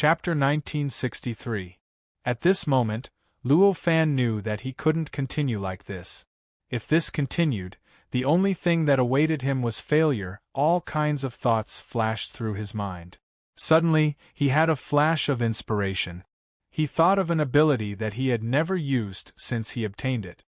Chapter 1963. At this moment, Luo Fan knew that he couldn't continue like this. If this continued, the only thing that awaited him was failure. All kinds of thoughts flashed through his mind. Suddenly, he had a flash of inspiration. He thought of an ability that he had never used since he obtained it.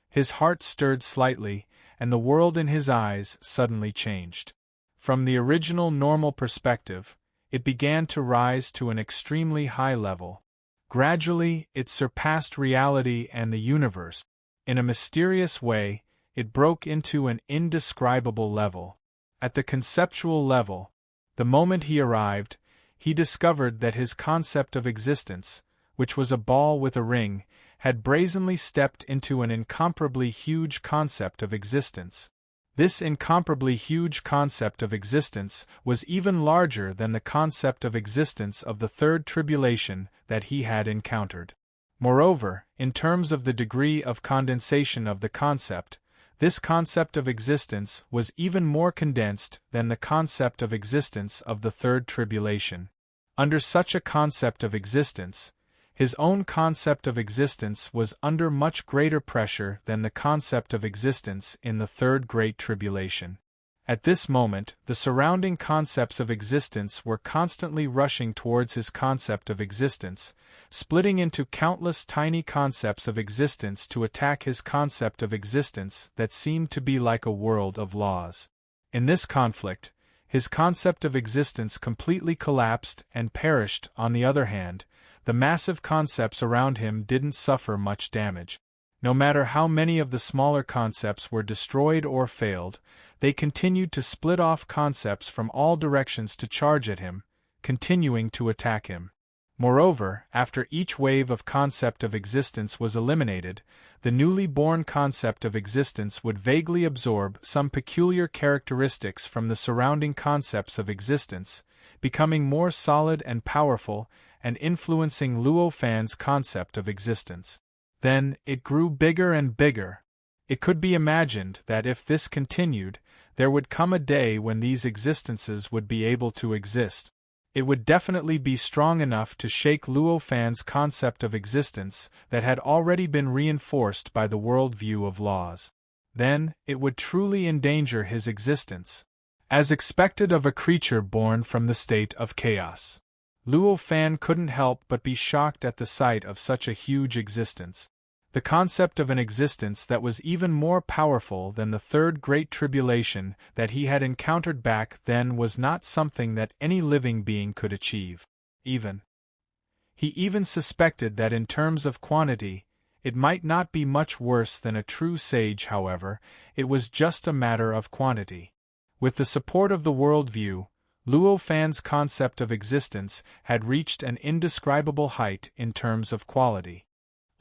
His heart stirred slightly, and the world in his eyes suddenly changed. From the original normal perspective, it began to rise to an extremely high level. Gradually, it surpassed reality and the universe. In a mysterious way, it broke into an indescribable level. At the conceptual level, the moment he arrived, he discovered that his concept of existence, which was a ball with a ring, had brazenly stepped into an incomparably huge concept of existence. This incomparably huge concept of existence was even larger than the concept of existence of the third tribulation that he had encountered. Moreover, in terms of the degree of condensation of the concept, this concept of existence was even more condensed than the concept of existence of the third tribulation. Under such a concept of existence, his own concept of existence was under much greater pressure than the concept of existence in the third great tribulation. At this moment, the surrounding concepts of existence were constantly rushing towards his concept of existence, splitting into countless tiny concepts of existence to attack his concept of existence that seemed to be like a world of laws. In this conflict, his concept of existence completely collapsed and perished. On the other hand, the massive concepts around him didn't suffer much damage. No matter how many of the smaller concepts were destroyed or failed, they continued to split off concepts from all directions to charge at him, continuing to attack him. Moreover, after each wave of concept of existence was eliminated, the newly born concept of existence would vaguely absorb some peculiar characteristics from the surrounding concepts of existence, becoming more solid and powerful, and influencing Luo Fan's concept of existence. Then, it grew bigger and bigger. It could be imagined that if this continued, there would come a day when these existences would be able to exist. It would definitely be strong enough to shake Luo Fan's concept of existence that had already been reinforced by the worldview of laws. Then, it would truly endanger his existence, as expected of a creature born from the state of chaos. Luo Fan couldn't help but be shocked at the sight of such a huge existence. The concept of an existence that was even more powerful than the third great tribulation that he had encountered back then was not something that any living being could achieve. He even suspected that in terms of quantity, it might not be much worse than a true sage. However, it was just a matter of quantity. With the support of the worldview, Luo Fan's concept of existence had reached an indescribable height in terms of quality.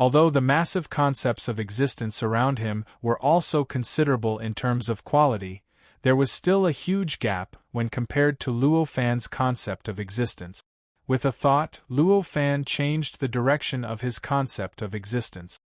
Although the massive concepts of existence around him were also considerable in terms of quality, there was still a huge gap when compared to Luo Fan's concept of existence. With a thought, Luo Fan changed the direction of his concept of existence.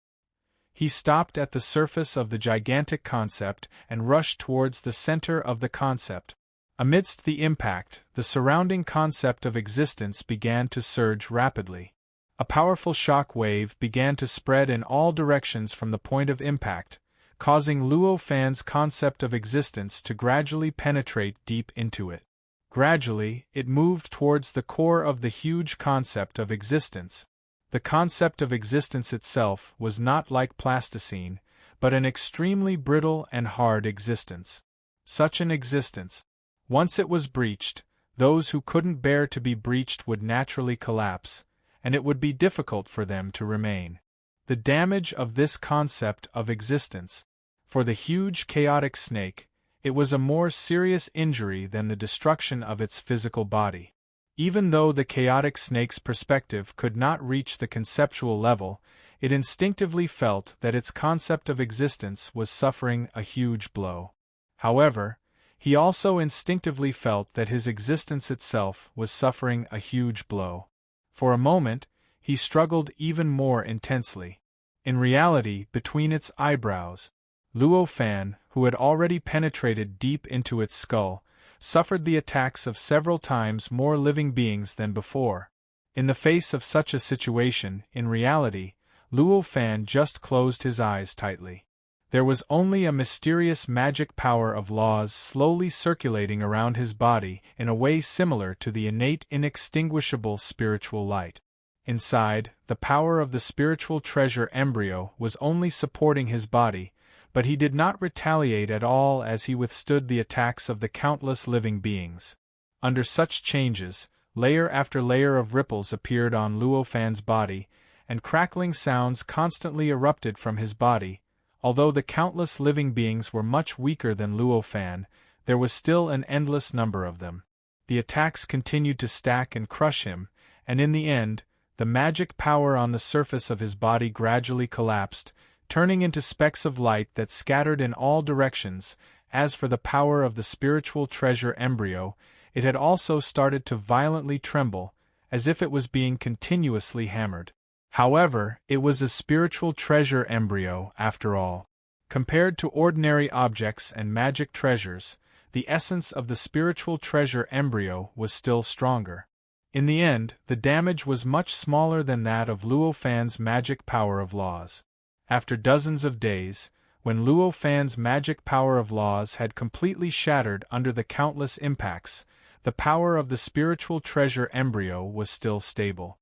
He stopped at the surface of the gigantic concept and rushed towards the center of the concept. Amidst the impact, the surrounding concept of existence began to surge rapidly. A powerful shock wave began to spread in all directions from the point of impact, causing Luo Fan's concept of existence to gradually penetrate deep into it. Gradually, it moved towards the core of the huge concept of existence. The concept of existence itself was not like plasticine, but an extremely brittle and hard existence. Such an existence, once it was breached, those who couldn't bear to be breached would naturally collapse, and it would be difficult for them to remain. The damage of this concept of existence. For the huge chaotic snake, it was a more serious injury than the destruction of its physical body. Even though the chaotic snake's perspective could not reach the conceptual level, it instinctively felt that its concept of existence was suffering a huge blow. However, he also instinctively felt that his existence itself was suffering a huge blow. For a moment, he struggled even more intensely. In reality, between its eyebrows, Luo Fan, who had already penetrated deep into its skull, suffered the attacks of several times more living beings than before. In the face of such a situation, in reality, Luo Fan just closed his eyes tightly. There was only a mysterious magic power of laws slowly circulating around his body in a way similar to the innate inextinguishable spiritual light. Inside, the power of the spiritual treasure embryo was only supporting his body, but he did not retaliate at all as he withstood the attacks of the countless living beings. Under such changes, layer after layer of ripples appeared on Luo Fan's body, and crackling sounds constantly erupted from his body. Although the countless living beings were much weaker than Luo Fan, there was still an endless number of them. The attacks continued to stack and crush him, and in the end, the magic power on the surface of his body gradually collapsed, turning into specks of light that scattered in all directions. As for the power of the spiritual treasure embryo, it had also started to violently tremble, as if it was being continuously hammered. However, it was a spiritual treasure embryo, after all. Compared to ordinary objects and magic treasures, the essence of the spiritual treasure embryo was still stronger. In the end, the damage was much smaller than that of Luo Fan's magic power of laws. After dozens of days, when Luo Fan's magic power of laws had completely shattered under the countless impacts, the power of the spiritual treasure embryo was still stable.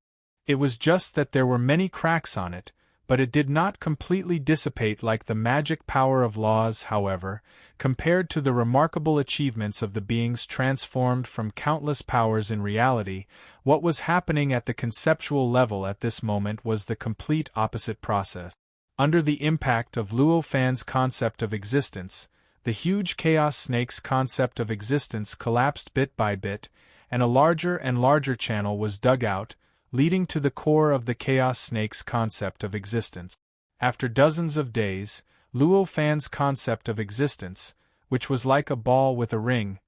It was just that there were many cracks on it, but it did not completely dissipate like the magic power of laws. However, compared to the remarkable achievements of the beings transformed from countless powers in reality, what was happening at the conceptual level at this moment was the complete opposite process. Under the impact of Luo Fan's concept of existence, the huge chaos snake's concept of existence collapsed bit by bit, and a larger and larger channel was dug out, leading to the core of the chaos snake's concept of existence. After dozens of days, Luo Fan's concept of existence, which was like a ball with a ring,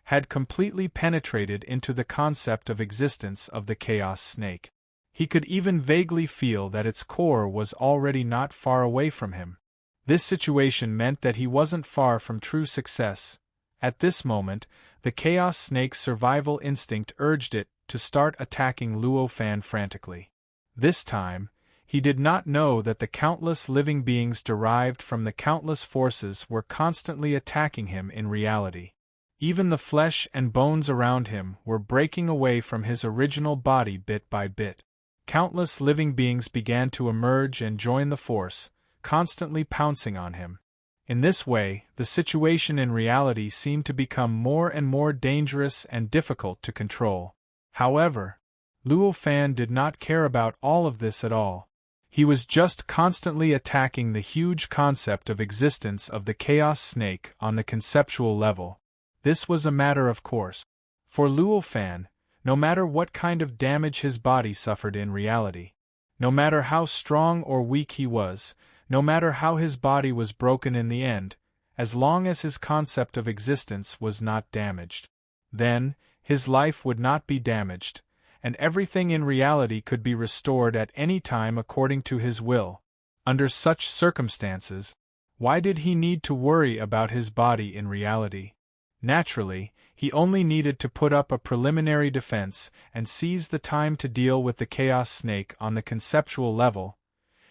had completely penetrated into the concept of existence of the chaos snake. He could even vaguely feel that its core was already not far away from him. This situation meant that he wasn't far from true success. At this moment, the chaos snake's survival instinct urged it to start attacking Luo Fan frantically. This time, he did not know that the countless living beings derived from the countless forces were constantly attacking him in reality. Even the flesh and bones around him were breaking away from his original body bit by bit. Countless living beings began to emerge and join the force, constantly pouncing on him. In this way, the situation in reality seemed to become more and more dangerous and difficult to control. However, Luo Fan did not care about all of this at all. He was just constantly attacking the huge concept of existence of the chaos snake on the conceptual level. This was a matter of course. For Luo Fan, no matter what kind of damage his body suffered in reality, no matter how strong or weak he was, no matter how his body was broken in the end, as long as his concept of existence was not damaged, then his life would not be damaged, and everything in reality could be restored at any time according to his will. Under such circumstances, why did he need to worry about his body in reality? Naturally, he only needed to put up a preliminary defense and seize the time to deal with the chaos snake on the conceptual level.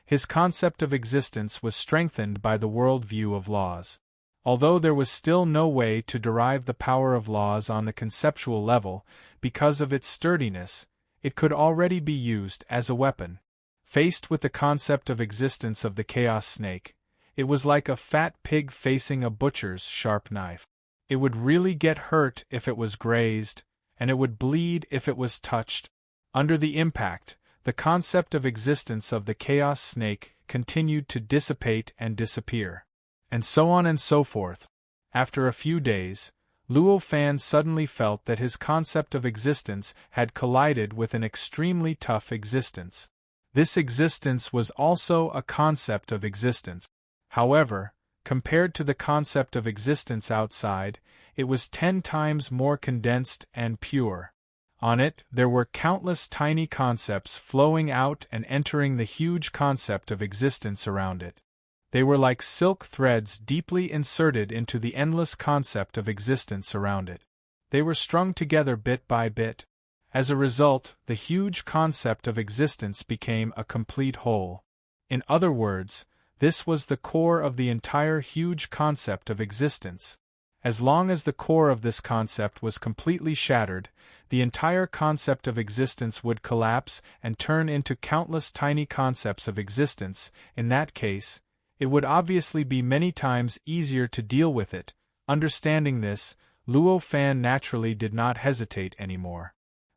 His concept of existence was strengthened by the world-view of laws. Although there was still no way to derive the power of laws on the conceptual level, because of its sturdiness, it could already be used as a weapon. Faced with the concept of existence of the chaos snake, it was like a fat pig facing a butcher's sharp knife. It would really get hurt if it was grazed, and it would bleed if it was touched. Under the impact, the concept of existence of the chaos snake continued to dissipate and disappear. And so on and so forth. After a few days, Luo Fan suddenly felt that his concept of existence had collided with an extremely tough existence. This existence was also a concept of existence. However, compared to the concept of existence outside, it was 10 times more condensed and pure. On it, there were countless tiny concepts flowing out and entering the huge concept of existence around it. They were like silk threads deeply inserted into the endless concept of existence around it. They were strung together bit by bit. As a result, the huge concept of existence became a complete whole. In other words, this was the core of the entire huge concept of existence. As long as the core of this concept was completely shattered, the entire concept of existence would collapse and turn into countless tiny concepts of existence. In that case, it would obviously be many times easier to deal with it. Understanding this, Luo Fan naturally did not hesitate anymore.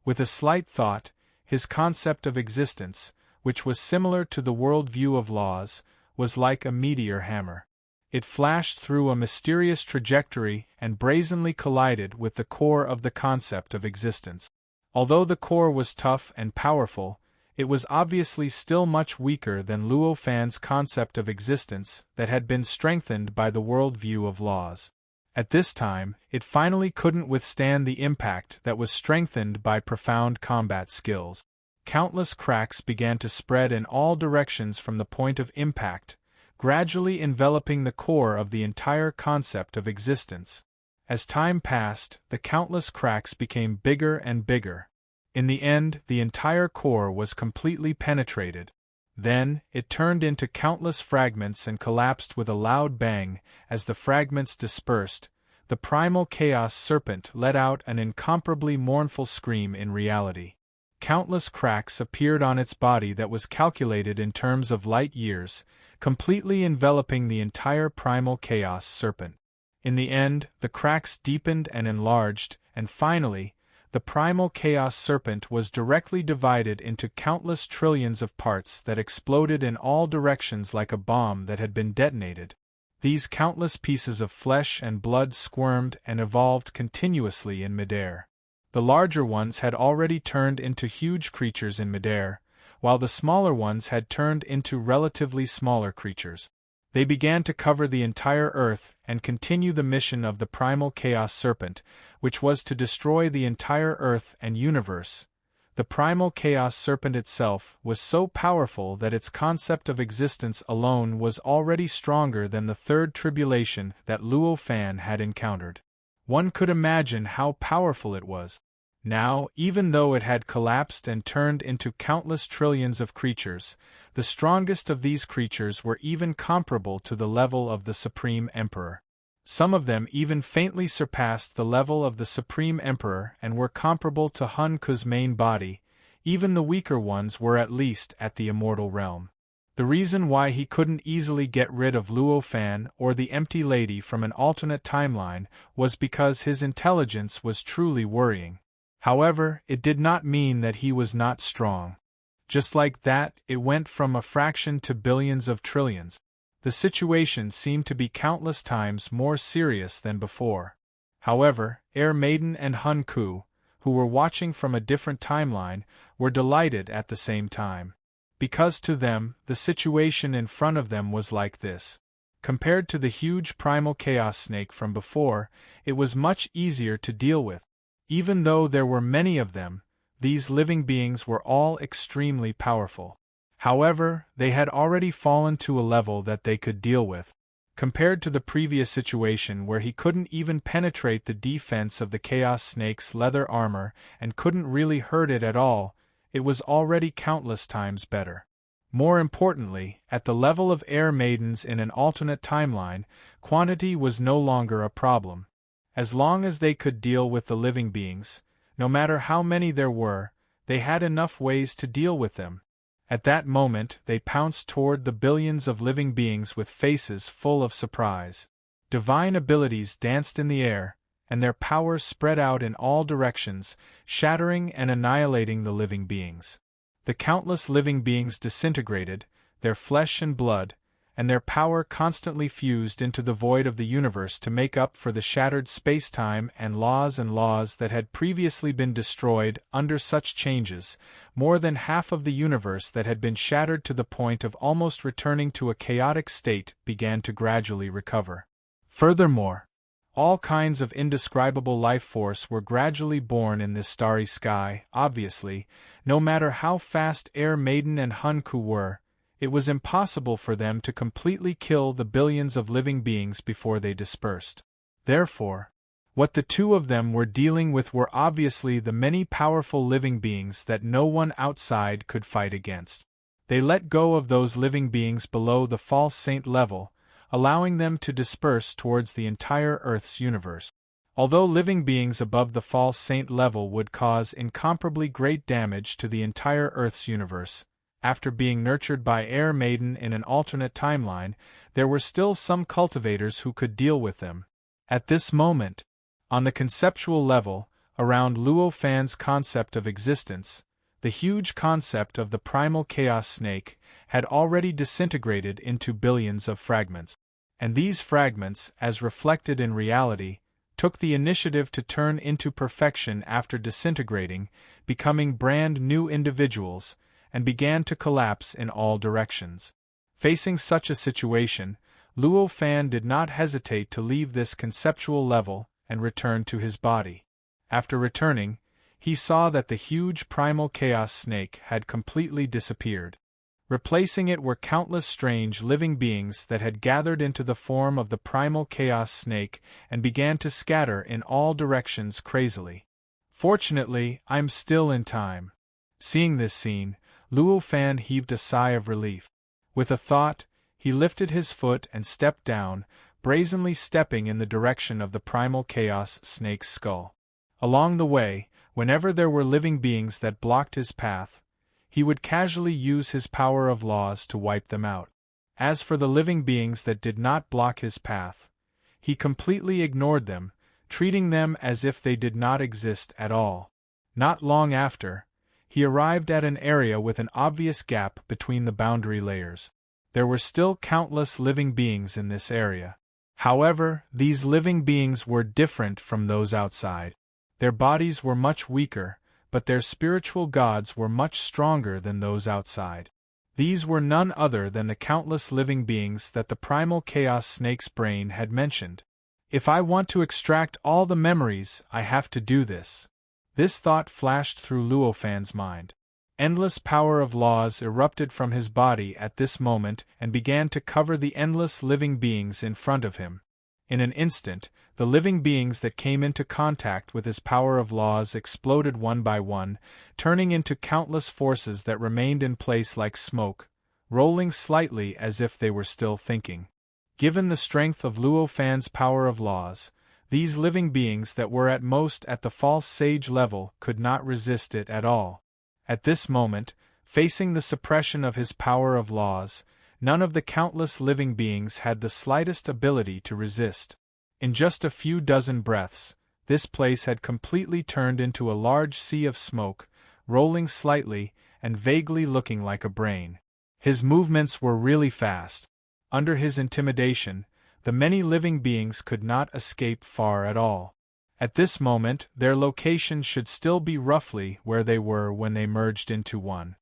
With a slight thought, his concept of existence, which was similar to the world view of laws, was like a meteor hammer. It flashed through a mysterious trajectory and brazenly collided with the core of the concept of existence. Although the core was tough and powerful, it was obviously still much weaker than Luo Fan's concept of existence that had been strengthened by the world view of laws. At this time, it finally couldn't withstand the impact that was strengthened by profound combat skills. Countless cracks began to spread in all directions from the point of impact, gradually enveloping the core of the entire concept of existence. As time passed, the countless cracks became bigger and bigger. In the end, the entire core was completely penetrated. Then, it turned into countless fragments and collapsed with a loud bang. As the fragments dispersed, the primal chaos serpent let out an incomparably mournful scream. In reality, countless cracks appeared on its body that was calculated in terms of light years, completely enveloping the entire primal chaos serpent. In the end, the cracks deepened and enlarged, and finally, the primal chaos serpent was directly divided into countless trillions of parts that exploded in all directions like a bomb that had been detonated. These countless pieces of flesh and blood squirmed and evolved continuously in midair. The larger ones had already turned into huge creatures in midair, while the smaller ones had turned into relatively smaller creatures. They began to cover the entire Earth and continue the mission of the primal chaos serpent, which was to destroy the entire Earth and universe. The primal chaos serpent itself was so powerful that its concept of existence alone was already stronger than the third tribulation that Luo Fan had encountered. One could imagine how powerful it was. Now, even though it had collapsed and turned into countless trillions of creatures, the strongest of these creatures were even comparable to the level of the Supreme Emperor. Some of them even faintly surpassed the level of the Supreme Emperor and were comparable to Hun Ku's main body. Even the weaker ones were at least at the immortal realm. The reason why he couldn't easily get rid of Luo Fan or the Empty Lady from an alternate timeline was because his intelligence was truly worrying. However, it did not mean that he was not strong. Just like that, it went from a fraction to billions of trillions. The situation seemed to be countless times more serious than before. However, Air Maiden and Hun Ku, who were watching from a different timeline, were delighted at the same time. Because to them, the situation in front of them was like this. Compared to the huge primal chaos snake from before, it was much easier to deal with. Even though there were many of them, these living beings were all extremely powerful. However, they had already fallen to a level that they could deal with. Compared to the previous situation where he couldn't even penetrate the defense of the Chaos Snake's leather armor and couldn't really hurt it at all, it was already countless times better. More importantly, at the level of Air Maidens in an alternate timeline, quantity was no longer a problem. As long as they could deal with the living beings, no matter how many there were, they had enough ways to deal with them. At that moment, they pounced toward the billions of living beings with faces full of surprise. Divine abilities danced in the air, and their power spread out in all directions, shattering and annihilating the living beings. The countless living beings disintegrated, their flesh and blood, and their power constantly fused into the void of the universe to make up for the shattered space-time and laws that had previously been destroyed. Under such changes, more than half of the universe that had been shattered to the point of almost returning to a chaotic state began to gradually recover. Furthermore, all kinds of indescribable life force were gradually born in this starry sky. Obviously, no matter how fast Air Maiden and Hun Ku were, it was impossible for them to completely kill the billions of living beings before they dispersed. Therefore, What the two of them were dealing with were obviously the many powerful living beings that no one outside could fight against. They let go of those living beings below the false saint level, allowing them to disperse towards the entire Earth's universe. Although living beings above the false saint level would cause incomparably great damage to the entire Earth's universe, after being nurtured by Air Maiden in an alternate timeline, there were still some cultivators who could deal with them. At this moment, on the conceptual level, around Luo Fan's concept of existence, the huge concept of the primal chaos snake had already disintegrated into billions of fragments. And these fragments, as reflected in reality, took the initiative to turn into perfection after disintegrating, becoming brand new individuals, and began to collapse in all directions. Facing such a situation, Luo Fan did not hesitate to leave this conceptual level and return to his body. After returning, he saw that the huge primal chaos snake had completely disappeared. Replacing it were countless strange living beings that had gathered into the form of the primal chaos snake and began to scatter in all directions crazily. Fortunately, I'm still in time. Seeing this scene, Luo Fan heaved a sigh of relief. With a thought, he lifted his foot and stepped down, brazenly stepping in the direction of the primal chaos snake's skull. Along the way, whenever there were living beings that blocked his path, he would casually use his power of laws to wipe them out. As for the living beings that did not block his path, he completely ignored them, treating them as if they did not exist at all. Not long after, he arrived at an area with an obvious gap between the boundary layers. There were still countless living beings in this area. However, these living beings were different from those outside. Their bodies were much weaker, but their spiritual gods were much stronger than those outside. These were none other than the countless living beings that the primal chaos snake's brain had mentioned. If I want to extract all the memories, I have to do this. This thought flashed through Luo Fan's mind. Endless power of laws erupted from his body at this moment and began to cover the endless living beings in front of him. In an instant, the living beings that came into contact with his power of laws exploded one by one, turning into countless forces that remained in place like smoke, rolling slightly as if they were still thinking. Given the strength of Luo Fan's power of laws, these living beings that were at most at the false sage level could not resist it at all. At this moment, facing the suppression of his power of laws, none of the countless living beings had the slightest ability to resist. In just a few dozen breaths, this place had completely turned into a large sea of smoke, rolling slightly and vaguely looking like a brain. His movements were really fast. Under his intimidation, the many living beings could not escape far at all. At this moment, their location should still be roughly where they were when they merged into one.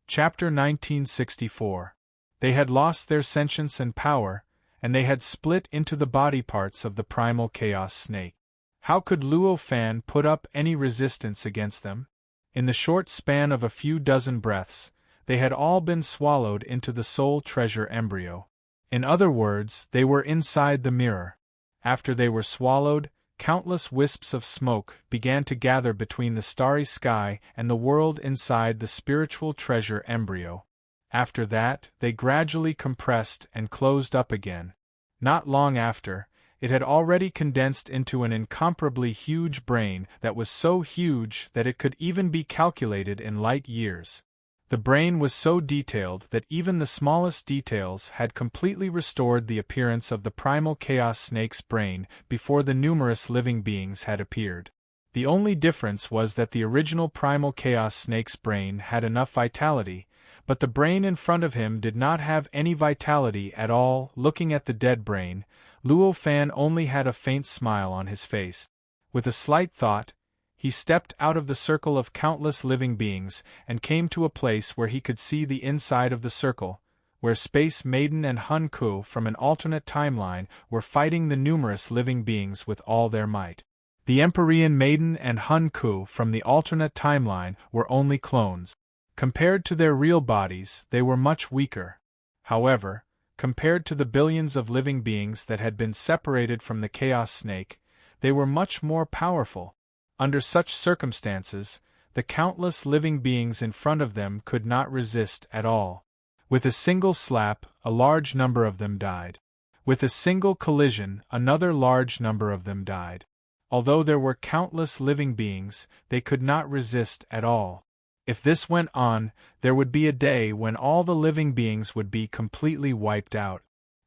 Chapter 1964. They had lost their sentience and power, and they had split into the body parts of the primal chaos snake. How could Luo Fan put up any resistance against them? In the short span of a few dozen breaths, they had all been swallowed into the soul treasure embryo. In other words, they were inside the mirror. After they were swallowed, countless wisps of smoke began to gather between the starry sky and the world inside the spiritual treasure embryo. After that, they gradually compressed and closed up again. Not long after, it had already condensed into an incomparably huge brain that was so huge that it could even be calculated in light years. The brain was so detailed that even the smallest details had completely restored the appearance of the primal chaos snake's brain before the numerous living beings had appeared. The only difference was that the original primal chaos snake's brain had enough vitality, but the brain in front of him did not have any vitality at all. Looking at the dead brain, Luo Fan only had a faint smile on his face. With a slight thought, he stepped out of the circle of countless living beings and came to a place where he could see the inside of the circle, where Space Maiden and Hun Ku from an alternate timeline were fighting the numerous living beings with all their might. The Empyrean Maiden and Hun Ku from the alternate timeline were only clones. Compared to their real bodies, they were much weaker. However, compared to the billions of living beings that had been separated from the Chaos Snake, they were much more powerful. Under such circumstances, the countless living beings in front of them could not resist at all. With a single slap, a large number of them died. With a single collision, another large number of them died. Although there were countless living beings, they could not resist at all. If this went on, there would be a day when all the living beings would be completely wiped out.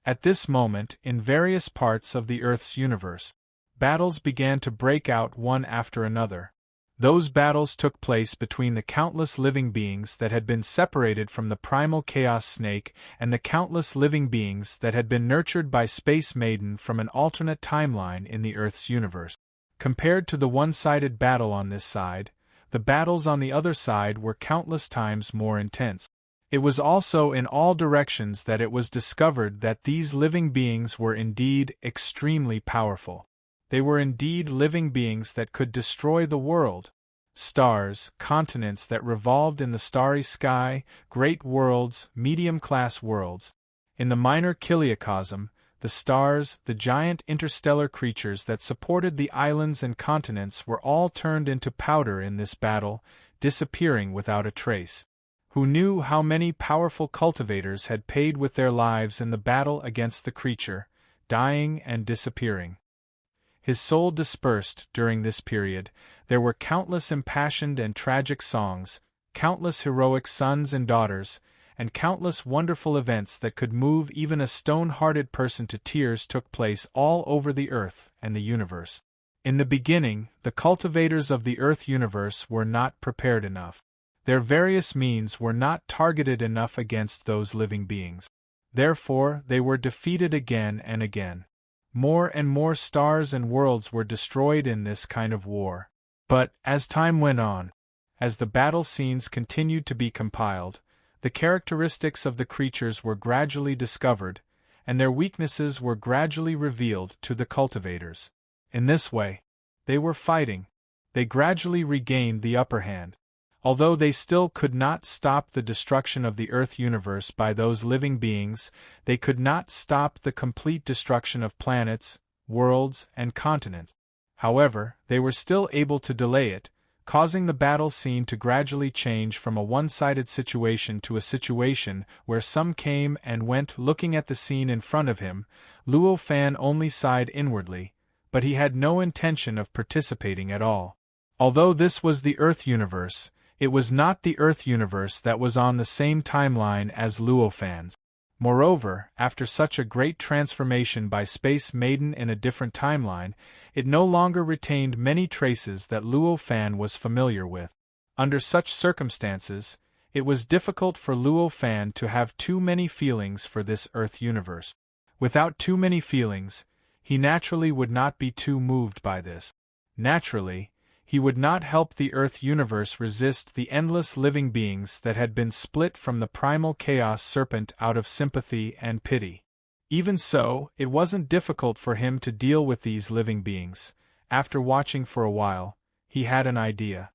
At this moment, in various parts of the Earth's universe, battles began to break out one after another. Those battles took place between the countless living beings that had been separated from the primal chaos snake and the countless living beings that had been nurtured by Space Maiden from an alternate timeline in the Earth's universe. Compared to the one-sided battle on this side, the battles on the other side were countless times more intense. It was also in all directions that it was discovered that these living beings were indeed extremely powerful. They were indeed living beings that could destroy the world. Stars, continents that revolved in the starry sky, great worlds, medium-class worlds. In the minor chiliocosm, the stars, the giant interstellar creatures that supported the islands and continents were all turned into powder in this battle, disappearing without a trace. Who knew how many powerful cultivators had paid with their lives in the battle against the creature, dying and disappearing? His soul dispersed during this period. There were countless impassioned and tragic songs, countless heroic sons and daughters, and countless wonderful events that could move even a stone-hearted person to tears took place all over the Earth and the universe. In the beginning, the cultivators of the Earth universe were not prepared enough. Their various means were not targeted enough against those living beings. Therefore, they were defeated again and again. More and more stars and worlds were destroyed in this kind of war. But, as time went on, as the battle scenes continued to be compiled, the characteristics of the creatures were gradually discovered, and their weaknesses were gradually revealed to the cultivators. In this way, they were fighting. They gradually regained the upper hand. Although they still could not stop the destruction of the Earth universe by those living beings, they could not stop the complete destruction of planets, worlds, and continents. However, they were still able to delay it, causing the battle scene to gradually change from a one-sided situation to a situation where some came and went. Looking at the scene in front of him, Luo Fan only sighed inwardly, but he had no intention of participating at all. Although this was the Earth universe, it was not the Earth universe that was on the same timeline as Luo Fan's. Moreover, after such a great transformation by Space Maiden in a different timeline, it no longer retained many traces that Luo Fan was familiar with. Under such circumstances, it was difficult for Luo Fan to have too many feelings for this Earth universe. Without too many feelings, he naturally would not be too moved by this. Naturally, he would not help the Earth universe resist the endless living beings that had been split from the primal chaos serpent out of sympathy and pity. Even so, it wasn't difficult for him to deal with these living beings. After watching for a while, he had an idea.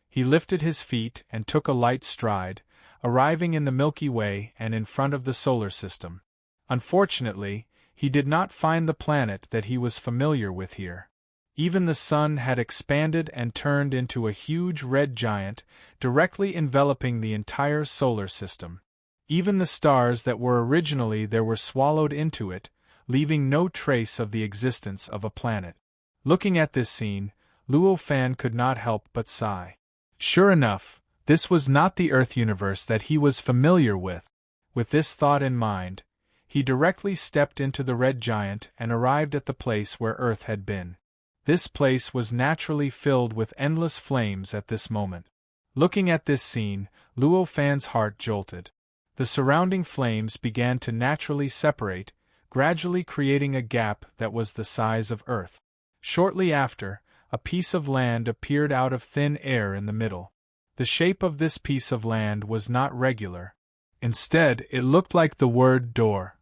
He lifted his feet and took a light stride, arriving in the Milky Way and in front of the solar system. Unfortunately, he did not find the planet that he was familiar with here. Even the sun had expanded and turned into a huge red giant, directly enveloping the entire solar system. Even the stars that were originally there were swallowed into it, leaving no trace of the existence of a planet. Looking at this scene, Luo Fan could not help but sigh. Sure enough, this was not the Earth universe that he was familiar with. With this thought in mind, he directly stepped into the red giant and arrived at the place where Earth had been. This place was naturally filled with endless flames at this moment. Looking at this scene, Luo Fan's heart jolted. The surrounding flames began to naturally separate, gradually creating a gap that was the size of Earth. Shortly after, a piece of land appeared out of thin air in the middle. The shape of this piece of land was not regular. Instead, it looked like the word door.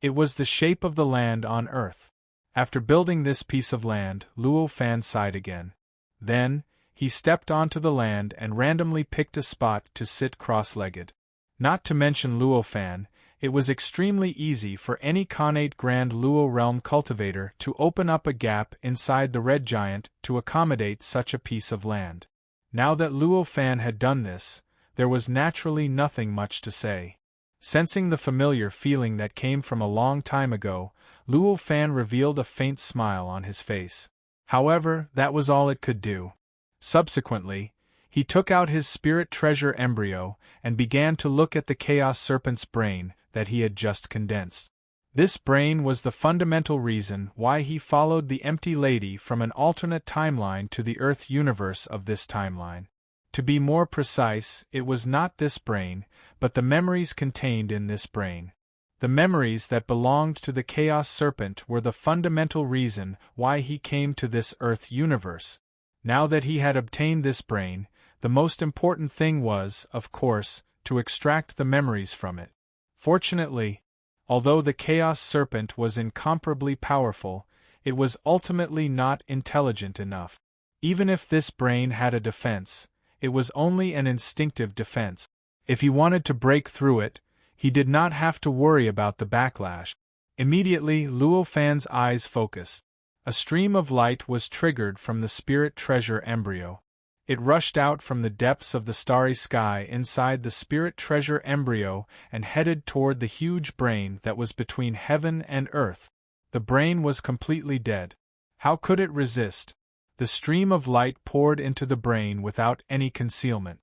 It was the shape of the land on Earth. After building this piece of land, Luo Fan sighed again. Then, he stepped onto the land and randomly picked a spot to sit cross-legged. Not to mention Luo Fan, It was extremely easy for any connate Grand Luo realm cultivator to open up a gap inside the red giant to accommodate such a piece of land. Now that Luo Fan had done this, there was naturally nothing much to say. Sensing the familiar feeling that came from a long time ago, Luo Fan revealed a faint smile on his face. However, that was all it could do. Subsequently, he took out his spirit treasure embryo and began to look at the Chaos Serpent's brain that he had just condensed. This brain was the fundamental reason why he followed the empty lady from an alternate timeline to the Earth universe of this timeline. To be more precise, it was not this brain, but the memories contained in this brain. The memories that belonged to the Chaos Serpent were the fundamental reason why he came to this Earth universe. Now that he had obtained this brain, the most important thing was, of course, to extract the memories from it. Fortunately, although the Chaos Serpent was incomparably powerful, it was ultimately not intelligent enough. Even if this brain had a defense, it was only an instinctive defense. If he wanted to break through it, he did not have to worry about the backlash. Immediately, Luo Fan's eyes focused. A stream of light was triggered from the spirit treasure embryo. It rushed out from the depths of the starry sky inside the spirit treasure embryo and headed toward the huge brain that was between heaven and earth. The brain was completely dead. How could it resist? The stream of light poured into the brain without any concealment.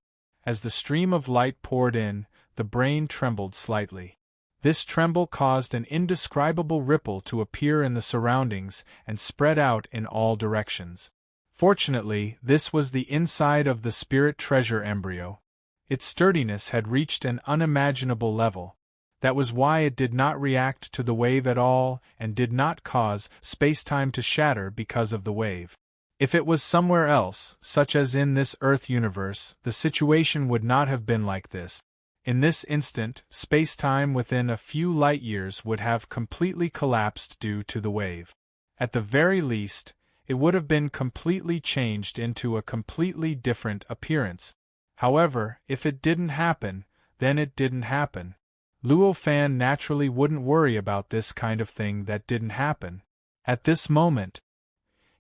As the stream of light poured in, the brain trembled slightly. This tremble caused an indescribable ripple to appear in the surroundings and spread out in all directions. Fortunately, this was the inside of the spirit treasure embryo. Its sturdiness had reached an unimaginable level. That was why it did not react to the wave at all and did not cause space-time to shatter because of the wave. If it was somewhere else, such as in this Earth universe, the situation would not have been like this. In this instant, space-time within a few light-years would have completely collapsed due to the wave. At the very least, it would have been completely changed into a completely different appearance. However, if it didn't happen, then it didn't happen. Luo Fan naturally wouldn't worry about this kind of thing that didn't happen. At this moment,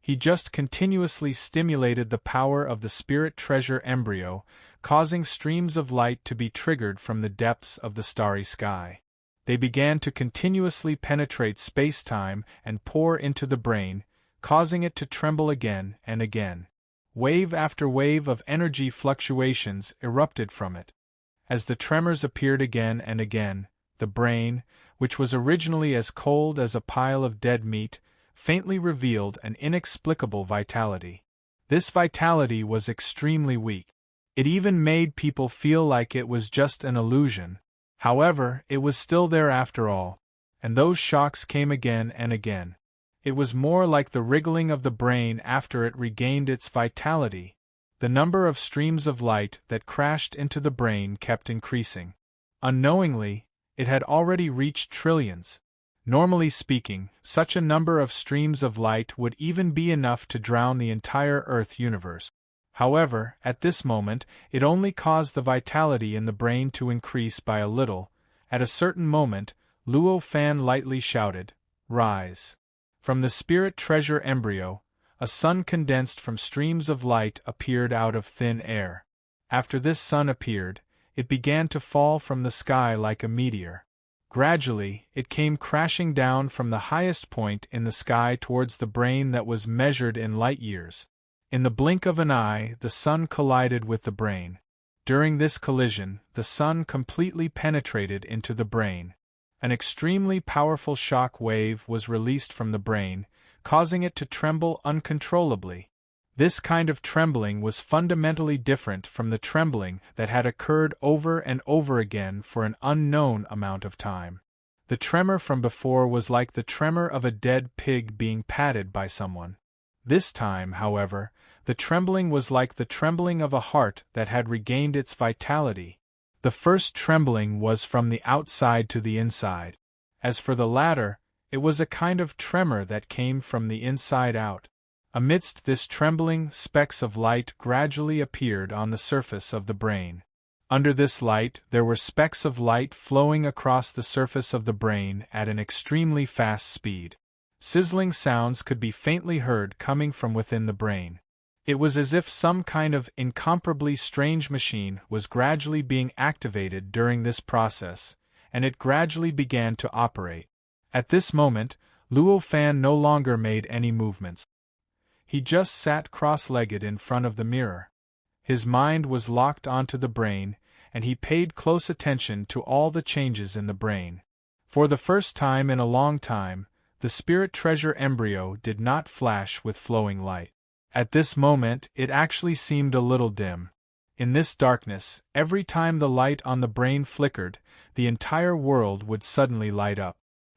he just continuously stimulated the power of the spirit treasure embryo, causing streams of light to be triggered from the depths of the starry sky. They began to continuously penetrate space-time and pour into the brain, causing it to tremble again and again. Wave after wave of energy fluctuations erupted from it. As the tremors appeared again and again, the brain, which was originally as cold as a pile of dead meat, faintly revealed an inexplicable vitality. This vitality was extremely weak. It even made people feel like it was just an illusion. However, it was still there after all. And those shocks came again and again. It was more like the wriggling of the brain after it regained its vitality. The number of streams of light that crashed into the brain kept increasing. Unknowingly, it had already reached trillions. Normally speaking, such a number of streams of light would even be enough to drown the entire Earth universe. However, at this moment, it only caused the vitality in the brain to increase by a little. At a certain moment, Luo Fan lightly shouted, "Rise!" From the spirit treasure embryo, a sun condensed from streams of light appeared out of thin air. After this sun appeared, it began to fall from the sky like a meteor. Gradually, it came crashing down from the highest point in the sky towards the brain that was measured in light years. In the blink of an eye, the sun collided with the brain. During this collision, the sun completely penetrated into the brain. An extremely powerful shock wave was released from the brain, causing it to tremble uncontrollably. This kind of trembling was fundamentally different from the trembling that had occurred over and over again for an unknown amount of time. The tremor from before was like the tremor of a dead pig being patted by someone. This time, however, the trembling was like the trembling of a heart that had regained its vitality. The first trembling was from the outside to the inside. As for the latter, it was a kind of tremor that came from the inside out. Amidst this trembling, specks of light gradually appeared on the surface of the brain. Under this light there were specks of light flowing across the surface of the brain at an extremely fast speed. Sizzling sounds could be faintly heard coming from within the brain. It was as if some kind of incomparably strange machine was gradually being activated during this process, and it gradually began to operate. At this moment, Luo Fan no longer made any movements. He just sat cross-legged in front of the mirror. His mind was locked onto the brain, and he paid close attention to all the changes in the brain. For the first time in a long time, the spirit treasure embryo did not flash with flowing light. At this moment, it actually seemed a little dim. In this darkness, every time the light on the brain flickered, the entire world would suddenly light up.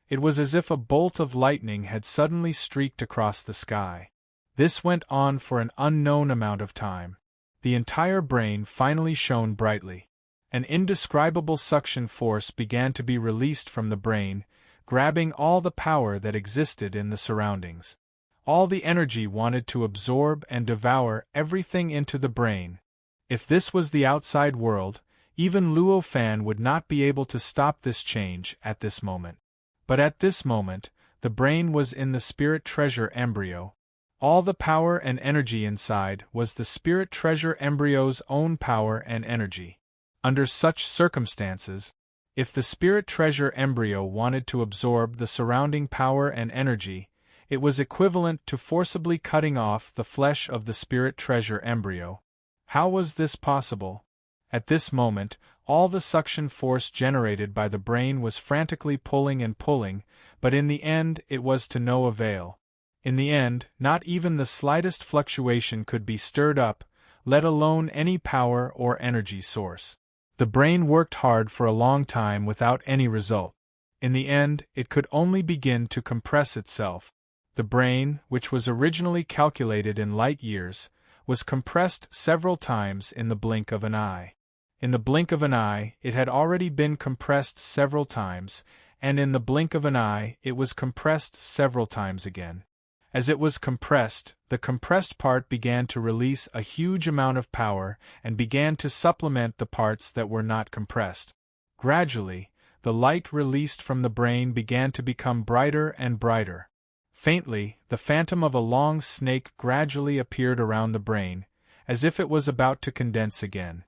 It was as if a bolt of lightning had suddenly streaked across the sky. This went on for an unknown amount of time. The entire brain finally shone brightly. An indescribable suction force began to be released from the brain, grabbing all the power that existed in the surroundings. All the energy wanted to absorb and devour everything into the brain. If this was the outside world, even Luo Fan would not be able to stop this change at this moment. But at this moment, the brain was in the spirit treasure embryo. All the power and energy inside was the spirit treasure embryo's own power and energy. Under such circumstances, if the spirit treasure embryo wanted to absorb the surrounding power and energy, it was equivalent to forcibly cutting off the flesh of the spirit treasure embryo. How was this possible? At this moment, all the suction force generated by the brain was frantically pulling and pulling, but in the end it was to no avail. In the end, not even the slightest fluctuation could be stirred up, let alone any power or energy source. The brain worked hard for a long time without any result. In the end, it could only begin to compress itself. The brain, which was originally calculated in light years, was compressed several times in the blink of an eye. In the blink of an eye, it had already been compressed several times, and in the blink of an eye, it was compressed several times again. As it was compressed, the compressed part began to release a huge amount of power and began to supplement the parts that were not compressed. Gradually, the light released from the brain began to become brighter and brighter. Faintly, the phantom of a long snake gradually appeared around the brain, as if it was about to condense again.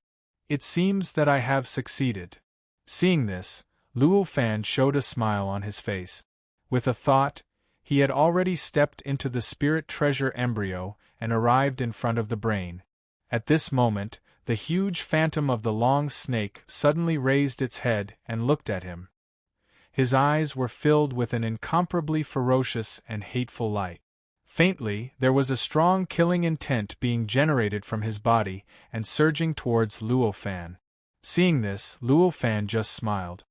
It seems that I have succeeded. Seeing this, Luo Fan showed a smile on his face. With a thought, he had already stepped into the spirit treasure embryo and arrived in front of the brain. At this moment, the huge phantom of the long snake suddenly raised its head and looked at him. His eyes were filled with an incomparably ferocious and hateful light. Faintly, there was a strong killing intent being generated from his body and surging towards Luo Fan. Seeing this, Luo Fan just smiled.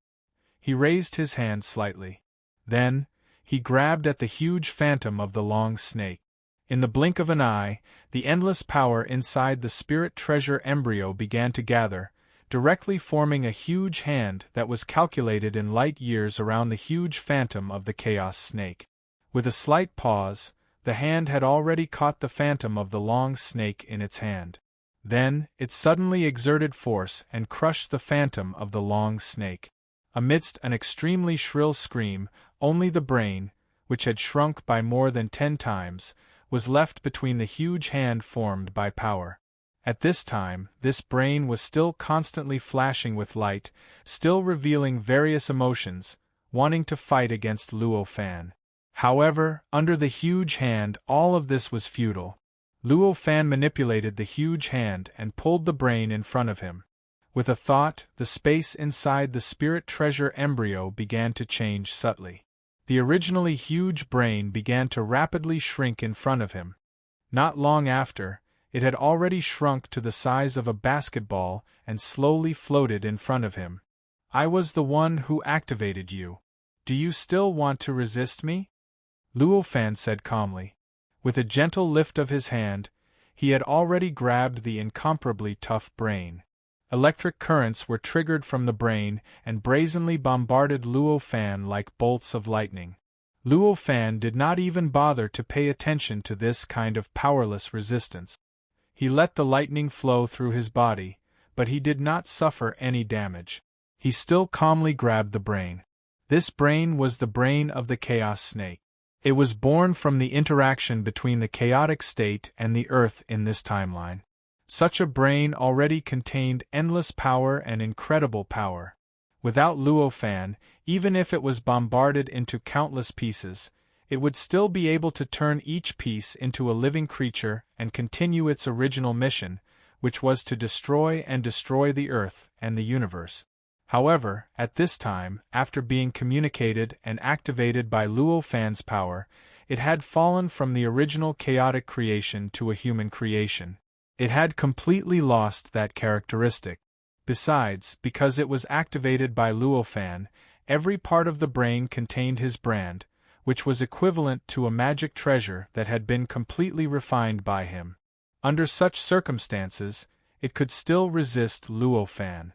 He raised his hand slightly. Then, he grabbed at the huge phantom of the long snake. In the blink of an eye, the endless power inside the spirit treasure embryo began to gather, directly forming a huge hand that was calculated in light years around the huge phantom of the chaos snake. With a slight pause, the hand had already caught the phantom of the long snake in its hand. Then, it suddenly exerted force and crushed the phantom of the long snake. Amidst an extremely shrill scream, only the brain, which had shrunk by more than 10 times, was left between the huge hand formed by power. At this time, this brain was still constantly flashing with light, still revealing various emotions, wanting to fight against Luo Fan. However, under the huge hand, all of this was futile. Luo Fan manipulated the huge hand and pulled the brain in front of him. With a thought, the space inside the spirit treasure embryo began to change subtly. The originally huge brain began to rapidly shrink in front of him. Not long after, it had already shrunk to the size of a basketball and slowly floated in front of him. I was the one who activated you. Do you still want to resist me? Luo Fan said calmly. With a gentle lift of his hand, he had already grabbed the incomparably tough brain. Electric currents were triggered from the brain and brazenly bombarded Luo Fan like bolts of lightning. Luo Fan did not even bother to pay attention to this kind of powerless resistance. He let the lightning flow through his body, but he did not suffer any damage. He still calmly grabbed the brain. This brain was the brain of the Chaos Snake. It was born from the interaction between the chaotic state and the Earth in this timeline. Such a brain already contained endless power and incredible power. Without Luo Fan, even if it was bombarded into countless pieces, it would still be able to turn each piece into a living creature and continue its original mission, which was to destroy the Earth and the universe. However, at this time, after being communicated and activated by Luo Fan's power, it had fallen from the original chaotic creation to a human creation. It had completely lost that characteristic. Besides, because it was activated by Luo Fan, every part of the brain contained his brand, which was equivalent to a magic treasure that had been completely refined by him. Under such circumstances, it could still resist Luo Fan.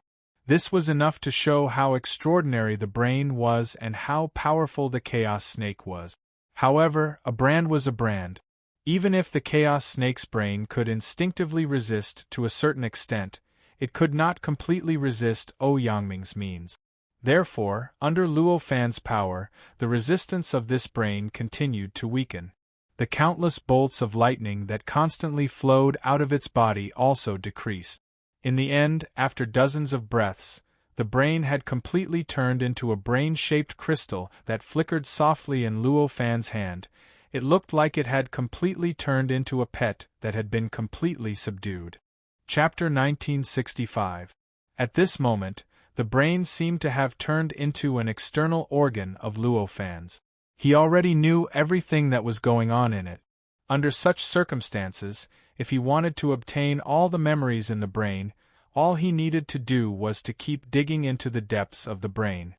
This was enough to show how extraordinary the brain was and how powerful the Chaos Snake was. However, a brand was a brand. Even if the Chaos Snake's brain could instinctively resist to a certain extent, it could not completely resist Yangming's means. Therefore, under Luo Fan's power, the resistance of this brain continued to weaken. The countless bolts of lightning that constantly flowed out of its body also decreased. In the end, after dozens of breaths, the brain had completely turned into a brain-shaped crystal that flickered softly in Luo Fan's hand. It looked like it had completely turned into a pet that had been completely subdued. Chapter 1965. At this moment, the brain seemed to have turned into an external organ of Luo Fan's. He already knew everything that was going on in it. Under such circumstances, if he wanted to obtain all the memories in the brain, all he needed to do was to keep digging into the depths of the brain.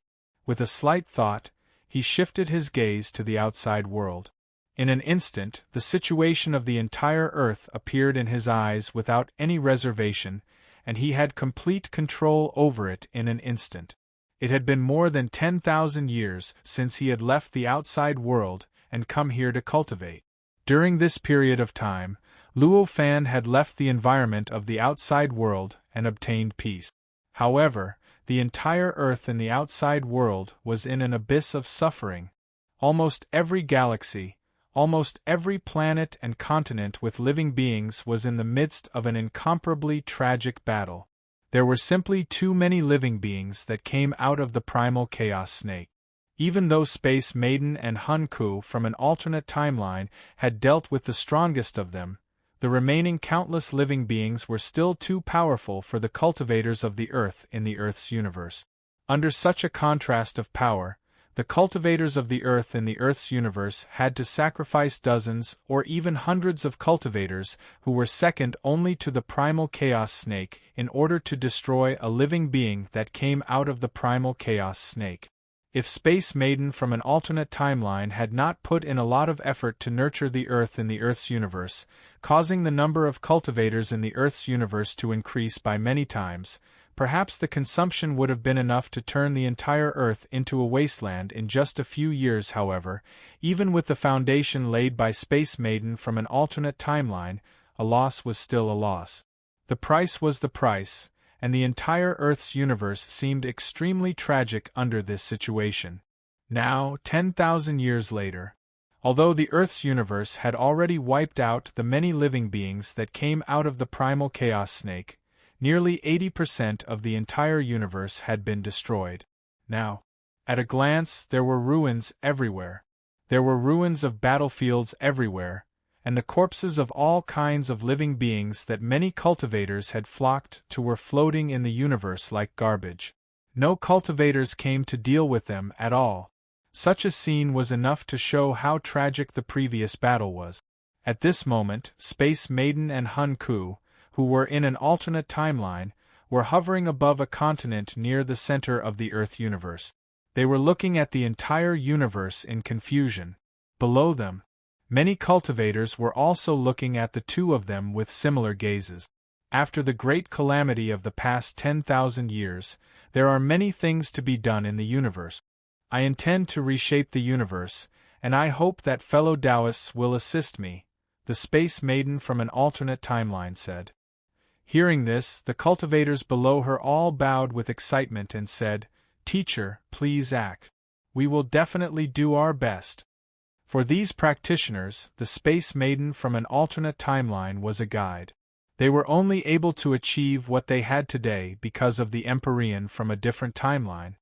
With a slight thought, he shifted his gaze to the outside world. In an instant, the situation of the entire Earth appeared in his eyes without any reservation, and he had complete control over it in an instant. It had been more than 10,000 years since he had left the outside world and come here to cultivate. During this period of time, Luo Fan had left the environment of the outside world and obtained peace. However, the entire Earth in the outside world was in an abyss of suffering. Almost every galaxy, almost every planet and continent with living beings was in the midst of an incomparably tragic battle. There were simply too many living beings that came out of the primal Chaos Snake. Even though Space Maiden and Hun Ku from an alternate timeline had dealt with the strongest of them, the remaining countless living beings were still too powerful for the cultivators of the Earth in the Earth's universe. Under such a contrast of power, the cultivators of the Earth in the Earth's universe had to sacrifice dozens or even hundreds of cultivators who were second only to the primal Chaos Snake in order to destroy a living being that came out of the primal Chaos Snake. If Space Maiden from an alternate timeline had not put in a lot of effort to nurture the Earth in the Earth's universe, causing the number of cultivators in the Earth's universe to increase by many times, perhaps the consumption would have been enough to turn the entire Earth into a wasteland in just a few years. However, even with the foundation laid by Space Maiden from an alternate timeline, a loss was still a loss. The price was the price, and the entire Earth's universe seemed extremely tragic under this situation. Now, 10,000 years later, although the Earth's universe had already wiped out the many living beings that came out of the primal Chaos Snake, nearly 80% of the entire universe had been destroyed. Now, at a glance, there were ruins everywhere. There were ruins of battlefields everywhere, and the corpses of all kinds of living beings that many cultivators had flocked to were floating in the universe like garbage. No cultivators came to deal with them at all. Such a scene was enough to show how tragic the previous battle was. At this moment, Space Maiden and Hun Ku, who were in an alternate timeline, were hovering above a continent near the center of the Earth universe. They were looking at the entire universe in confusion. Below them, many cultivators were also looking at the two of them with similar gazes. After the great calamity of the past 10,000 years, there are many things to be done in the universe. I intend to reshape the universe, and I hope that fellow Taoists will assist me, the Space Maiden from an alternate timeline said. Hearing this, the cultivators below her all bowed with excitement and said, "Teacher, please act. We will definitely do our best." For these practitioners, the Space Maiden from an alternate timeline was a guide. They were only able to achieve what they had today because of the Empyrean from a different timeline.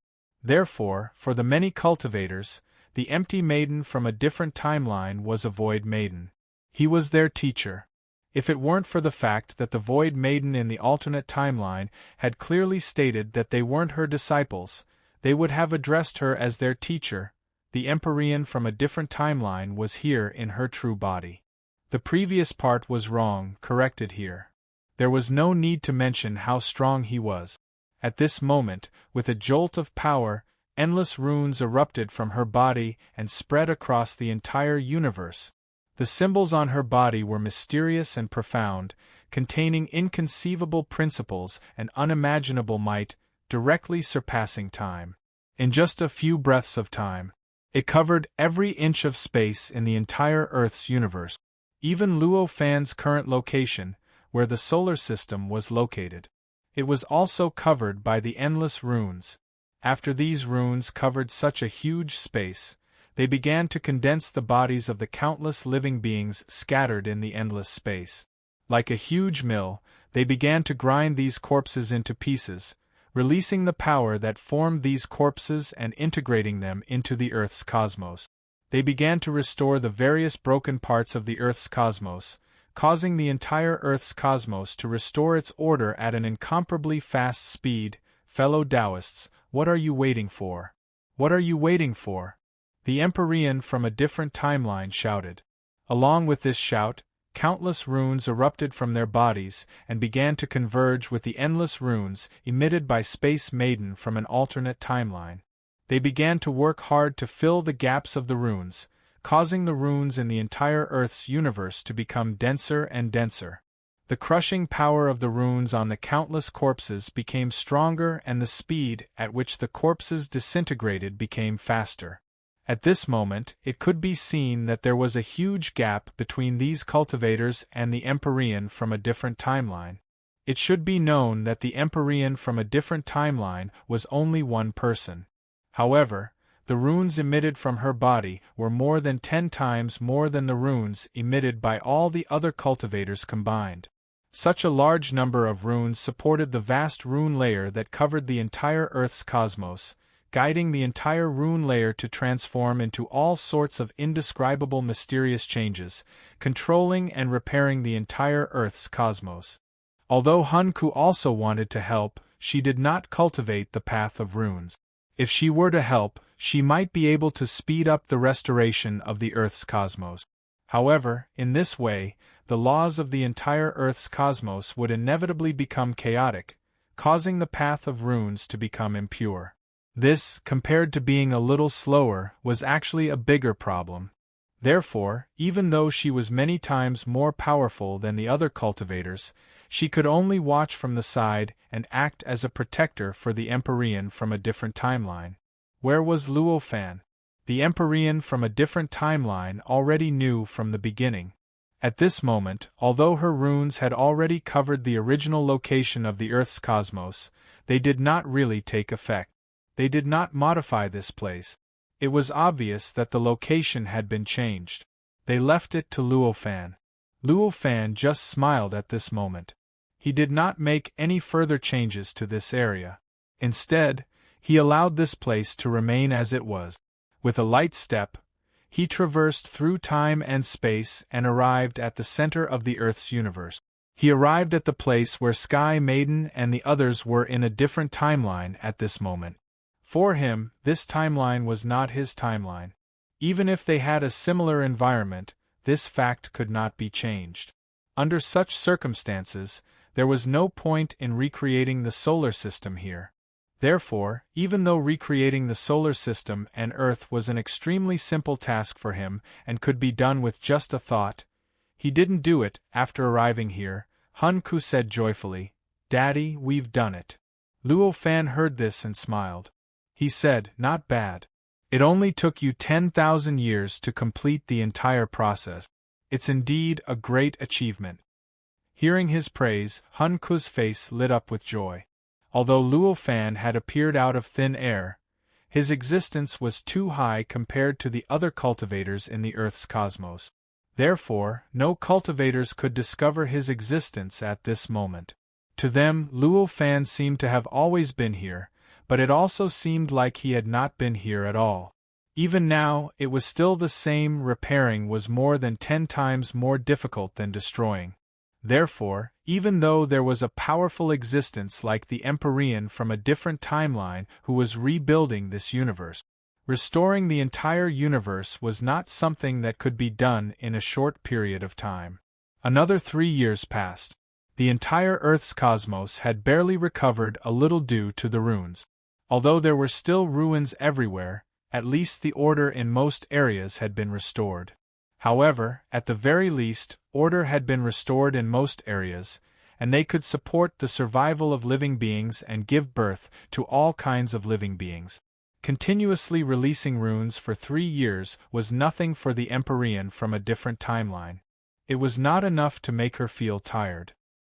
Therefore, for the many cultivators, the empty maiden from a different timeline was a void maiden. He was their teacher. If it weren't for the fact that the void maiden in the alternate timeline had clearly stated that they weren't her disciples, they would have addressed her as their teacher. The Empyrean from a different timeline was here in her true body. The previous part was wrong, corrected here. There was no need to mention how strong he was. At this moment, with a jolt of power, endless runes erupted from her body and spread across the entire universe. The symbols on her body were mysterious and profound, containing inconceivable principles and unimaginable might, directly surpassing time. In just a few breaths of time, it covered every inch of space in the entire Earth's universe, even Luo Fan's current location, where the solar system was located. It was also covered by the endless runes. After these runes covered such a huge space, they began to condense the bodies of the countless living beings scattered in the endless space. Like a huge mill, they began to grind these corpses into pieces, releasing the power that formed these corpses and integrating them into the Earth's cosmos. They began to restore the various broken parts of the Earth's cosmos, causing the entire Earth's cosmos to restore its order at an incomparably fast speed. Fellow Taoists, what are you waiting for? What are you waiting for? The Empyrean from a different timeline shouted. Along with this shout, countless runes erupted from their bodies and began to converge with the endless runes emitted by Space Maiden from an alternate timeline. They began to work hard to fill the gaps of the runes, causing the runes in the entire Earth's universe to become denser and denser. The crushing power of the runes on the countless corpses became stronger and the speed at which the corpses disintegrated became faster. At this moment, it could be seen that there was a huge gap between these cultivators and the Empyrean from a different timeline. It should be known that the Empyrean from a different timeline was only one person. However, the runes emitted from her body were more than 10 times more than the runes emitted by all the other cultivators combined. Such a large number of runes supported the vast rune layer that covered the entire Earth's cosmos, guiding the entire rune layer to transform into all sorts of indescribable mysterious changes, controlling and repairing the entire Earth's cosmos. Although Hunku also wanted to help, she did not cultivate the path of runes. If she were to help, she might be able to speed up the restoration of the Earth's cosmos. However, in this way, the laws of the entire Earth's cosmos would inevitably become chaotic, causing the path of runes to become impure. This, compared to being a little slower, was actually a bigger problem. Therefore, even though she was many times more powerful than the other cultivators, she could only watch from the side and act as a protector for the Empyrean from a different timeline. Where was Luo Fan? The Empyrean from a different timeline already knew from the beginning. At this moment, although her runes had already covered the original location of the Earth's cosmos, they did not really take effect. They did not modify this place. It was obvious that the location had been changed. They left it to Luo Fan. Luo Fan just smiled at this moment. He did not make any further changes to this area. Instead, he allowed this place to remain as it was. With a light step, he traversed through time and space and arrived at the center of the Earth's universe. He arrived at the place where Sky Maiden and the others were in a different timeline at this moment. For him, this timeline was not his timeline. Even if they had a similar environment, this fact could not be changed. Under such circumstances, there was no point in recreating the solar system here. Therefore, even though recreating the solar system and Earth was an extremely simple task for him and could be done with just a thought, he didn't do it. After arriving here, Hunku said joyfully, "Daddy, we've done it." Luo Fan heard this and smiled. He said, "Not bad. It only took you 10,000 years to complete the entire process. It's indeed a great achievement." Hearing his praise, Hun Ku's face lit up with joy. Although Luo Fan had appeared out of thin air, his existence was too high compared to the other cultivators in the Earth's cosmos. Therefore, no cultivators could discover his existence at this moment. To them, Luo Fan seemed to have always been here, but it also seemed like he had not been here at all. Even now, it was still the same. Repairing was more than 10 times more difficult than destroying. Therefore, even though there was a powerful existence like the Empyrean from a different timeline who was rebuilding this universe, restoring the entire universe was not something that could be done in a short period of time. Another 3 years passed. The entire Earth's cosmos had barely recovered a little due to the ruins. Although there were still ruins everywhere, at least the order in most areas had been restored. However, at the very least, order had been restored in most areas, and they could support the survival of living beings and give birth to all kinds of living beings. Continuously releasing runes for 3 years was nothing for the Empyrean from a different timeline. It was not enough to make her feel tired.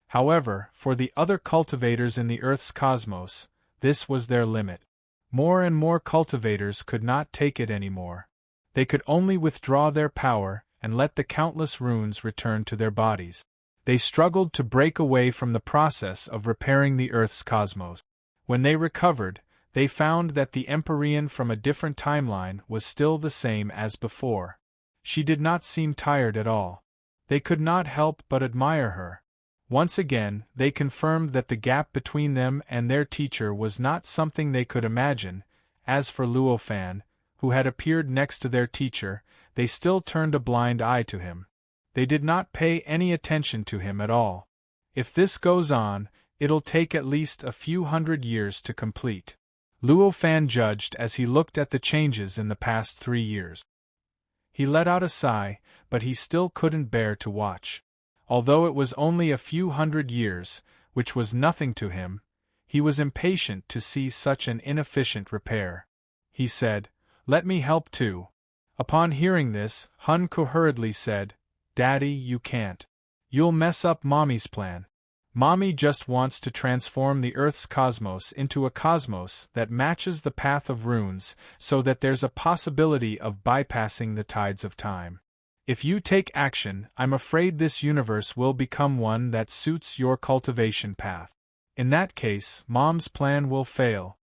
However, for the other cultivators in the Earth's cosmos, this was their limit. More and more cultivators could not take it anymore. They could only withdraw their power and let the countless runes return to their bodies. They struggled to break away from the process of repairing the Earth's cosmos. When they recovered, they found that the Empyrean from a different timeline was still the same as before. She did not seem tired at all. They could not help but admire her. Once again, they confirmed that the gap between them and their teacher was not something they could imagine. As for Luo Fan, who had appeared next to their teacher, they still turned a blind eye to him. They did not pay any attention to him at all. If this goes on, it'll take at least a few hundred years to complete. Luo Fan judged as he looked at the changes in the past 3 years. He let out a sigh, but he still couldn't bear to watch. Although it was only a few hundred years, which was nothing to him, he was impatient to see such an inefficient repair. He said, "Let me help too." Upon hearing this, Hun Ku hurriedly said, "Daddy, you can't. You'll mess up Mommy's plan. Mommy just wants to transform the Earth's cosmos into a cosmos that matches the path of runes so that there's a possibility of bypassing the tides of time. If you take action, I'm afraid this universe will become one that suits your cultivation path. In that case, Mom's plan will fail."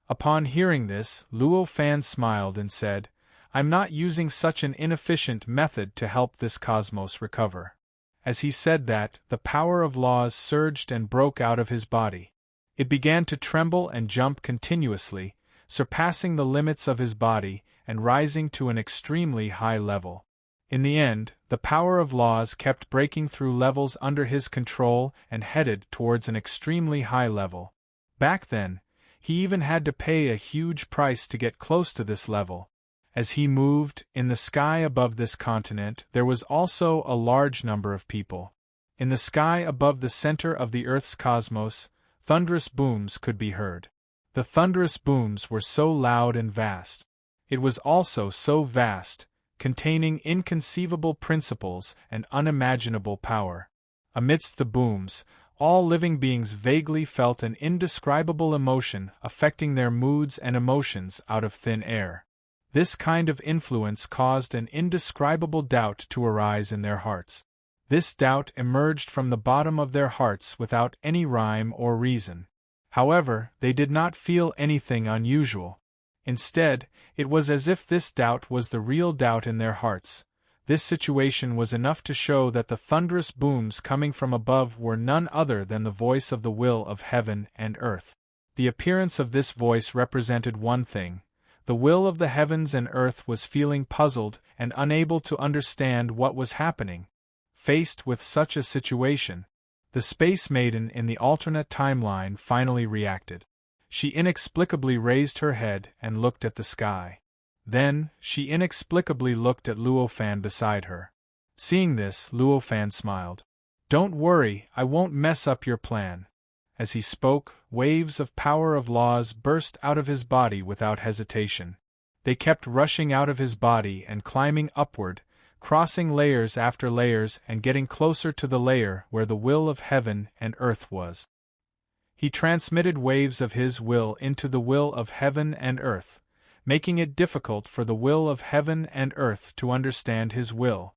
Upon hearing this, Luo Fan smiled and said, "I'm not using such an inefficient method to help this cosmos recover." As he said that, the power of laws surged and broke out of his body. It began to tremble and jump continuously, surpassing the limits of his body and rising to an extremely high level. In the end, the power of laws kept breaking through levels under his control and headed towards an extremely high level. Back then, he even had to pay a huge price to get close to this level. As he moved, in the sky above this continent, there was also a large number of people. In the sky above the center of the Earth's cosmos, thunderous booms could be heard. The thunderous booms were so loud and vast. It was also so vast, containing inconceivable principles and unimaginable power. Amidst the booms, all living beings vaguely felt an indescribable emotion affecting their moods and emotions out of thin air. This kind of influence caused an indescribable doubt to arise in their hearts. This doubt emerged from the bottom of their hearts without any rhyme or reason. However, they did not feel anything unusual. Instead, it was as if this doubt was the real doubt in their hearts. This situation was enough to show that the thunderous booms coming from above were none other than the voice of the will of heaven and earth. The appearance of this voice represented one thing. The will of the heavens and earth was feeling puzzled and unable to understand what was happening. Faced with such a situation, the Space Maiden in the alternate timeline finally reacted. She inexplicably raised her head and looked at the sky. Then, she inexplicably looked at Luo Fan beside her. Seeing this, Luo Fan smiled. "Don't worry, I won't mess up your plan." As he spoke, waves of power of laws burst out of his body without hesitation. They kept rushing out of his body and climbing upward, crossing layers after layers and getting closer to the layer where the will of heaven and earth was. He transmitted waves of his will into the will of heaven and earth, making it difficult for the will of heaven and earth to understand his will.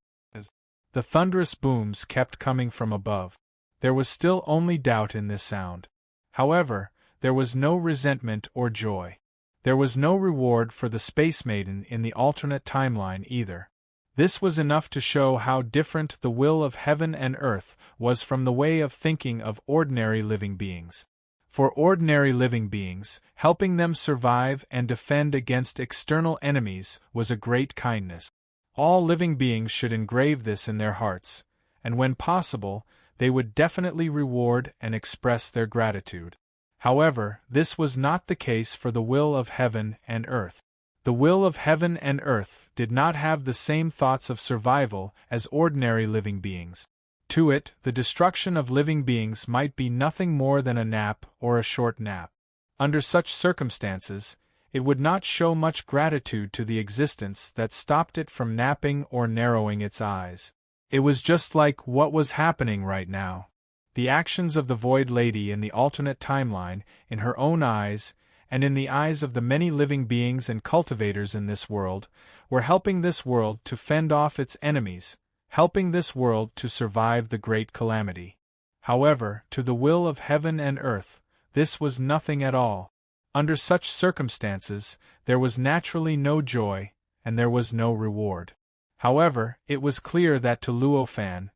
The thunderous booms kept coming from above. There was still only doubt in this sound. However, there was no resentment or joy. There was no reward for the Space Maiden in the alternate timeline either. This was enough to show how different the will of heaven and earth was from the way of thinking of ordinary living beings. For ordinary living beings, helping them survive and defend against external enemies was a great kindness. All living beings should engrave this in their hearts, and when possible, they would definitely reward and express their gratitude. However, this was not the case for the will of heaven and earth. The will of heaven and earth did not have the same thoughts of survival as ordinary living beings. To it, the destruction of living beings might be nothing more than a nap or a short nap. Under such circumstances, it would not show much gratitude to the existence that stopped it from napping or narrowing its eyes. It was just like what was happening right now. The actions of the Void Lady in the alternate timeline, in her own eyes, and in the eyes of the many living beings and cultivators in this world, were helping this world to fend off its enemies, helping this world to survive the great calamity. However, to the will of heaven and earth, this was nothing at all. Under such circumstances, there was naturally no joy, and there was no reward. However, it was clear that to Luo Fan,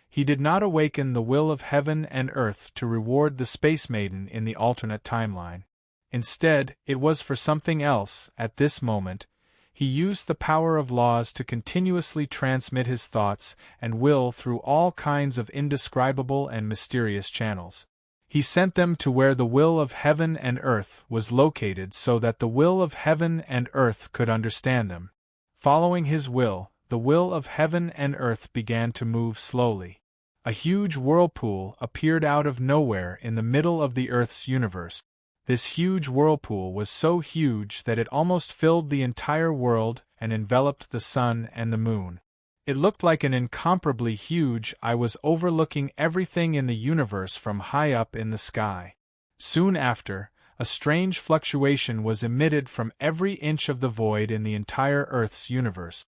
he did not awaken the will of heaven and earth to reward the Space Maiden in the alternate timeline. Instead, it was for something else. At this moment, he used the power of laws to continuously transmit his thoughts and will through all kinds of indescribable and mysterious channels. He sent them to where the will of heaven and earth was located so that the will of heaven and earth could understand them. Following his will, the will of heaven and earth began to move slowly. A huge whirlpool appeared out of nowhere in the middle of the Earth's universe. This huge whirlpool was so huge that it almost filled the entire world and enveloped the sun and the moon. It looked like an incomparably huge eye was overlooking everything in the universe from high up in the sky. Soon after, a strange fluctuation was emitted from every inch of the void in the entire Earth's universe.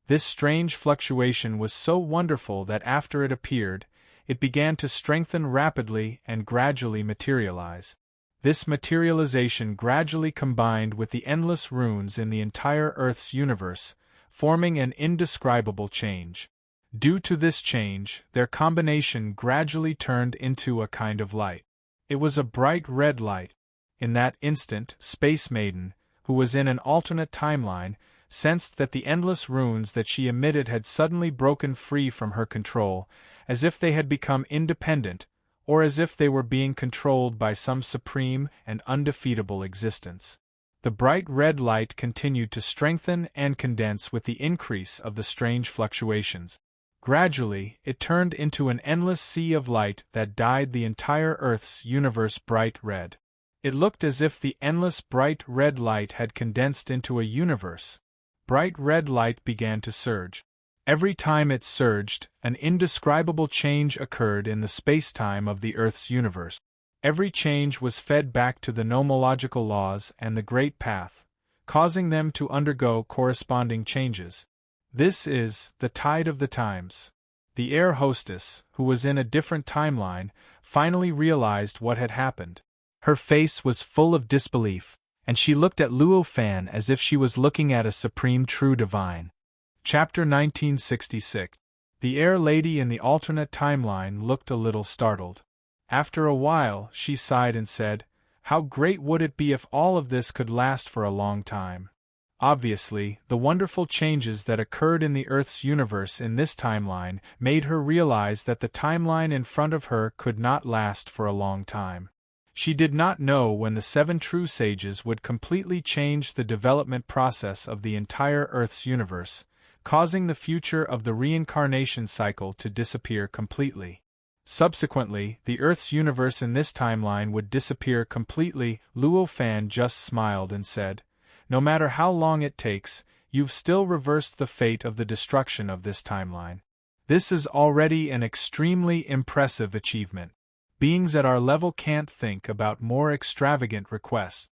This strange fluctuation was so wonderful that after it appeared, it began to strengthen rapidly and gradually materialize. This materialization gradually combined with the endless runes in the entire Earth's universe, forming an indescribable change. Due to this change, their combination gradually turned into a kind of light. It was a bright red light. In that instant, Space Maiden, who was in an alternate timeline, sensed that the endless runes that she emitted had suddenly broken free from her control, as if they had become independent, or as if they were being controlled by some supreme and undefeatable existence. The bright red light continued to strengthen and condense with the increase of the strange fluctuations. Gradually, it turned into an endless sea of light that dyed the entire Earth's universe bright red. It looked as if the endless bright red light had condensed into a universe. Bright red light began to surge. Every time it surged, an indescribable change occurred in the space-time of the Earth's universe. Every change was fed back to the nomological laws and the Great Path, causing them to undergo corresponding changes. This is the tide of the times. The air hostess, who was in a different timeline, finally realized what had happened. Her face was full of disbelief, and she looked at Luo Fan as if she was looking at a supreme true divine. Chapter 1966. The Air Lady in the alternate timeline looked a little startled. After a while, she sighed and said, "How great would it be if all of this could last for a long time?" Obviously, the wonderful changes that occurred in the Earth's universe in this timeline made her realize that the timeline in front of her could not last for a long time. She did not know when the 7 true sages would completely change the development process of the entire Earth's universe, causing the future of the reincarnation cycle to disappear completely. Subsequently, the Earth's universe in this timeline would disappear completely. Luo Fan just smiled and said, "No matter how long it takes, you've still reversed the fate of the destruction of this timeline. This is already an extremely impressive achievement. Beings at our level can't think about more extravagant requests.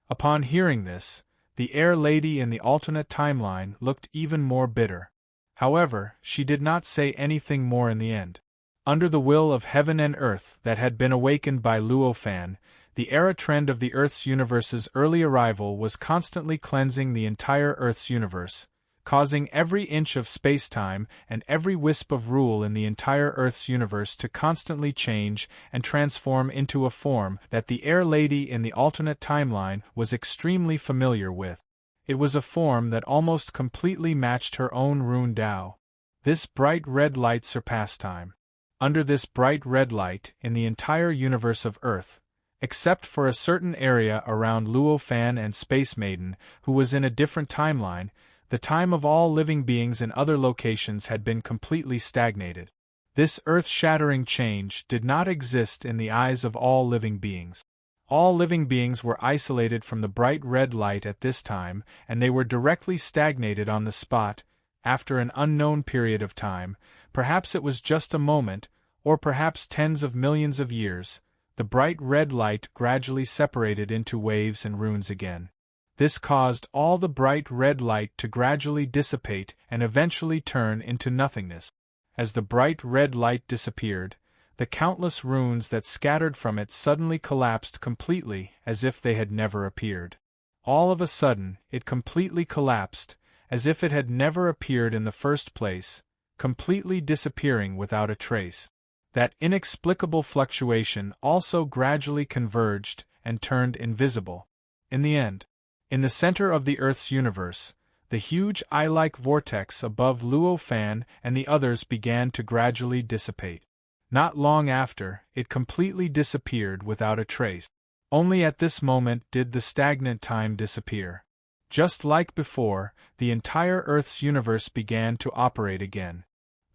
Upon hearing this, the Air Lady in the alternate timeline looked even more bitter. However, she did not say anything more in the end. Under the will of heaven and earth that had been awakened by Luo Fan, the era trend of the Earth's universe's early arrival was constantly cleansing the entire Earth's universe, causing every inch of space-time and every wisp of rule in the entire Earth's universe to constantly change and transform into a form that the Air Lady in the alternate timeline was extremely familiar with. It was a form that almost completely matched her own rune Dao. This bright red light surpassed time. Under this bright red light, in the entire universe of Earth, except for a certain area around Luo Fan and Space Maiden, who was in a different timeline, the time of all living beings in other locations had been completely stagnated. This earth-shattering change did not exist in the eyes of all living beings. All living beings were isolated from the bright red light at this time, and they were directly stagnated on the spot, after an unknown period of time. Perhaps it was just a moment, or perhaps tens of millions of years. The bright red light gradually separated into waves and runes again. This caused all the bright red light to gradually dissipate and eventually turn into nothingness. As the bright red light disappeared, the countless runes that scattered from it suddenly collapsed completely as if they had never appeared. All of a sudden, it completely collapsed, as if it had never appeared in the first place, completely disappearing without a trace. That inexplicable fluctuation also gradually converged and turned invisible. In the end, in the center of the Earth's universe, the huge eye-like vortex above Luo Fan and the others began to gradually dissipate. Not long after, it completely disappeared without a trace. Only at this moment did the stagnant time disappear. Just like before, the entire Earth's universe began to operate again.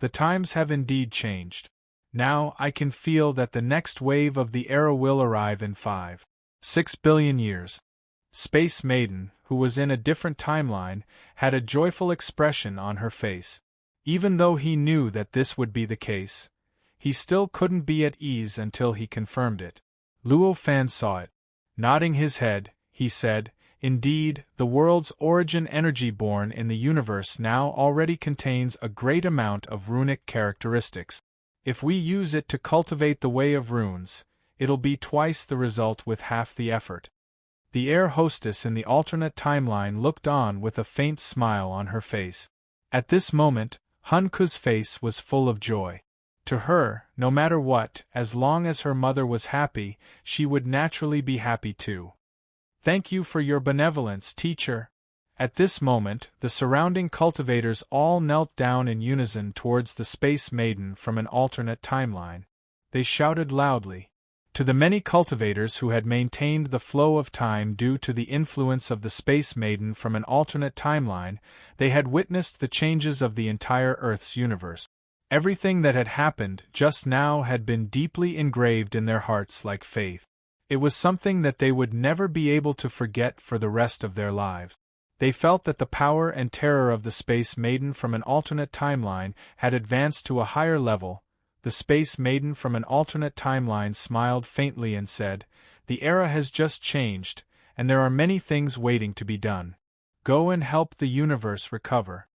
The times have indeed changed. Now I can feel that the next wave of the era will arrive in 5-6 billion years. Space Maiden, who was in a different timeline, had a joyful expression on her face. Even though he knew that this would be the case, he still couldn't be at ease until he confirmed it. Luo Fan saw it. Nodding his head, he said, "Indeed, the world's origin energy born in the universe now already contains a great amount of runic characteristics. If we use it to cultivate the way of runes, it'll be twice the result with half the effort." The air hostess in the alternate timeline looked on with a faint smile on her face. At this moment, Hunku's face was full of joy. To her, no matter what, as long as her mother was happy, she would naturally be happy too. "Thank you for your benevolence, teacher." At this moment, the surrounding cultivators all knelt down in unison towards the Space Maiden from an alternate timeline. They shouted loudly. To the many cultivators who had maintained the flow of time due to the influence of the Space Maiden from an alternate timeline, they had witnessed the changes of the entire Earth's universe. Everything that had happened just now had been deeply engraved in their hearts like faith. It was something that they would never be able to forget for the rest of their lives. They felt that the power and terror of the Space Maiden from an alternate timeline had advanced to a higher level. The Space Maiden from an alternate timeline smiled faintly and said, "The era has just changed, and there are many things waiting to be done. Go and help the universe recover."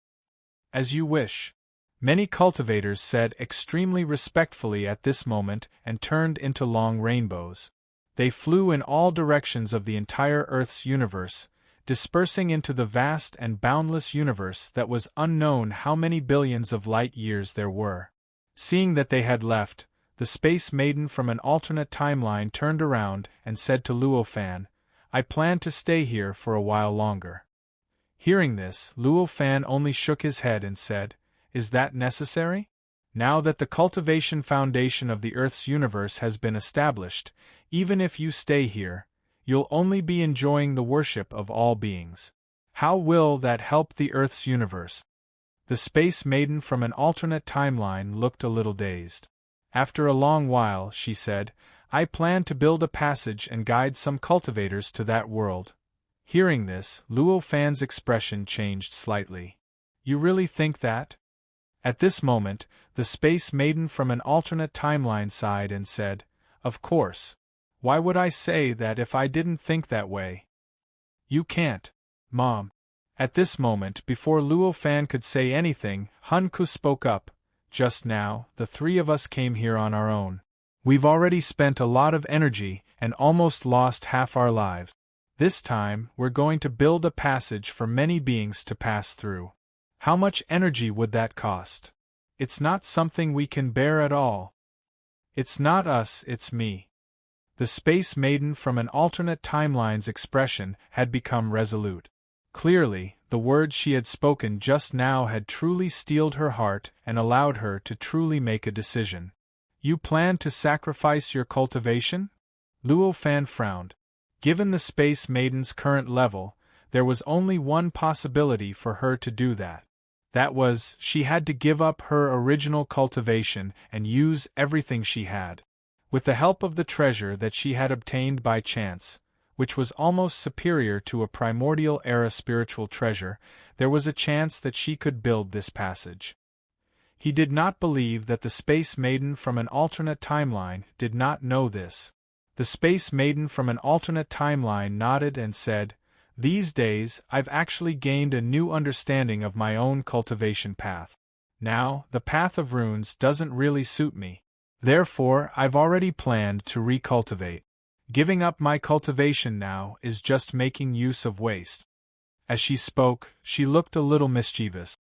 "As you wish." Many cultivators said extremely respectfully at this moment and turned into long rainbows. They flew in all directions of the entire Earth's universe, dispersing into the vast and boundless universe that was unknown how many billions of light years there were. Seeing that they had left, the Space Maiden from an alternate timeline turned around and said to Luo Fan, "I plan to stay here for a while longer." Hearing this, Luo Fan only shook his head and said, "Is that necessary? Now that the cultivation foundation of the Earth's universe has been established, even if you stay here, you'll only be enjoying the worship of all beings. How will that help the Earth's universe?" The Space Maiden from an alternate timeline looked a little dazed. After a long while, she said, "I plan to build a passage and guide some cultivators to that world." Hearing this, Luo Fan's expression changed slightly. You really think that? At this moment, the Space Maiden from an alternate timeline sighed and said, Of course. Why would I say that if I didn't think that way? You can't, Mom. At this moment, before Luo Fan could say anything, Hun Ku spoke up. Just now, the three of us came here on our own. We've already spent a lot of energy and almost lost half our lives. This time, we're going to build a passage for many beings to pass through. How much energy would that cost? It's not something we can bear at all. It's not us, it's me. The Space Maiden from an alternate timeline's expression had become resolute. Clearly, the words she had spoken just now had truly steeled her heart and allowed her to truly make a decision. You plan to sacrifice your cultivation? Luo Fan frowned. Given the Space Maiden's current level, there was only one possibility for her to do that. That was, she had to give up her original cultivation and use everything she had. With the help of the treasure that she had obtained by chance, which was almost superior to a primordial era spiritual treasure, there was a chance that she could build this passage. He did not believe that the Space Maiden from an alternate timeline did not know this. The Space Maiden from an alternate timeline nodded and said, These days, I've actually gained a new understanding of my own cultivation path. Now, the path of runes doesn't really suit me. Therefore, I've already planned to recultivate. Giving up my cultivation now is just making use of waste. As she spoke, she looked a little mischievous.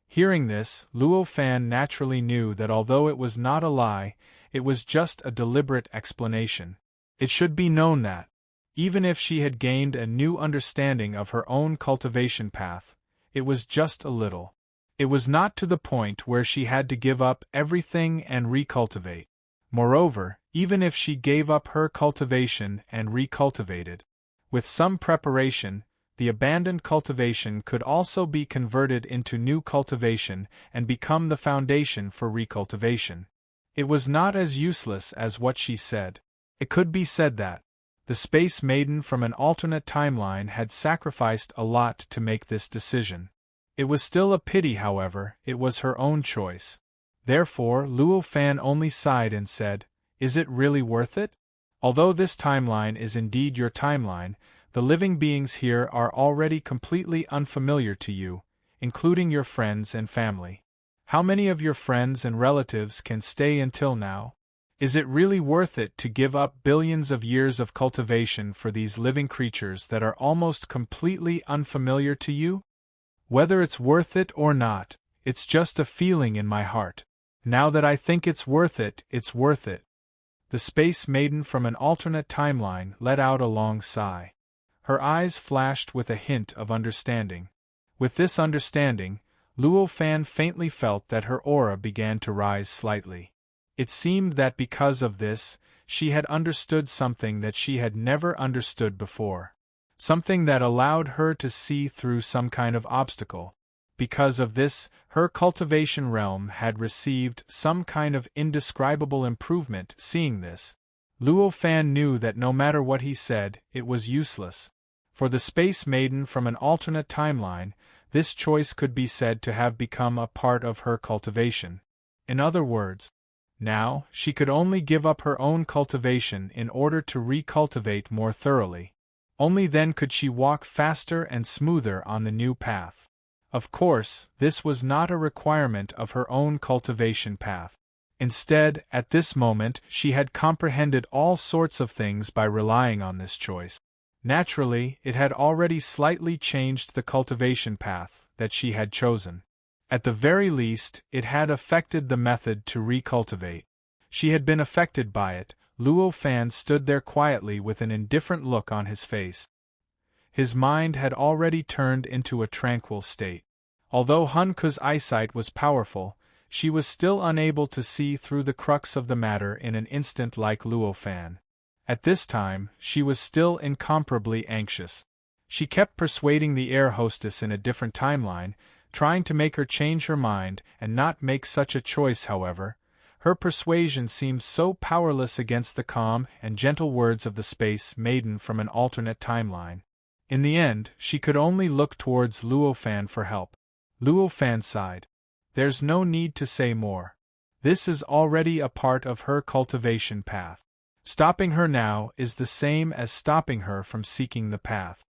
Hearing this, Luo Fan naturally knew that although it was not a lie, it was just a deliberate explanation. It should be known that, even if she had gained a new understanding of her own cultivation path, it was just a little. It was not to the point where she had to give up everything and recultivate. Moreover, even if she gave up her cultivation and recultivated, with some preparation, the abandoned cultivation could also be converted into new cultivation and become the foundation for recultivation. It was not as useless as what she said. It could be said that the Space Maiden from an alternate timeline had sacrificed a lot to make this decision. It was still a pity, however, it was her own choice. Therefore, Luo Fan only sighed and said, Is it really worth it? Although this timeline is indeed your timeline, the living beings here are already completely unfamiliar to you, including your friends and family. How many of your friends and relatives can stay until now? Is it really worth it to give up billions of years of cultivation for these living creatures that are almost completely unfamiliar to you? Whether it's worth it or not, it's just a feeling in my heart. Now that I think it's worth it, it's worth it. The Space Maiden from an alternate timeline let out a long sigh. Her eyes flashed with a hint of understanding. With this understanding, Luo Fan faintly felt that her aura began to rise slightly. It seemed that because of this, she had understood something that she had never understood before. Something that allowed her to see through some kind of obstacle. Because of this, her cultivation realm had received some kind of indescribable improvement. Seeing this, Luo Fan knew that no matter what he said, it was useless. For the Space Maiden from an alternate timeline, this choice could be said to have become a part of her cultivation. In other words, now, she could only give up her own cultivation in order to recultivate more thoroughly. Only then could she walk faster and smoother on the new path. Of course, this was not a requirement of her own cultivation path. Instead, at this moment, she had comprehended all sorts of things by relying on this choice. Naturally, it had already slightly changed the cultivation path that she had chosen. At the very least, it had affected the method to recultivate. She had been affected by it. Luo Fan stood there quietly with an indifferent look on his face. His mind had already turned into a tranquil state. Although Hun Ku's eyesight was powerful, she was still unable to see through the crux of the matter in an instant like Luo Fan. At this time, she was still incomparably anxious. She kept persuading the air hostess in a different timeline, trying to make her change her mind and not make such a choice. However, her persuasion seemed so powerless against the calm and gentle words of the Space Maiden from an alternate timeline. In the end, she could only look towards Luo Fan for help. Luo Fan sighed. There's no need to say more. This is already a part of her cultivation path. Stopping her now is the same as stopping her from seeking the path.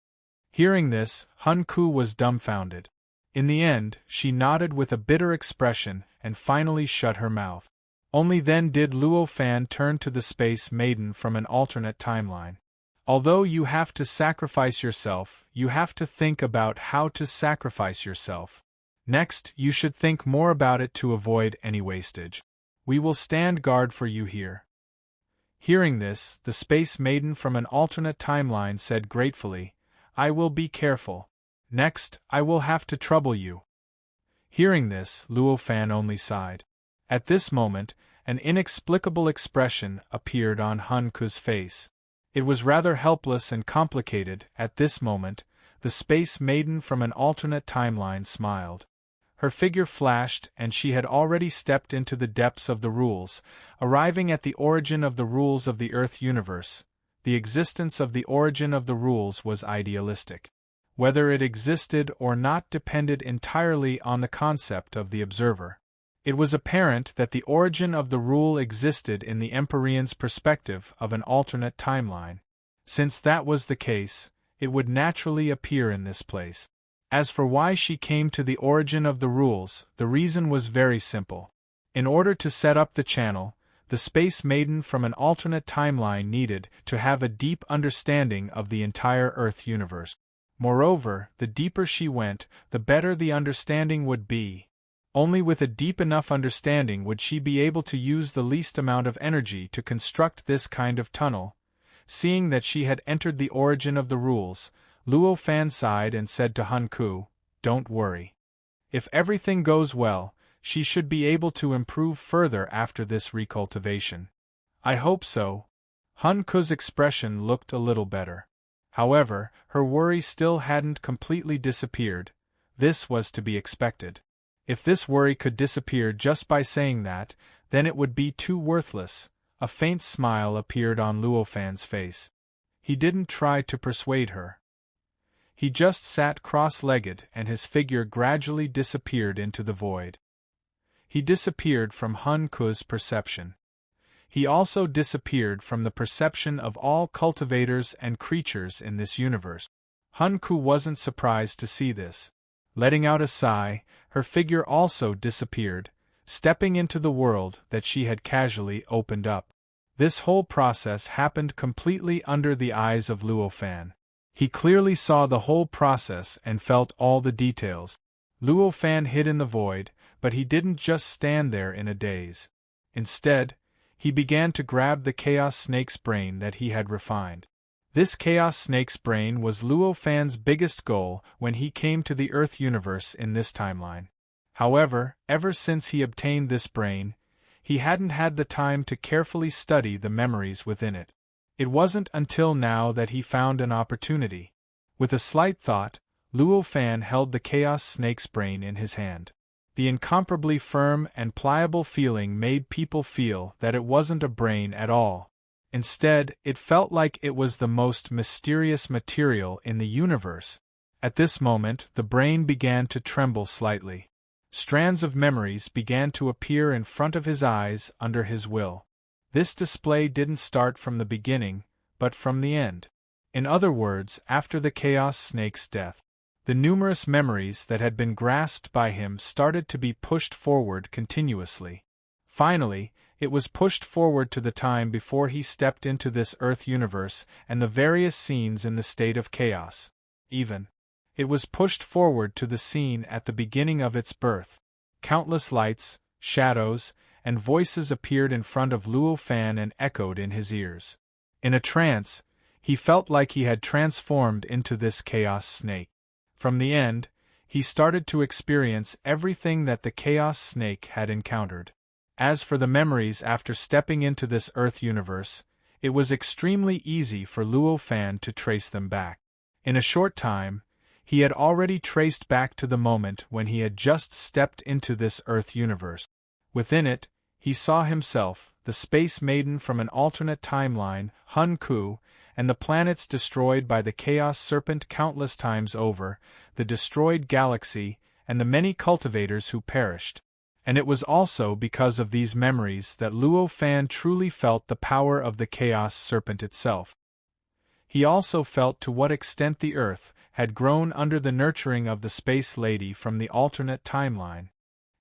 Hearing this, Hun Ku was dumbfounded. In the end, she nodded with a bitter expression and finally shut her mouth. Only then did Luo Fan turn to the Space Maiden from an alternate timeline. Although you have to sacrifice yourself, you have to think about how to sacrifice yourself. Next, you should think more about it to avoid any wastage. We will stand guard for you here. Hearing this, the Space Maiden from an alternate timeline said gratefully, I will be careful. Next, I will have to trouble you. Hearing this, Luo Fan only sighed. At this moment, an inexplicable expression appeared on Hun Ku's face. It was rather helpless and complicated. At this moment, the Space Maiden from an alternate timeline smiled. Her figure flashed and she had already stepped into the depths of the rules, arriving at the origin of the rules of the Earth universe. The existence of the origin of the rules was idealistic. Whether it existed or not depended entirely on the concept of the observer. It was apparent that the origin of the rule existed in the Empyrean's perspective of an alternate timeline. Since that was the case, it would naturally appear in this place. As for why she came to the origin of the rules, the reason was very simple. In order to set up the channel, the Space Maiden from an alternate timeline needed to have a deep understanding of the entire Earth universe. Moreover, the deeper she went, the better the understanding would be. Only with a deep enough understanding would she be able to use the least amount of energy to construct this kind of tunnel. Seeing that she had entered the origin of the rules, Luo Fan sighed and said to Hun Ku, Don't worry. If everything goes well, she should be able to improve further after this recultivation. I hope so. Hun Ku's expression looked a little better. However, her worry still hadn't completely disappeared. This was to be expected. If this worry could disappear just by saying that, then it would be too worthless. A faint smile appeared on Luo Fan's face. He didn't try to persuade her. He just sat cross-legged and his figure gradually disappeared into the void. He disappeared from Hun Ku's perception. He also disappeared from the perception of all cultivators and creatures in this universe. Hun Ku wasn't surprised to see this. Letting out a sigh, her figure also disappeared, stepping into the world that she had casually opened up. This whole process happened completely under the eyes of Luo Fan. He clearly saw the whole process and felt all the details. Luo Fan hid in the void, but he didn't just stand there in a daze. Instead, he began to grab the Chaos Snake's brain that he had refined. This Chaos Snake's brain was Luo Fan's biggest goal when he came to the Earth universe in this timeline. However, ever since he obtained this brain, he hadn't had the time to carefully study the memories within it. It wasn't until now that he found an opportunity. With a slight thought, Luo Fan held the Chaos Snake's brain in his hand. The incomparably firm and pliable feeling made people feel that it wasn't a brain at all. Instead, it felt like it was the most mysterious material in the universe. At this moment, the brain began to tremble slightly. Strands of memories began to appear in front of his eyes under his will. This display didn't start from the beginning, but from the end. In other words, after the Chaos Snake's death. The numerous memories that had been grasped by him started to be pushed forward continuously. Finally, it was pushed forward to the time before he stepped into this Earth universe and the various scenes in the state of chaos. Even, it was pushed forward to the scene at the beginning of its birth. Countless lights, shadows, and voices appeared in front of Luo Fan and echoed in his ears. In a trance, he felt like he had transformed into this Chaos Snake. From the end, he started to experience everything that the Chaos Snake had encountered. As for the memories after stepping into this Earth universe, it was extremely easy for Luo Fan to trace them back. In a short time, he had already traced back to the moment when he had just stepped into this Earth universe. Within it, he saw himself, the Space Maiden from an alternate timeline, Hun Ku, and the planets destroyed by the Chaos Serpent countless times over, the destroyed galaxy, and the many cultivators who perished. And it was also because of these memories that Luo Fan truly felt the power of the Chaos Serpent itself. He also felt to what extent the Earth had grown under the nurturing of the Space Lady from the alternate timeline.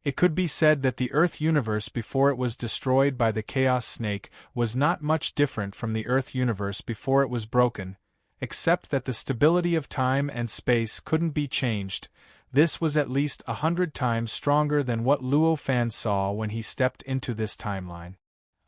It could be said that the Earth universe before it was destroyed by the Chaos Snake was not much different from the Earth universe before it was broken, except that the stability of time and space couldn't be changed. This was at least 100 times stronger than what Luo Fan saw when he stepped into this timeline.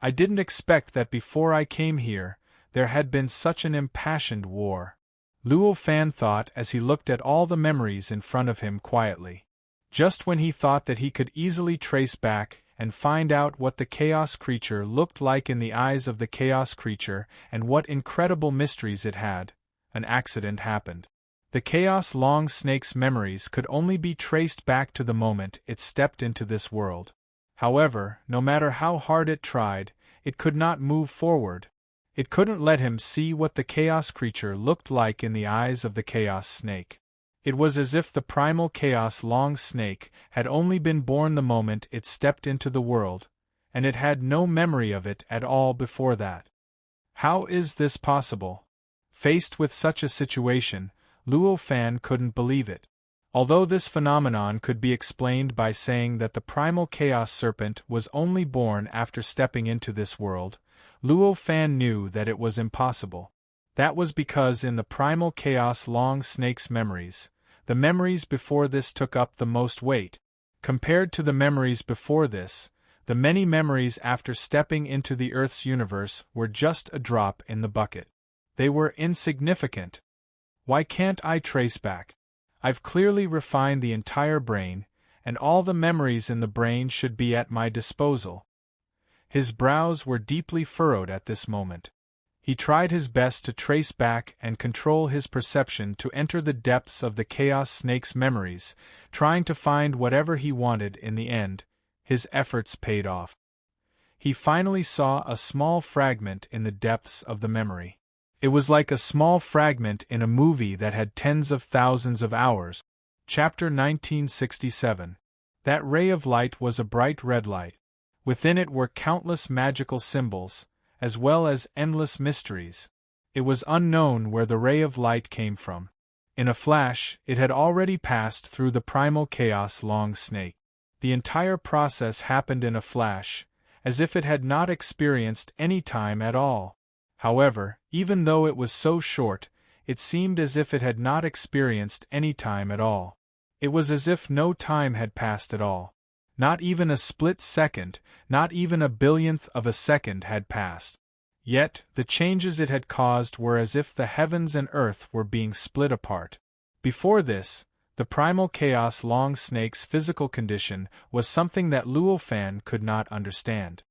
I didn't expect that before I came here, there had been such an impassioned war. Luo Fan thought as he looked at all the memories in front of him quietly. Just when he thought that he could easily trace back and find out what the Chaos Creature looked like in the eyes of the Chaos Creature and what incredible mysteries it had, an accident happened. The Chaos Long Snake's memories could only be traced back to the moment it stepped into this world. However, no matter how hard it tried, it could not move forward. It couldn't let him see what the Chaos Creature looked like in the eyes of the Chaos Snake. It was as if the primal Chaos Long Snake had only been born the moment it stepped into the world, and it had no memory of it at all before that. How is this possible? Faced with such a situation, Luo Fan couldn't believe it. Although this phenomenon could be explained by saying that the primal Chaos Serpent was only born after stepping into this world, Luo Fan knew that it was impossible. That was because in the primal Chaos Long Snake's memories, the memories before this took up the most weight. Compared to the memories before this, the many memories after stepping into the Earth's universe were just a drop in the bucket. They were insignificant. Why can't I trace back? I've clearly refined the entire brain, and all the memories in the brain should be at my disposal. His brows were deeply furrowed at this moment. He tried his best to trace back and control his perception to enter the depths of the Chaos Snake's memories, trying to find whatever he wanted in the end. His efforts paid off. He finally saw a small fragment in the depths of the memory. It was like a small fragment in a movie that had tens of thousands of hours. Chapter 1967. That ray of light was a bright red light. Within it were countless magical symbols, as well as endless mysteries. It was unknown where the ray of light came from. In a flash, it had already passed through the primal Chaos Long Snake. The entire process happened in a flash, as if it had not experienced any time at all. However, even though it was so short, it seemed as if it had not experienced any time at all. It was as if no time had passed at all. Not even a split second, not even a billionth of a second had passed. Yet, the changes it had caused were as if the heavens and earth were being split apart. Before this, the primal Chaos Long Snake's physical condition was something that Luo Fan could not understand.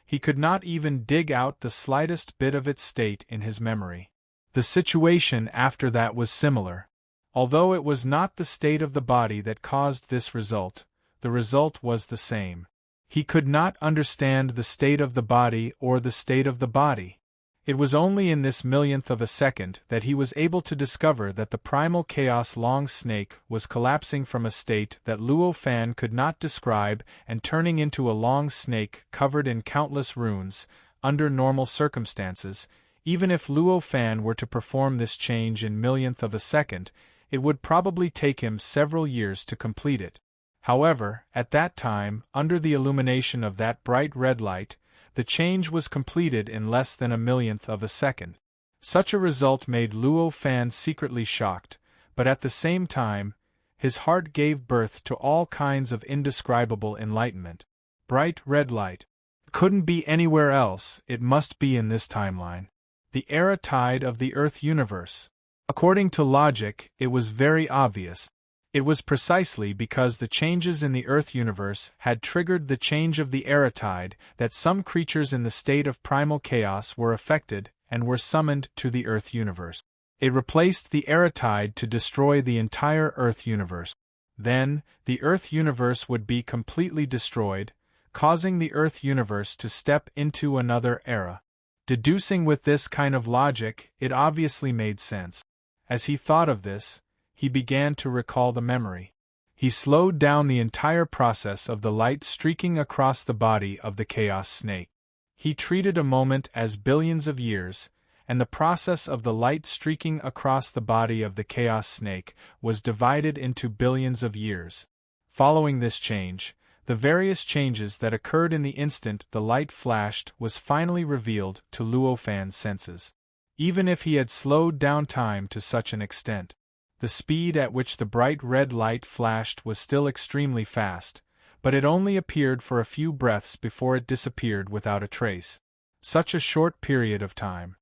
He could not even dig out the slightest bit of its state in his memory. The situation after that was similar. Although it was not the state of the body that caused this result, the result was the same. He could not understand the state of the body or the state of the body. It was only in this millionth of a second that he was able to discover that the primal Chaos Long Snake was collapsing from a state that Luo Fan could not describe and turning into a long snake covered in countless runes. Under normal circumstances, even if Luo Fan were to perform this change in millionth of a second, it would probably take him several years to complete it. However, at that time, under the illumination of that bright red light, the change was completed in less than a millionth of a second. Such a result made Luo Fan secretly shocked, but at the same time, his heart gave birth to all kinds of indescribable enlightenment. Bright red light. Couldn't be anywhere else, it must be in this timeline. The era tide of the Earth universe. According to logic, it was very obvious. It was precisely because the changes in the Earth universe had triggered the change of the era tide that some creatures in the state of primal chaos were affected and were summoned to the Earth universe. It replaced the era tide to destroy the entire Earth universe. Then, the Earth universe would be completely destroyed, causing the Earth universe to step into another era. Deducing with this kind of logic, it obviously made sense. As he thought of this, he began to recall the memory. He slowed down the entire process of the light streaking across the body of the chaos snake. He treated a moment as billions of years, and the process of the light streaking across the body of the chaos snake was divided into billions of years. Following this change, the various changes that occurred in the instant the light flashed was finally revealed to Luo Fan's senses. Even if he had slowed down time to such an extent, the speed at which the bright red light flashed was still extremely fast, but it only appeared for a few breaths before it disappeared without a trace. Such a short period of time.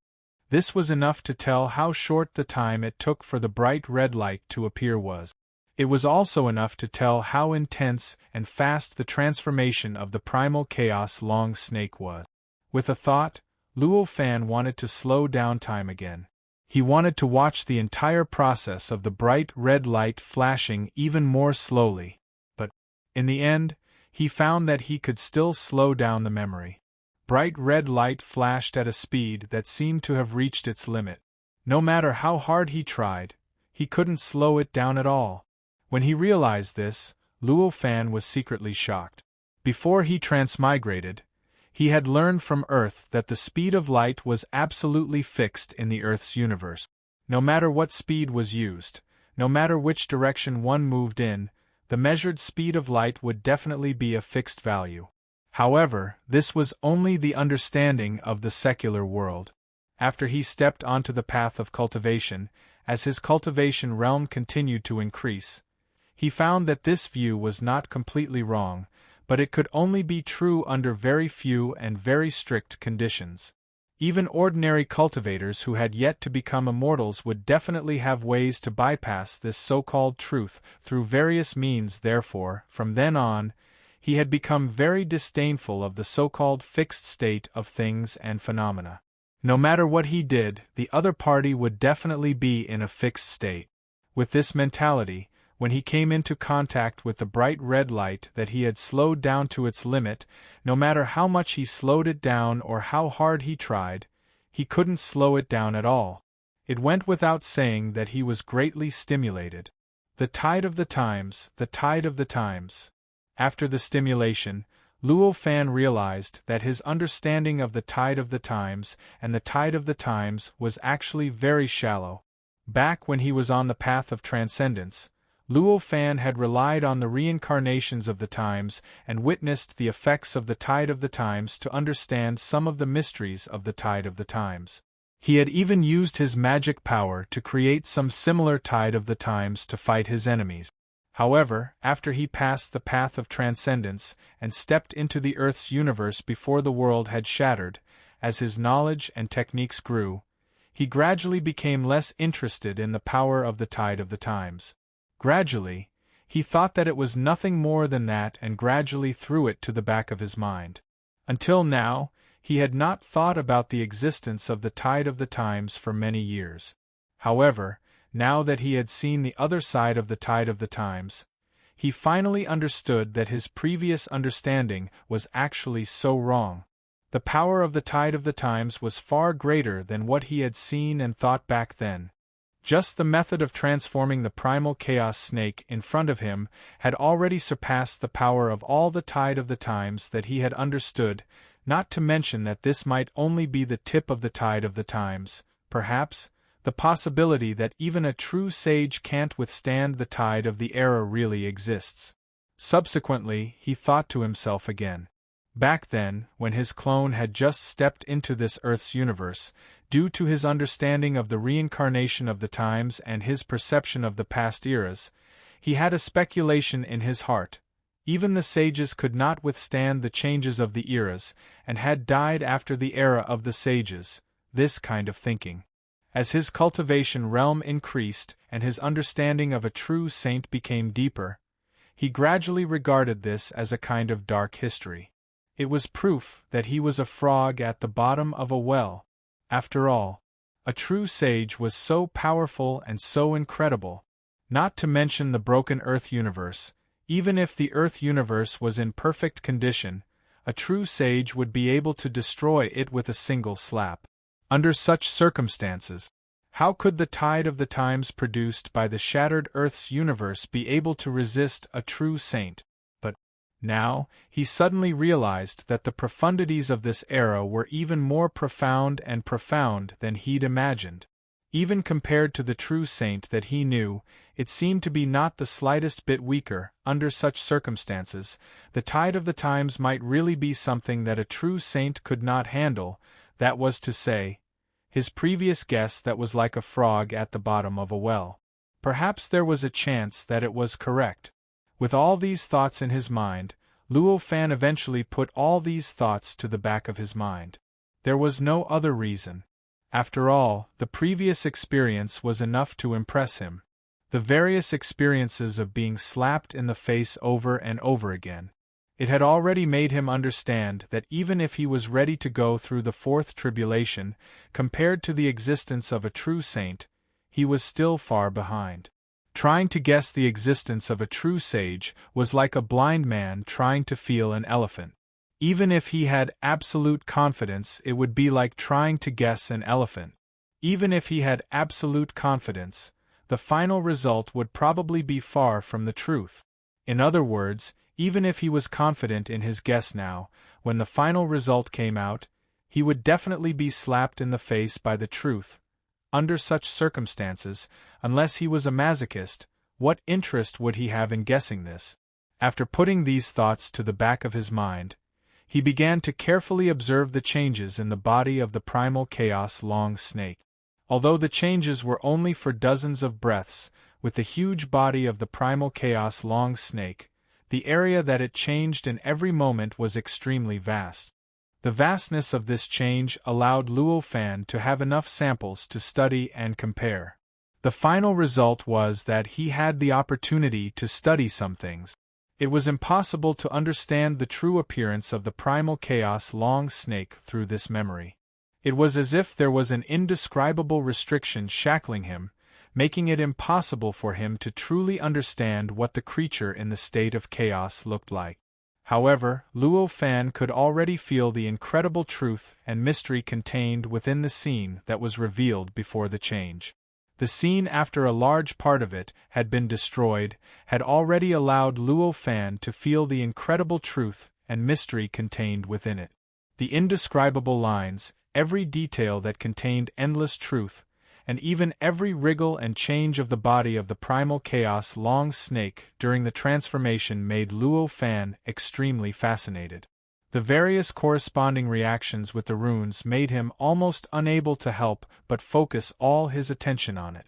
This was enough to tell how short the time it took for the bright red light to appear was. It was also enough to tell how intense and fast the transformation of the primal chaos long snake was. With a thought, Luo Fan wanted to slow down time again. He wanted to watch the entire process of the bright red light flashing even more slowly, but, in the end, he found that he could still slow down the memory. Bright red light flashed at a speed that seemed to have reached its limit. No matter how hard he tried, he couldn't slow it down at all. When he realized this, Luo Fan was secretly shocked. Before he transmigrated, he had learned from Earth that the speed of light was absolutely fixed in the Earth's universe. No matter what speed was used, no matter which direction one moved in, the measured speed of light would definitely be a fixed value. However, this was only the understanding of the secular world. After he stepped onto the path of cultivation, as his cultivation realm continued to increase, he found that this view was not completely wrong, but it could only be true under very few and very strict conditions. Even ordinary cultivators who had yet to become immortals would definitely have ways to bypass this so-called truth through various means. Therefore, from then on, he had become very disdainful of the so-called fixed state of things and phenomena. No matter what he did, the other party would definitely be in a fixed state. With this mentality, when he came into contact with the bright red light that he had slowed down to its limit, no matter how much he slowed it down or how hard he tried, he couldn't slow it down at all. It went without saying that he was greatly stimulated. The tide of the times, the tide of the times. After the stimulation, Luo Fan realized that his understanding of the tide of the times and the tide of the times was actually very shallow. Back when he was on the path of transcendence, Luo Fan had relied on the reincarnations of the times and witnessed the effects of the tide of the times to understand some of the mysteries of the tide of the times. He had even used his magic power to create some similar tide of the times to fight his enemies. However, after he passed the path of transcendence and stepped into the Earth's universe before the world had shattered, as his knowledge and techniques grew, he gradually became less interested in the power of the tide of the times. Gradually, he thought that it was nothing more than that and gradually threw it to the back of his mind. Until now, he had not thought about the existence of the tide of the times for many years. However, now that he had seen the other side of the tide of the times, he finally understood that his previous understanding was actually so wrong. The power of the tide of the times was far greater than what he had seen and thought back then. Just the method of transforming the primal chaos snake in front of him had already surpassed the power of all the tide of the times that he had understood, not to mention that this might only be the tip of the tide of the times. Perhaps, the possibility that even a true sage can't withstand the tide of the era really exists. Subsequently, he thought to himself again. Back then, when his clone had just stepped into this Earth's universe, due to his understanding of the reincarnation of the times and his perception of the past eras, he had a speculation in his heart. Even the sages could not withstand the changes of the eras, and had died after the era of the sages, this kind of thinking. As his cultivation realm increased and his understanding of a true saint became deeper, he gradually regarded this as a kind of dark history. It was proof that he was a frog at the bottom of a well. After all, a true sage was so powerful and so incredible. Not to mention the broken Earth universe, even if the Earth universe was in perfect condition, a true sage would be able to destroy it with a single slap. Under such circumstances, how could the tide of the times produced by the shattered Earth's universe be able to resist a true saint? But now, he suddenly realized that the profundities of this era were even more profound than he'd imagined. Even compared to the true saint that he knew, it seemed to be not the slightest bit weaker. Under such circumstances, the tide of the times might really be something that a true saint could not handle, that was to say, his previous guess that was like a frog at the bottom of a well. Perhaps there was a chance that it was correct. With all these thoughts in his mind, Luo Fan eventually put all these thoughts to the back of his mind. There was no other reason. After all, the previous experience was enough to impress him. The various experiences of being slapped in the face over and over again. It had already made him understand that even if he was ready to go through the fourth tribulation, compared to the existence of a true saint, he was still far behind. Trying to guess the existence of a true sage was like a blind man trying to feel an elephant. Even if he had absolute confidence, it would be like trying to guess an elephant. Even if he had absolute confidence, the final result would probably be far from the truth. In other words, even if he was confident in his guess now, when the final result came out, he would definitely be slapped in the face by the truth. Under such circumstances, unless he was a masochist, what interest would he have in guessing this? After putting these thoughts to the back of his mind, he began to carefully observe the changes in the body of the primal chaos long snake. Although the changes were only for dozens of breaths, with the huge body of the primal chaos long snake, the area that it changed in every moment was extremely vast. The vastness of this change allowed Luo Fan to have enough samples to study and compare. The final result was that he had the opportunity to study some things. It was impossible to understand the true appearance of the primal chaos long snake through this memory. It was as if there was an indescribable restriction shackling him, making it impossible for him to truly understand what the creature in the state of chaos looked like. However, Luo Fan could already feel the incredible truth and mystery contained within the scene that was revealed before the change. The scene, after a large part of it had been destroyed, had already allowed Luo Fan to feel the incredible truth and mystery contained within it. The indescribable lines, every detail that contained endless truth, and even every wriggle and change of the body of the primal chaos long snake during the transformation made Luo Fan extremely fascinated. The various corresponding reactions with the runes made him almost unable to help but focus all his attention on it.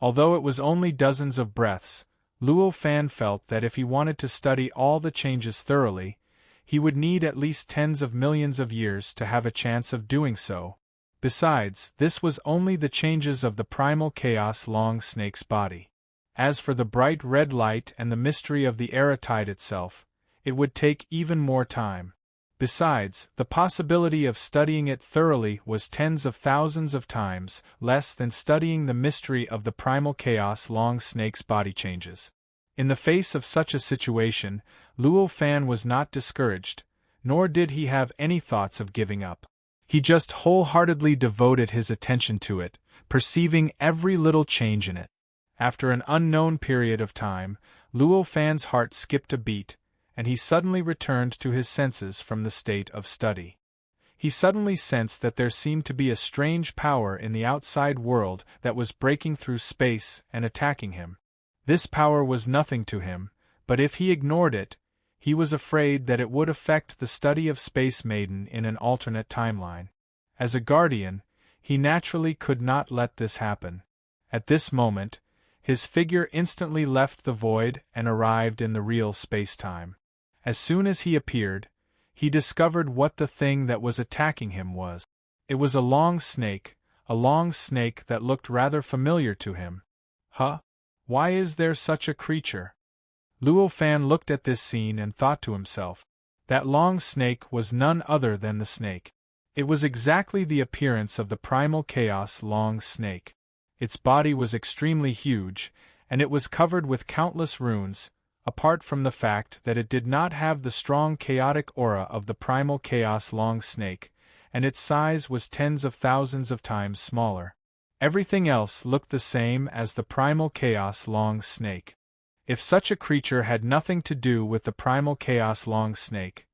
Although it was only dozens of breaths, Luo Fan felt that if he wanted to study all the changes thoroughly, he would need at least tens of millions of years to have a chance of doing so. Besides, this was only the changes of the primal chaos long snake's body. As for the bright red light and the mystery of the Aratide itself, it would take even more time. Besides, the possibility of studying it thoroughly was tens of thousands of times less than studying the mystery of the primal chaos long snake's body changes. In the face of such a situation, Luo Fan was not discouraged, nor did he have any thoughts of giving up. He just wholeheartedly devoted his attention to it, perceiving every little change in it. After an unknown period of time, Luo Fan's heart skipped a beat, and he suddenly returned to his senses from the state of study. He suddenly sensed that there seemed to be a strange power in the outside world that was breaking through space and attacking him. This power was nothing to him, but if he ignored it, he was afraid that it would affect the study of Space Maiden in an alternate timeline. As a guardian, he naturally could not let this happen. At this moment, his figure instantly left the void and arrived in the real space-time. As soon as he appeared, he discovered what the thing that was attacking him was. It was a long snake that looked rather familiar to him. Huh? Why is there such a creature? Luo Fan looked at this scene and thought to himself. That long snake was none other than the snake. It was exactly the appearance of the primal chaos long snake. Its body was extremely huge, and it was covered with countless runes, apart from the fact that it did not have the strong chaotic aura of the primal chaos long snake, and its size was tens of thousands of times smaller. Everything else looked the same as the primal chaos long snake. If such a creature had nothing to do with the primal chaos long snake,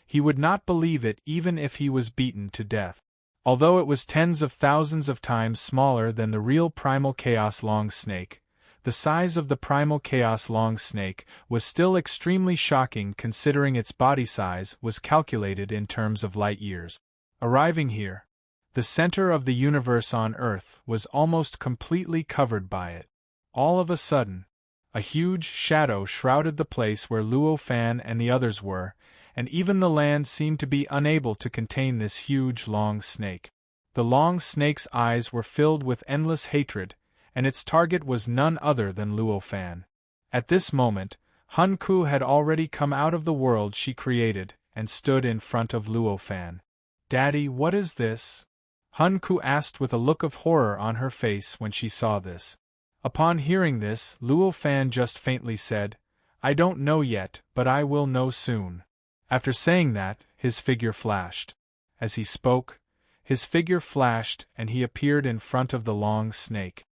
he would not believe it even if he was beaten to death. Although it was tens of thousands of times smaller than the real primal chaos long snake, the size of the primal chaos long snake was still extremely shocking considering its body size was calculated in terms of light years. Arriving here, the center of the universe on Earth was almost completely covered by it. All of a sudden, a huge shadow shrouded the place where Luo Fan and the others were, and even the land seemed to be unable to contain this huge long snake. The long snake's eyes were filled with endless hatred, and its target was none other than Luo Fan. At this moment, Hun Ku had already come out of the world she created and stood in front of Luo Fan. "Daddy, what is this?" Hun Ku asked with a look of horror on her face when she saw this. Upon hearing this, Luo Fan just faintly said, "I don't know yet, but I will know soon." After saying that, his figure flashed. As he spoke, his figure flashed and he appeared in front of the long snake.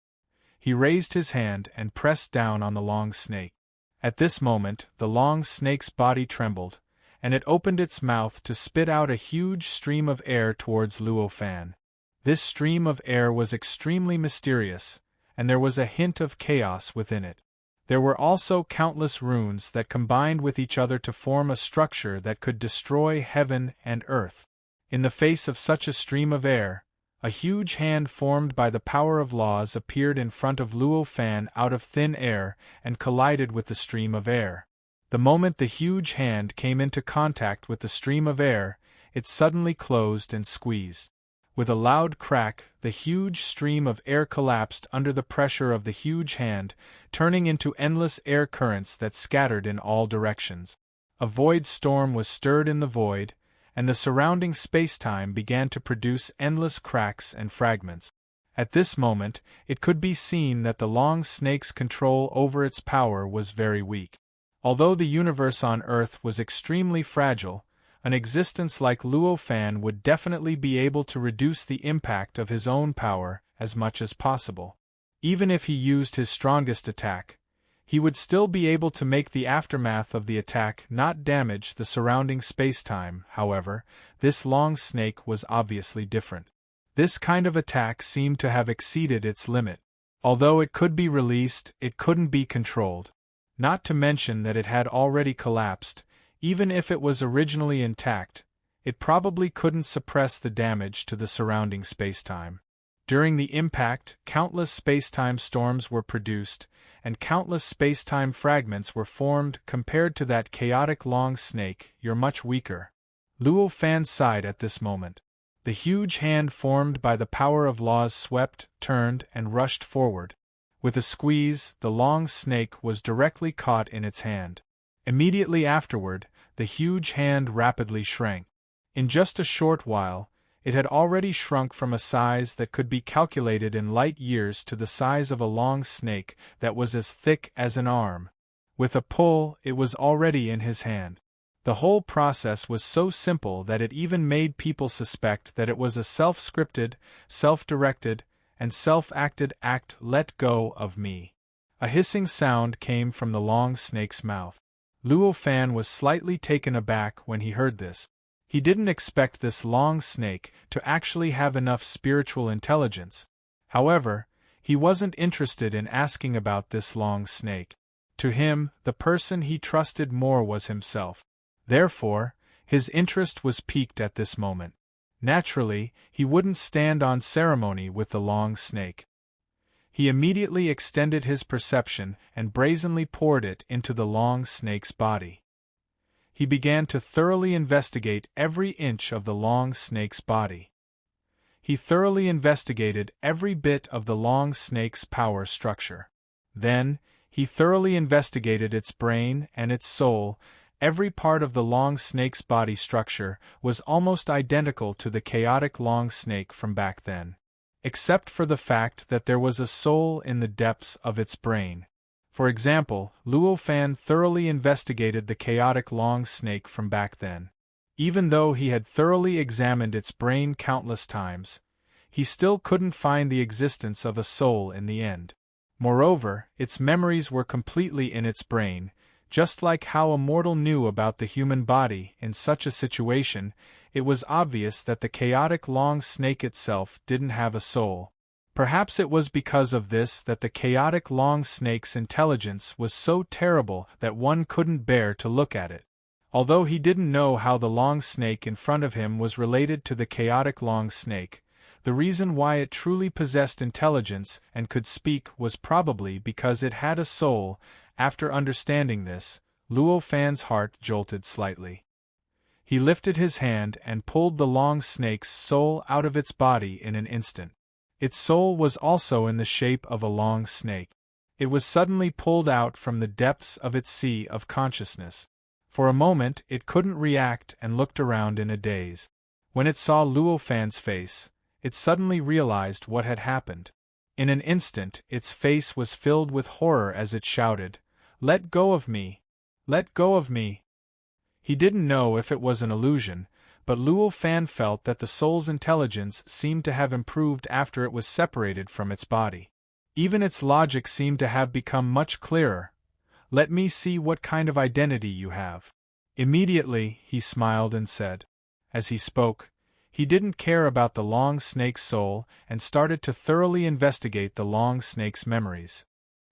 He raised his hand and pressed down on the long snake. At this moment, the long snake's body trembled, and it opened its mouth to spit out a huge stream of air towards Luo Fan. This stream of air was extremely mysterious, and there was a hint of chaos within it. There were also countless runes that combined with each other to form a structure that could destroy heaven and earth. In the face of such a stream of air, a huge hand formed by the power of laws appeared in front of Luo Fan out of thin air and collided with the stream of air. The moment the huge hand came into contact with the stream of air, it suddenly closed and squeezed. With a loud crack, the huge stream of air collapsed under the pressure of the huge hand, turning into endless air currents that scattered in all directions. A void storm was stirred in the void, and the surrounding space-time began to produce endless cracks and fragments. At this moment, it could be seen that the long snake's control over its power was very weak. Although the universe on Earth was extremely fragile, an existence like Luo Fan would definitely be able to reduce the impact of his own power as much as possible. Even if he used his strongest attack, he would still be able to make the aftermath of the attack not damage the surrounding space-time. However, this long snake was obviously different. This kind of attack seemed to have exceeded its limit. Although it could be released, it couldn't be controlled. Not to mention that it had already collapsed. Even if it was originally intact, it probably couldn't suppress the damage to the surrounding spacetime. During the impact, countless spacetime storms were produced, and countless spacetime fragments were formed. Compared to that chaotic long snake, you're much weaker. Luo Fan sighed at this moment. The huge hand formed by the power of laws swept, turned, and rushed forward. With a squeeze, the long snake was directly caught in its hand. Immediately afterward, the huge hand rapidly shrank. In just a short while, it had already shrunk from a size that could be calculated in light years to the size of a long snake that was as thick as an arm. With a pull, it was already in his hand. The whole process was so simple that it even made people suspect that it was a self-scripted, self-directed, and self-acted act. "Let go of me." A hissing sound came from the long snake's mouth. Luo Fan was slightly taken aback when he heard this. He didn't expect this long snake to actually have enough spiritual intelligence. However, he wasn't interested in asking about this long snake. To him, the person he trusted more was himself. Therefore, his interest was piqued at this moment. Naturally, he wouldn't stand on ceremony with the long snake. He immediately extended his perception and brazenly poured it into the long snake's body. He began to thoroughly investigate every inch of the long snake's body. He thoroughly investigated every bit of the long snake's power structure. Then, he thoroughly investigated its brain and its soul. Every part of the long snake's body structure was almost identical to the chaotic long snake from back then, except for the fact that there was a soul in the depths of its brain. For example, Luo Fan thoroughly investigated the chaotic long snake from back then. Even though he had thoroughly examined its brain countless times, he still couldn't find the existence of a soul in the end. Moreover, its memories were completely in its brain, just like how a mortal knew about the human body. In such a situation, it was obvious that the chaotic long snake itself didn't have a soul. Perhaps it was because of this that the chaotic long snake's intelligence was so terrible that one couldn't bear to look at it. Although he didn't know how the long snake in front of him was related to the chaotic long snake, the reason why it truly possessed intelligence and could speak was probably because it had a soul. After understanding this, Luo Fan's heart jolted slightly. He lifted his hand and pulled the long snake's soul out of its body in an instant. Its soul was also in the shape of a long snake. It was suddenly pulled out from the depths of its sea of consciousness. For a moment it couldn't react and looked around in a daze. When it saw Luo Fan's face, it suddenly realized what had happened. In an instant its face was filled with horror as it shouted, "Let go of me! Let go of me!" He didn't know if it was an illusion, but Luo Fan felt that the soul's intelligence seemed to have improved after it was separated from its body. Even its logic seemed to have become much clearer. "Let me see what kind of identity you have." Immediately, he smiled and said. As he spoke, he didn't care about the long snake's soul and started to thoroughly investigate the long snake's memories.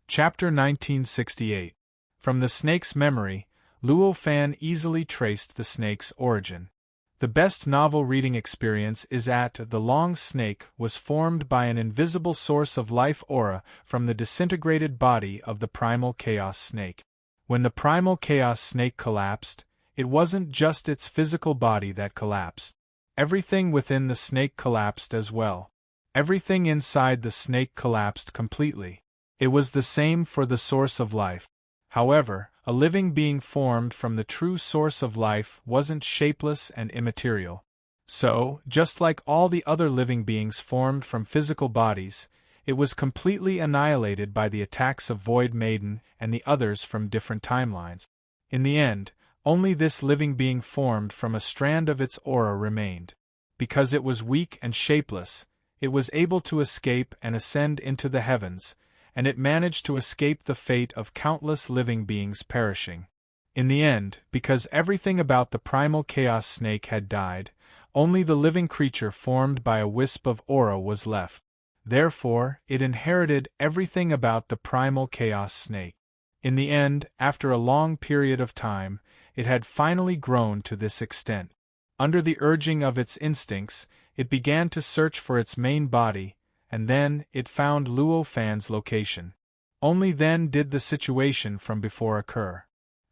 Chapter 1968. From the snake's memory, Luo Fan easily traced the snake's origin. The best novel reading experience is at the long snake was formed by an invisible source of life aura from the disintegrated body of the primal chaos snake. When the primal chaos snake collapsed, it wasn't just its physical body that collapsed. Everything within the snake collapsed as well. Everything inside the snake collapsed completely. It was the same for the source of life. However, a living being formed from the true source of life wasn't shapeless and immaterial. So, just like all the other living beings formed from physical bodies, it was completely annihilated by the attacks of Void Maiden and the others from different timelines. In the end, only this living being formed from a strand of its aura remained. Because it was weak and shapeless, it was able to escape and ascend into the heavens, and it managed to escape the fate of countless living beings perishing. In the end, because everything about the primal chaos snake had died, only the living creature formed by a wisp of aura was left. Therefore, it inherited everything about the primal chaos snake. In the end, after a long period of time, it had finally grown to this extent. Under the urging of its instincts, it began to search for its main body, and then it found Luo Fan's location. Only then did the situation from before occur.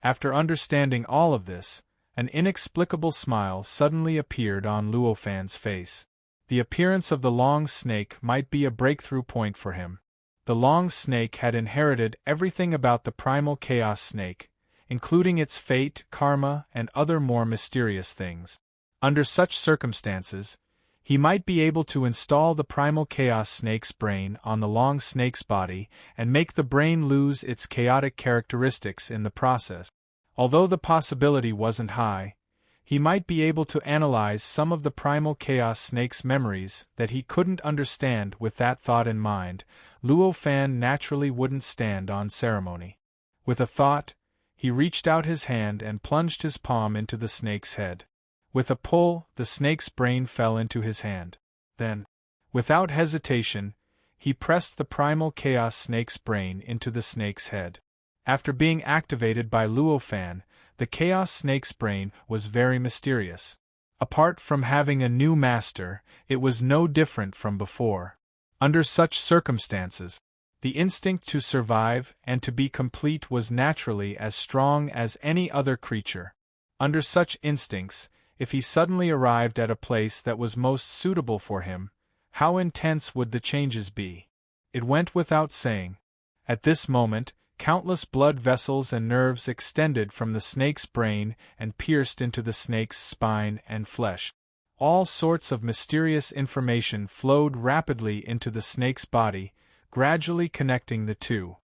After understanding all of this, an inexplicable smile suddenly appeared on Luo Fan's face. The appearance of the long snake might be a breakthrough point for him. The long snake had inherited everything about the primal chaos snake, including its fate, karma, and other more mysterious things. Under such circumstances, he might be able to install the primal chaos snake's brain on the long snake's body and make the brain lose its chaotic characteristics in the process. Although the possibility wasn't high, he might be able to analyze some of the primal chaos snake's memories that he couldn't understand. With that thought in mind, Luo Fan naturally wouldn't stand on ceremony. With a thought, he reached out his hand and plunged his palm into the snake's head. With a pull, the snake's brain fell into his hand. Then, without hesitation, he pressed the primal chaos snake's brain into the snake's head. After being activated by Luo Fan, the chaos snake's brain was very mysterious. Apart from having a new master, it was no different from before. Under such circumstances, the instinct to survive and to be complete was naturally as strong as any other creature. Under such instincts, if he suddenly arrived at a place that was most suitable for him, how intense would the changes be? It went without saying. At this moment, countless blood vessels and nerves extended from the snake's brain and pierced into the snake's spine and flesh. All sorts of mysterious information flowed rapidly into the snake's body, gradually connecting the two.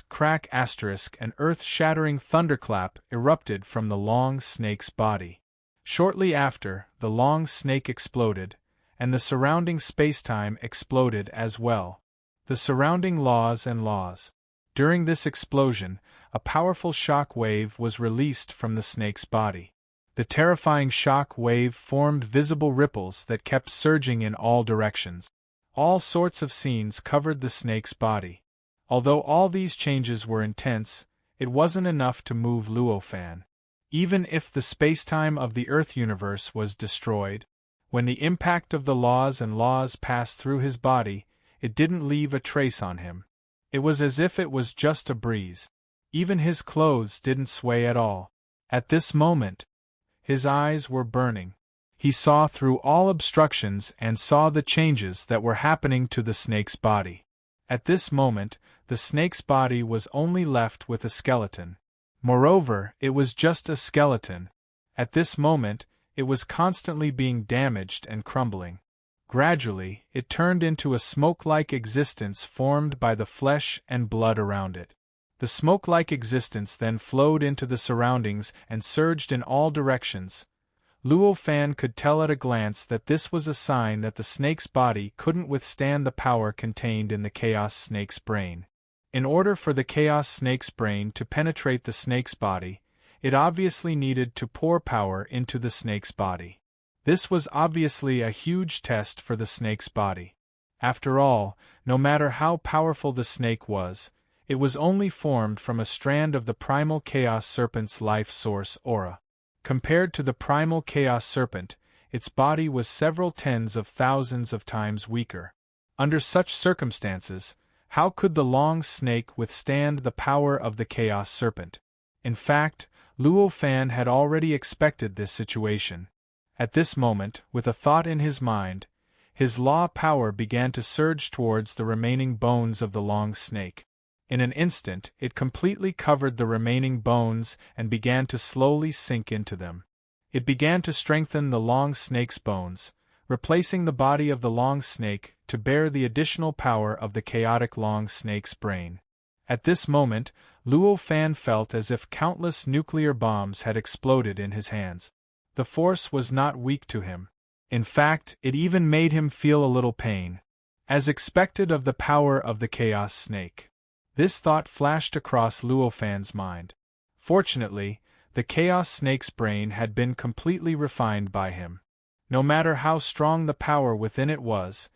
Crack an earth-shattering thunderclap erupted from the long snake's body. Shortly after, the long snake exploded, and the surrounding spacetime exploded as well. The surrounding laws. During this explosion, a powerful shock wave was released from the snake's body. The terrifying shock wave formed visible ripples that kept surging in all directions. All sorts of scenes covered the snake's body. Although all these changes were intense, it wasn't enough to move Luo Fan. Even if the spacetime of the Earth universe was destroyed, when the impact of the laws passed through his body, it didn't leave a trace on him. It was as if it was just a breeze. Even his clothes didn't sway at all. At this moment, his eyes were burning. He saw through all obstructions and saw the changes that were happening to the snake's body. At this moment, the snake's body was only left with a skeleton. Moreover, it was just a skeleton. At this moment, it was constantly being damaged and crumbling. Gradually, it turned into a smoke-like existence formed by the flesh and blood around it. The smoke-like existence then flowed into the surroundings and surged in all directions. Luo Fan could tell at a glance that this was a sign that the snake's body couldn't withstand the power contained in the Chaos Snake's brain. In order for the Chaos Snake's brain to penetrate the snake's body, it obviously needed to pour power into the snake's body. This was obviously a huge test for the snake's body. After all, no matter how powerful the snake was, it was only formed from a strand of the primal Chaos Serpent's life source aura. Compared to the primal Chaos Serpent, its body was several tens of thousands of times weaker. Under such circumstances, how could the long snake withstand the power of the Chaos Serpent? In fact, Luo Fan had already expected this situation. At this moment, with a thought in his mind, his law power began to surge towards the remaining bones of the long snake. In an instant, it completely covered the remaining bones and began to slowly sink into them. It began to strengthen the long snake's bones, replacing the body of the long snake to bear the additional power of the chaotic long snake's brain. At this moment, Luo Fan felt as if countless nuclear bombs had exploded in his hands. The force was not weak to him. In fact, it even made him feel a little pain. As expected of the power of the Chaos Snake. This thought flashed across Luo Fan's mind. Fortunately, the Chaos Snake's brain had been completely refined by him. No matter how strong the power within it was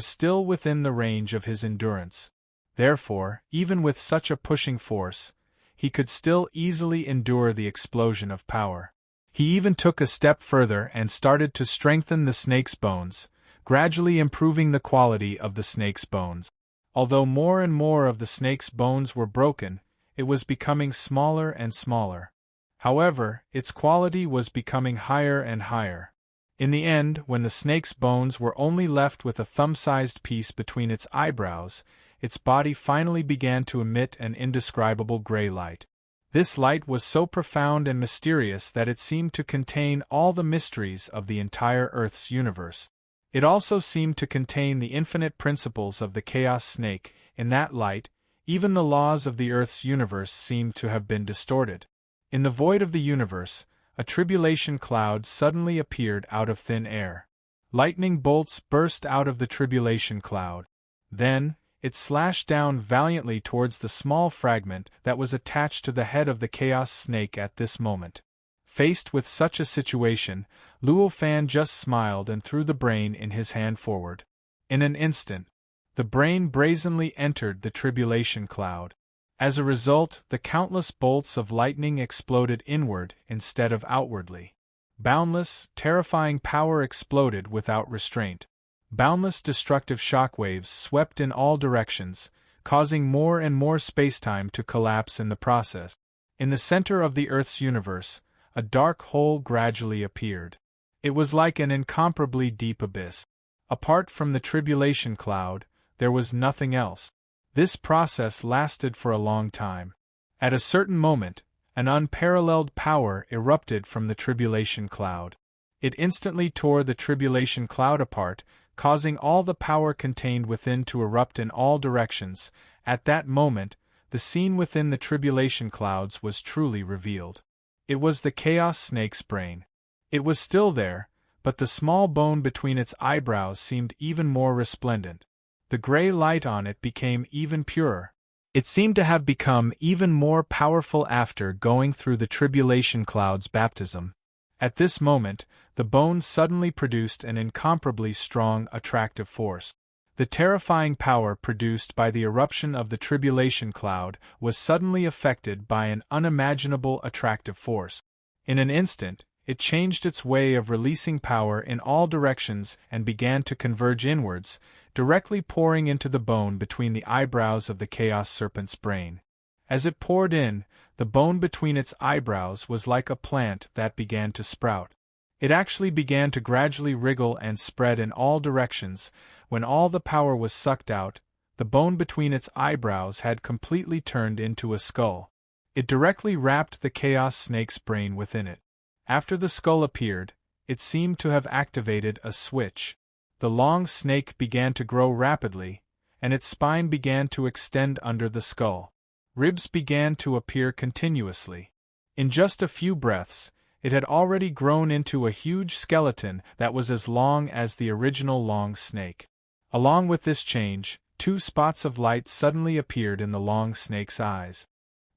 still within the range of his endurance. Therefore, even with such a pushing force, he could still easily endure the explosion of power. He even took a step further and started to strengthen the snake's bones, gradually improving the quality of the snake's bones. Although more and more of the snake's bones were broken, it was becoming smaller and smaller. However, its quality was becoming higher and higher. In the end, when the snake's bones were only left with a thumb-sized piece between its eyebrows, its body finally began to emit an indescribable gray light. This light was so profound and mysterious that it seemed to contain all the mysteries of the entire Earth's universe. It also seemed to contain the infinite principles of the Chaos Snake. In that light, even the laws of the Earth's universe seemed to have been distorted. In the void of the universe, a tribulation cloud suddenly appeared out of thin air. Lightning bolts burst out of the tribulation cloud. Then, it slashed down valiantly towards the small fragment that was attached to the head of the Chaos Snake at this moment. Faced with such a situation, Luo Fan just smiled and threw the brain in his hand forward. In an instant, the brain brazenly entered the tribulation cloud. As a result, the countless bolts of lightning exploded inward instead of outwardly. Boundless, terrifying power exploded without restraint. Boundless destructive shockwaves swept in all directions, causing more and more spacetime to collapse in the process. In the center of the Earth's universe, a dark hole gradually appeared. It was like an incomparably deep abyss. Apart from the tribulation cloud, there was nothing else. This process lasted for a long time. At a certain moment, an unparalleled power erupted from the tribulation cloud. It instantly tore the tribulation cloud apart, causing all the power contained within to erupt in all directions. At that moment, the scene within the tribulation clouds was truly revealed. It was the chaos snake's brain. It was still there, but the small bone between its eyebrows seemed even more resplendent. The gray light on it became even purer. It seemed to have become even more powerful after going through the tribulation cloud's baptism. At this moment, the bone suddenly produced an incomparably strong attractive force. The terrifying power produced by the eruption of the tribulation cloud was suddenly affected by an unimaginable attractive force. In an instant, it changed its way of releasing power in all directions and began to converge inwards, directly pouring into the bone between the eyebrows of the chaos serpent's brain. As it poured in, the bone between its eyebrows was like a plant that began to sprout. It actually began to gradually wriggle and spread in all directions. When all the power was sucked out, the bone between its eyebrows had completely turned into a skull. It directly wrapped the chaos snake's brain within it. After the skull appeared, it seemed to have activated a switch. The long snake began to grow rapidly, and its spine began to extend under the skull. Ribs began to appear continuously. In just a few breaths, it had already grown into a huge skeleton that was as long as the original long snake. Along with this change, 2 spots of light suddenly appeared in the long snake's eyes.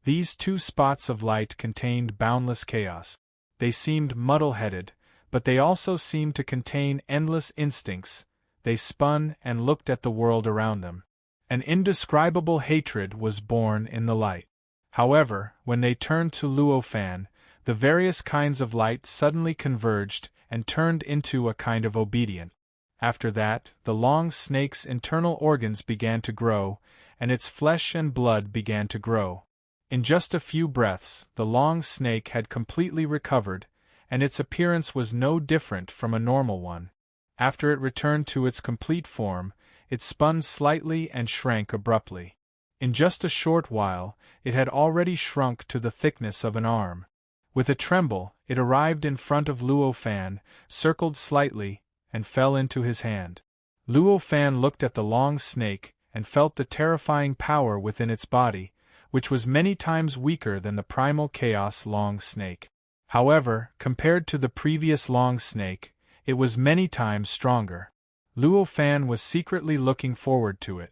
These 2 spots of light contained boundless chaos. They seemed muddle-headed, but they also seemed to contain endless instincts. They spun and looked at the world around them. An indescribable hatred was born in the light. However, when they turned to Luo Fan, the various kinds of light suddenly converged and turned into a kind of obedience. After that, the long snake's internal organs began to grow, and its flesh and blood began to grow. In just a few breaths, the long snake had completely recovered, and its appearance was no different from a normal one. After it returned to its complete form, it spun slightly and shrank abruptly. In just a short while, it had already shrunk to the thickness of an arm. With a tremble, it arrived in front of Luo Fan, circled slightly, and fell into his hand. Luo Fan looked at the long snake and felt the terrifying power within its body, which was many times weaker than the primal chaos long snake. However, compared to the previous long snake, it was many times stronger. Luo Fan was secretly looking forward to it.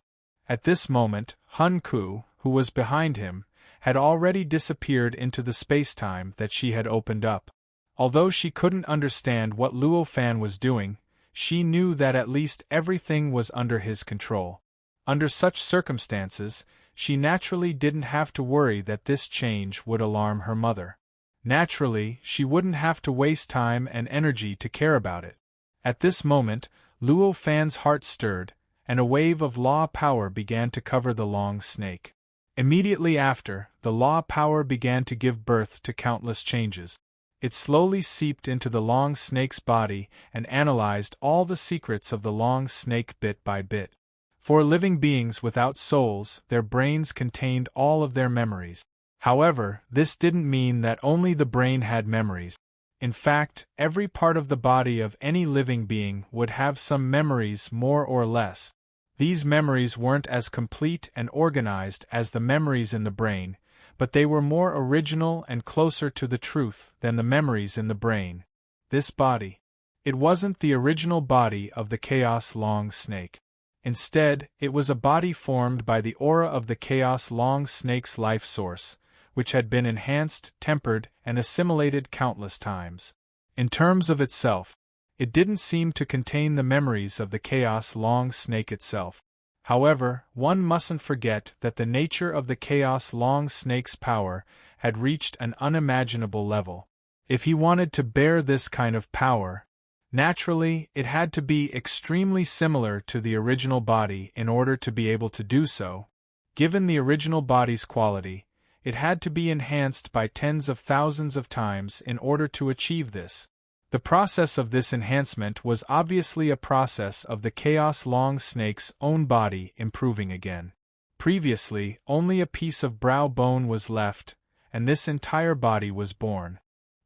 At this moment, Hun Ku, who was behind him, had already disappeared into the space-time that she had opened up. Although she couldn't understand what Luo Fan was doing, she knew that at least everything was under his control. Under such circumstances, she naturally didn't have to worry that this change would alarm her mother. Naturally, she wouldn't have to waste time and energy to care about it. At this moment, Luo Fan's heart stirred, and a wave of law power began to cover the long snake. Immediately after, the law power began to give birth to countless changes. It slowly seeped into the long snake's body and analyzed all the secrets of the long snake bit by bit. For living beings without souls, their brains contained all of their memories. However, this didn't mean that only the brain had memories. In fact, every part of the body of any living being would have some memories more or less. These memories weren't as complete and organized as the memories in the brain, but they were more original and closer to the truth than the memories in the brain. This body. It wasn't the original body of the Chaos Long Snake. Instead, it was a body formed by the aura of the Chaos Long Snake's life source, which had been enhanced, tempered, and assimilated countless times. In terms of itself, it didn't seem to contain the memories of the Chaos Long Snake itself. However, one mustn't forget that the nature of the Chaos Long Snake's power had reached an unimaginable level. If he wanted to bear this kind of power, naturally, it had to be extremely similar to the original body in order to be able to do so. Given the original body's quality, it had to be enhanced by tens of thousands of times in order to achieve this. The process of this enhancement was obviously a process of the Chaos Long Snake's own body improving again. Previously, only a piece of brow bone was left, and this entire body was born.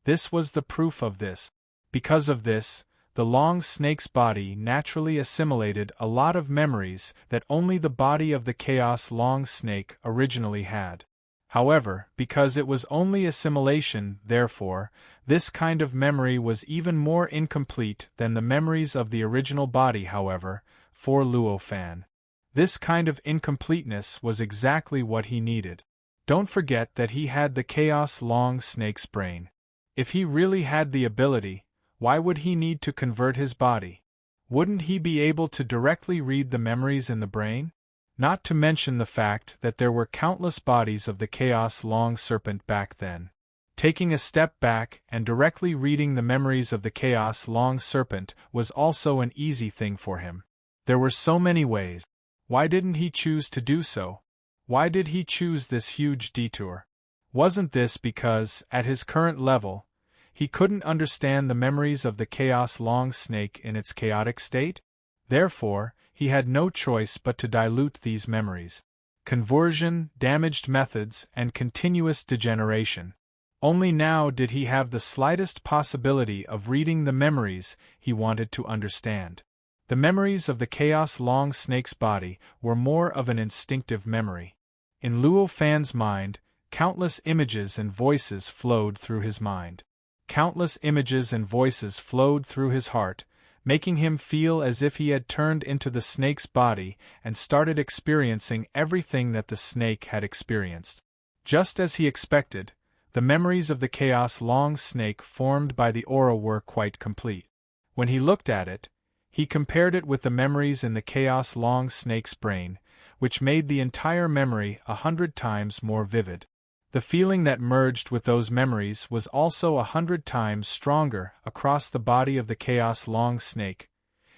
This was the proof of this. Because of this, the long snake's body naturally assimilated a lot of memories that only the body of the chaos long snake originally had. However, because it was only assimilation, therefore, this kind of memory was even more incomplete than the memories of the original body. However, for Luo Fan, this kind of incompleteness was exactly what he needed. Don't forget that he had the chaos long snake's brain. If he really had the ability, why would he need to convert his body? Wouldn't he be able to directly read the memories in the brain? Not to mention the fact that there were countless bodies of the Chaos Long Serpent back then. Taking a step back and directly reading the memories of the Chaos Long Serpent was also an easy thing for him. There were so many ways. Why didn't he choose to do so? Why did he choose this huge detour? Wasn't this because, at his current level, he couldn't understand the memories of the Chaos Long Snake in its chaotic state? Therefore, he had no choice but to dilute these memories. Conversion, damaged methods, and continuous degeneration. Only now did he have the slightest possibility of reading the memories he wanted to understand. The memories of the Chaos Long Snake's body were more of an instinctive memory. In Luo Fan's mind, countless images and voices flowed through his mind. Countless images and voices flowed through his heart, making him feel as if he had turned into the snake's body and started experiencing everything that the snake had experienced. Just as he expected, the memories of the Chaos Long Snake formed by the aura were quite complete. When he looked at it, he compared it with the memories in the Chaos Long Snake's brain, which made the entire memory 100 times more vivid. The feeling that merged with those memories was also 100 times stronger across the body of the Chaos Long Snake.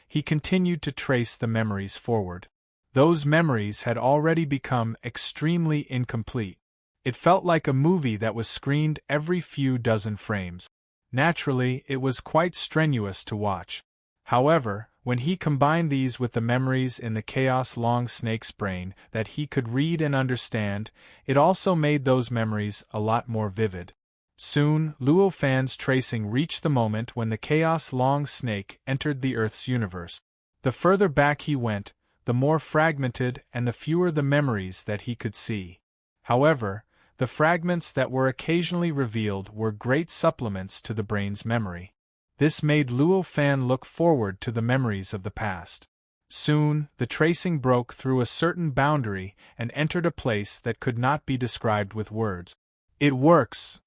He continued to trace the memories forward. Those memories had already become extremely incomplete. It felt like a movie that was screened every few dozen frames. Naturally, it was quite strenuous to watch. However, when he combined these with the memories in the Chaos Long Snake's brain that he could read and understand, it also made those memories a lot more vivid. Soon, Luo Fan's tracing reached the moment when the Chaos Long Snake entered the Earth's universe. The further back he went, the more fragmented and the fewer the memories that he could see. However, the fragments that were occasionally revealed were great supplements to the brain's memory. This made Luo Fan look forward to the memories of the past. Soon, the tracing broke through a certain boundary and entered a place that could not be described with words. It works!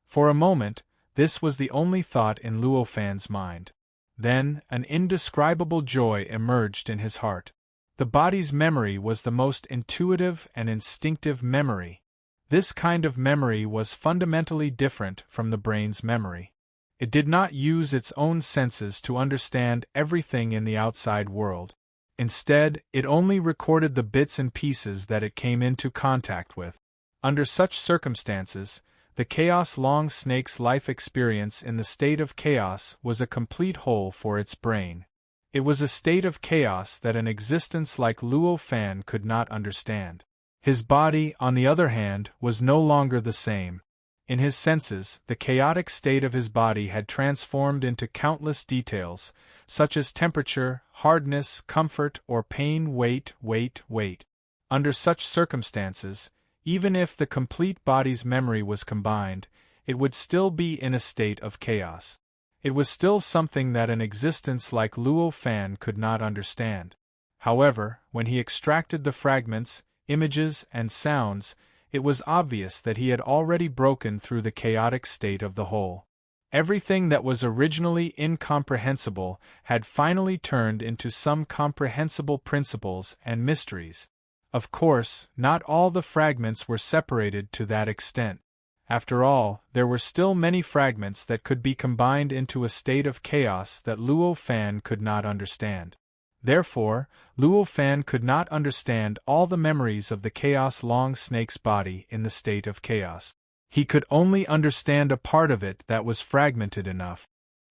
For a moment, this was the only thought in Luo Fan's mind. Then, an indescribable joy emerged in his heart. The body's memory was the most intuitive and instinctive memory. This kind of memory was fundamentally different from the brain's memory. It did not use its own senses to understand everything in the outside world. Instead, it only recorded the bits and pieces that it came into contact with. Under such circumstances, the Chaos Long Snake's life experience in the state of chaos was a complete whole for its brain. It was a state of chaos that an existence like Luo Fan could not understand. His body, on the other hand, was no longer the same. In his senses, the chaotic state of his body had transformed into countless details, such as temperature, hardness, comfort, or pain. Wait. Under such circumstances, even if the complete body's memory was combined, it would still be in a state of chaos. It was still something that an existence like Luo Fan could not understand. However, when he extracted the fragments, images, and sounds, it was obvious that he had already broken through the chaotic state of the whole. Everything that was originally incomprehensible had finally turned into some comprehensible principles and mysteries. Of course, not all the fragments were separated to that extent. After all, there were still many fragments that could be combined into a state of chaos that Luo Fan could not understand. Therefore, Luo Fan could not understand all the memories of the Chaos Long Snake's body in the state of chaos. He could only understand a part of it that was fragmented enough.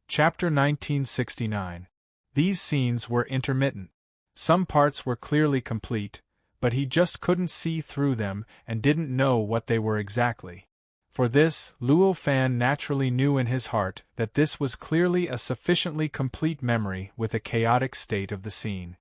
Chapter 1969. These scenes were intermittent. Some parts were clearly complete, but he just couldn't see through them and didn't know what they were exactly. For this, Luo Fan naturally knew in his heart that this was clearly a sufficiently complete memory with a chaotic state of the scene.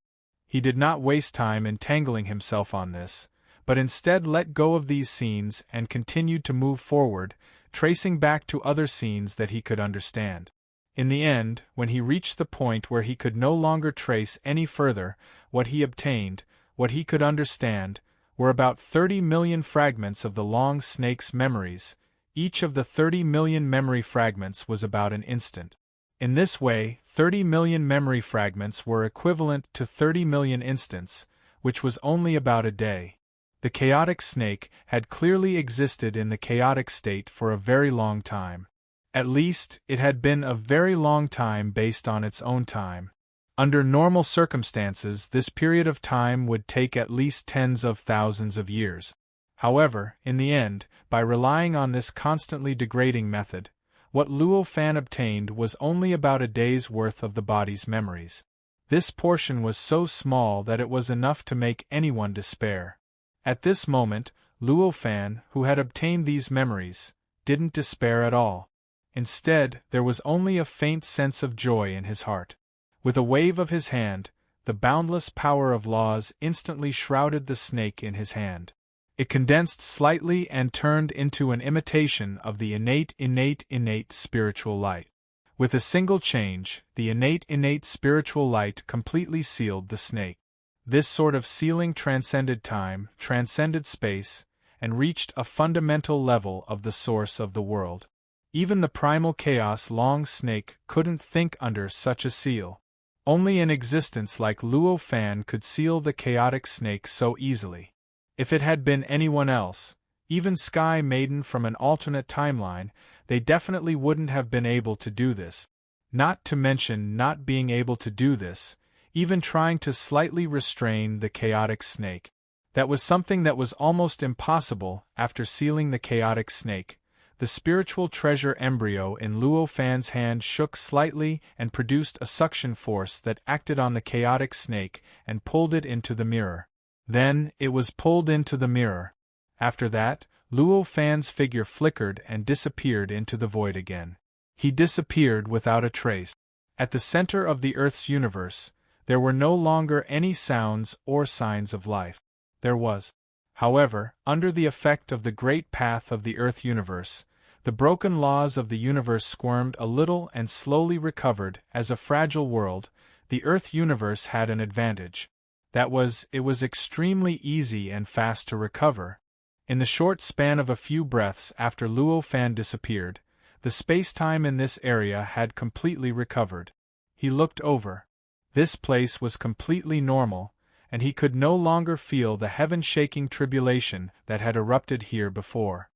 He did not waste time entangling himself on this, but instead let go of these scenes and continued to move forward, tracing back to other scenes that he could understand. In the end, when he reached the point where he could no longer trace any further, what he obtained, what he could understand, were about 30 million fragments of the long snake's memories. Each of the 30 million memory fragments was about an instant. In this way, 30 million memory fragments were equivalent to 30 million instants, which was only about a day. The chaotic snake had clearly existed in the chaotic state for a very long time. At least, it had been a very long time based on its own time. Under normal circumstances, this period of time would take at least tens of thousands of years. However, in the end, by relying on this constantly degrading method, what Luo Fan obtained was only about a day's worth of the body's memories. This portion was so small that it was enough to make anyone despair. At this moment, Luo Fan, who had obtained these memories, didn't despair at all. Instead, there was only a faint sense of joy in his heart. With a wave of his hand, the boundless power of laws instantly shrouded the snake in his hand. It condensed slightly and turned into an imitation of the innate spiritual light. With a single change, the innate spiritual light completely sealed the snake. This sort of sealing transcended time, transcended space, and reached a fundamental level of the source of the world. Even the primal chaos long snake couldn't think under such a seal. Only an existence like Luo Fan could seal the chaotic snake so easily. If it had been anyone else, even Sky Maiden from an alternate timeline, they definitely wouldn't have been able to do this. Not to mention not being able to do this, even trying to slightly restrain the chaotic snake. That was something that was almost impossible after sealing the chaotic snake. The spiritual treasure embryo in Luo Fan's hand shook slightly and produced a suction force that acted on the chaotic snake and pulled it into the mirror. Then, it was pulled into the mirror. After that, Luo Fan's figure flickered and disappeared into the void again. He disappeared without a trace. At the center of the Earth's universe, there were no longer any sounds or signs of life. There was, however, under the effect of the great path of the Earth universe, the broken laws of the universe squirmed a little and slowly recovered. As a fragile world, the Earth universe had an advantage. That was, it was extremely easy and fast to recover. In the short span of a few breaths after Luo Fan disappeared, the space-time in this area had completely recovered. He looked over. This place was completely normal, and he could no longer feel the heaven-shaking tribulation that had erupted here before.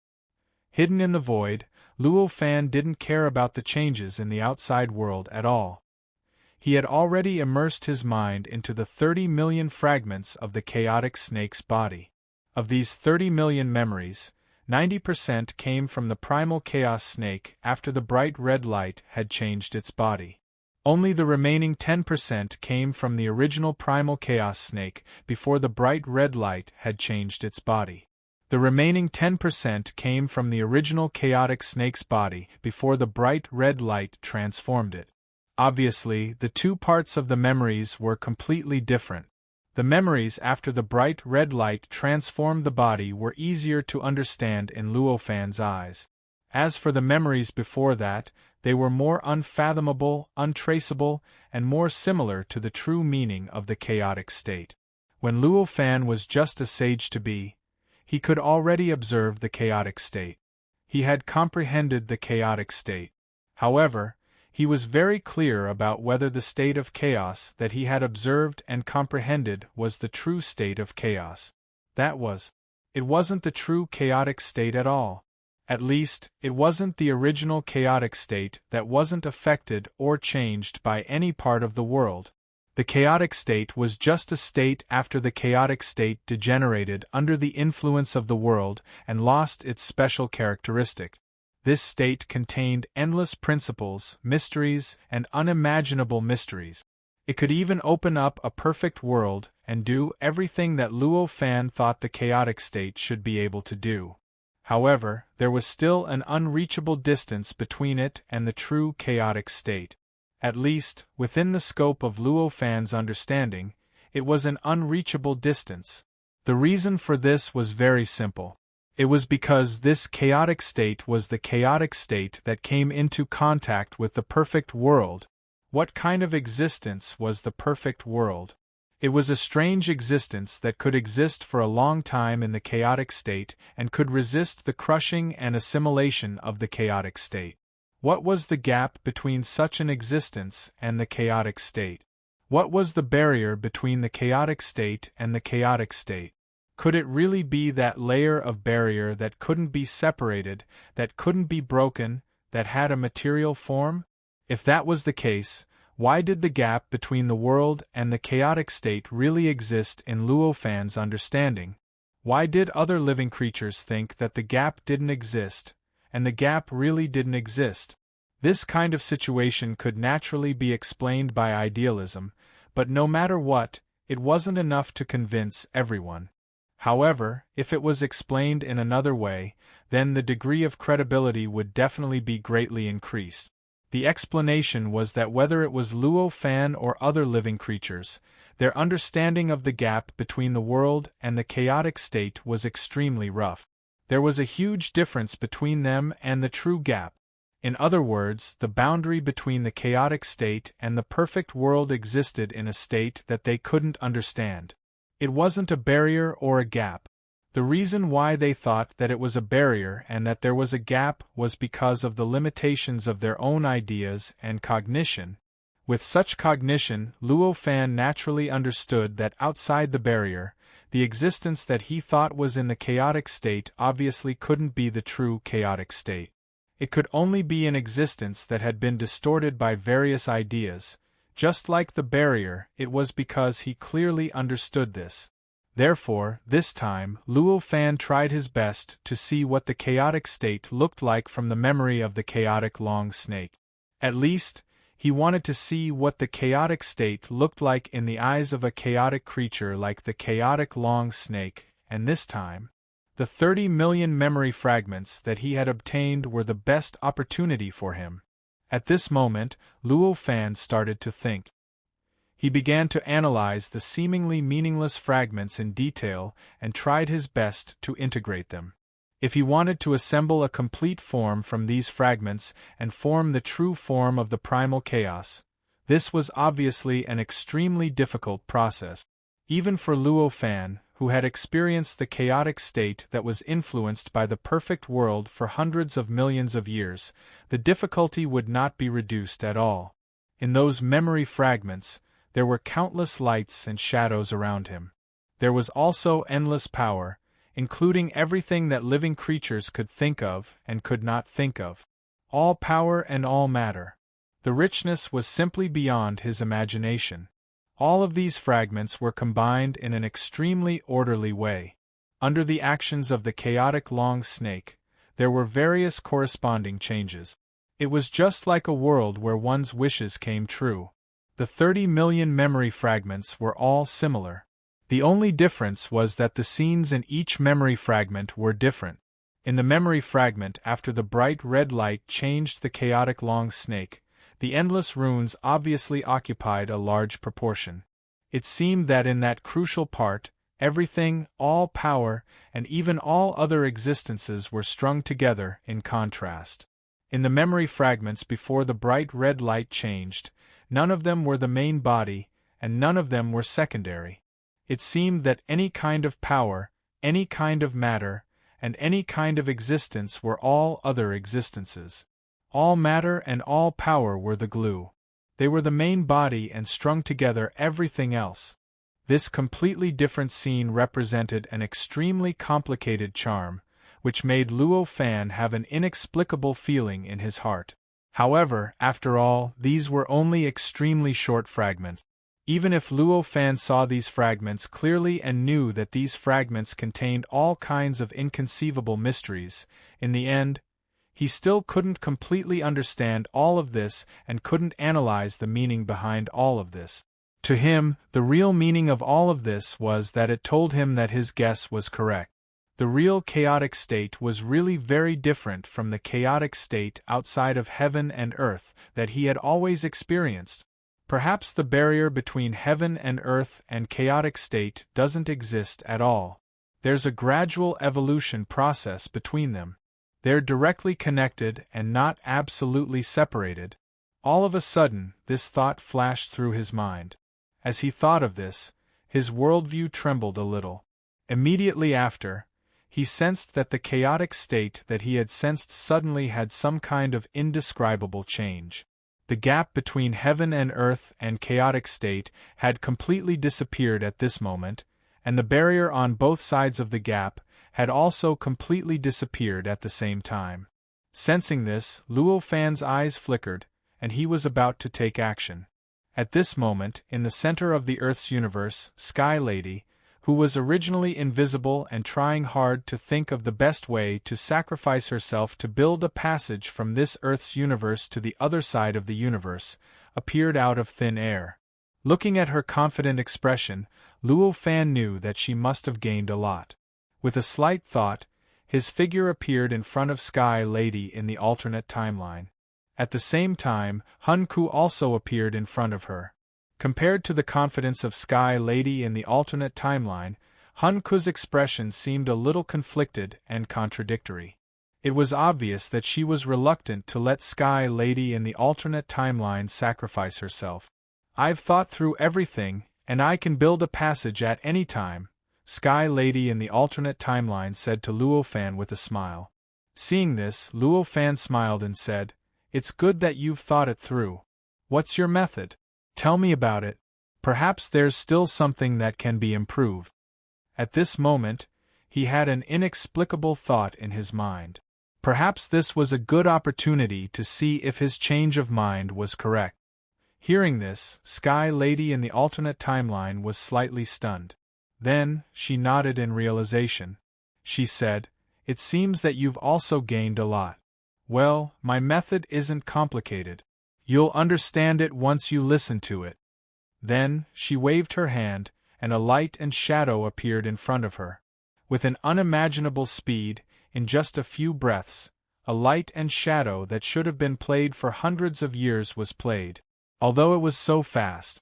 Hidden in the void, Luo Fan didn't care about the changes in the outside world at all. He had already immersed his mind into the 30 million fragments of the chaotic snake's body. Of these 30 million memories, 90% came from the primal chaos snake after the bright red light had changed its body. Only the remaining 10% came from the original primal chaos snake before the bright red light had changed its body. The remaining 10% came from the original chaotic snake's body before the bright red light transformed it. Obviously, the two parts of the memories were completely different. The memories after the bright red light transformed the body were easier to understand in Luo Fan's eyes. As for the memories before that, they were more unfathomable, untraceable, and more similar to the true meaning of the chaotic state. When Luo Fan was just a sage to be, he could already observe the chaotic state. He had comprehended the chaotic state. However, he was very clear about whether the state of chaos that he had observed and comprehended was the true state of chaos. It wasn't the true chaotic state at all. At least, it wasn't the original chaotic state that wasn't affected or changed by any part of the world. The chaotic state was just a state after the chaotic state degenerated under the influence of the world and lost its special characteristic. This state contained endless principles, mysteries, and unimaginable mysteries. It could even open up a perfect world and do everything that Luo Fan thought the chaotic state should be able to do. However, there was still an unreachable distance between it and the true chaotic state. At least, within the scope of Luo Fan's understanding, it was an unreachable distance. The reason for this was very simple. It was because this chaotic state was the chaotic state that came into contact with the perfect world. What kind of existence was the perfect world? It was a strange existence that could exist for a long time in the chaotic state and could resist the crushing and assimilation of the chaotic state. What was the gap between such an existence and the chaotic state? What was the barrier between the chaotic state and the chaotic state? Could it really be that layer of barrier that couldn't be separated, that couldn't be broken, that had a material form? If that was the case, why did the gap between the world and the chaotic state really exist in Luo Fan's understanding? Why did other living creatures think that the gap didn't exist, and the gap really didn't exist? This kind of situation could naturally be explained by idealism, but no matter what, it wasn't enough to convince everyone. However, if it was explained in another way, then the degree of credibility would definitely be greatly increased. The explanation was that whether it was Luo Fan or other living creatures, their understanding of the gap between the world and the chaotic state was extremely rough. There was a huge difference between them and the true gap. In other words, the boundary between the chaotic state and the perfect world existed in a state that they couldn't understand. It wasn't a barrier or a gap. The reason why they thought that it was a barrier and that there was a gap was because of the limitations of their own ideas and cognition. With such cognition, Luo Fan naturally understood that outside the barrier, the existence that he thought was in the chaotic state obviously couldn't be the true chaotic state. It could only be an existence that had been distorted by various ideas. Just like the barrier, it was because he clearly understood this. Therefore, this time, Luo Fan tried his best to see what the chaotic state looked like from the memory of the chaotic long snake. At least, he wanted to see what the chaotic state looked like in the eyes of a chaotic creature like the chaotic long snake, and this time, the 30 million memory fragments that he had obtained were the best opportunity for him. At this moment, Luo Fan started to think. He began to analyze the seemingly meaningless fragments in detail and tried his best to integrate them. If he wanted to assemble a complete form from these fragments and form the true form of the primal chaos, this was obviously an extremely difficult process. Even for Luo Fan, who had experienced the chaotic state that was influenced by the perfect world for hundreds of millions of years, the difficulty would not be reduced at all. In those memory fragments, there were countless lights and shadows around him. There was also endless power, including everything that living creatures could think of and could not think of. All power and all matter. The richness was simply beyond his imagination. All of these fragments were combined in an extremely orderly way. Under the actions of the chaotic long snake, there were various corresponding changes. It was just like a world where one's wishes came true. The 30 million memory fragments were all similar. The only difference was that the scenes in each memory fragment were different. In the memory fragment after the bright red light changed the chaotic long snake, the endless runes obviously occupied a large proportion. It seemed that in that crucial part, everything, all power, and even all other existences were strung together in contrast. In the memory fragments before the bright red light changed, none of them were the main body, and none of them were secondary. It seemed that any kind of power, any kind of matter, and any kind of existence were all other existences. All matter and all power were the glue. They were the main body and strung together everything else. This completely different scene represented an extremely complicated charm, which made Luo Fan have an inexplicable feeling in his heart. However, after all, these were only extremely short fragments. Even if Luo Fan saw these fragments clearly and knew that these fragments contained all kinds of inconceivable mysteries, in the end, he still couldn't completely understand all of this and couldn't analyze the meaning behind all of this. To him, the real meaning of all of this was that it told him that his guess was correct. The real chaotic state was really very different from the chaotic state outside of heaven and earth that he had always experienced. Perhaps the barrier between heaven and earth and chaotic state doesn't exist at all. There's a gradual evolution process between them. They're directly connected and not absolutely separated. All of a sudden, this thought flashed through his mind. As he thought of this, his worldview trembled a little. Immediately after, he sensed that the chaotic state that he had sensed suddenly had some kind of indescribable change. The gap between heaven and earth and chaotic state had completely disappeared at this moment, and the barrier on both sides of the gap had also completely disappeared at the same time. Sensing this, Luo Fan's eyes flickered, and he was about to take action. At this moment, in the center of the Earth's universe, Sky Lady, who was originally invisible and trying hard to think of the best way to sacrifice herself to build a passage from this Earth's universe to the other side of the universe, appeared out of thin air. Looking at her confident expression, Luo Fan knew that she must have gained a lot. With a slight thought, his figure appeared in front of Sky Lady in the alternate timeline. At the same time, Hun Ku also appeared in front of her. Compared to the confidence of Sky Lady in the alternate timeline, Hun Ku's expression seemed a little conflicted and contradictory. It was obvious that she was reluctant to let Sky Lady in the alternate timeline sacrifice herself. "I've thought through everything, and I can build a passage at any time," Sky Lady in the alternate timeline said to Luo Fan with a smile. Seeing this, Luo Fan smiled and said, "It's good that you've thought it through. What's your method? Tell me about it. Perhaps there's still something that can be improved." At this moment, he had an inexplicable thought in his mind. Perhaps this was a good opportunity to see if his change of mind was correct. Hearing this, Sky Lady in the alternate timeline was slightly stunned. Then, she nodded in realization. She said, "It seems that you've also gained a lot. Well, my method isn't complicated. You'll understand it once you listen to it." Then, she waved her hand, and a light and shadow appeared in front of her. With an unimaginable speed, in just a few breaths, a light and shadow that should have been played for hundreds of years was played. Although it was so fast.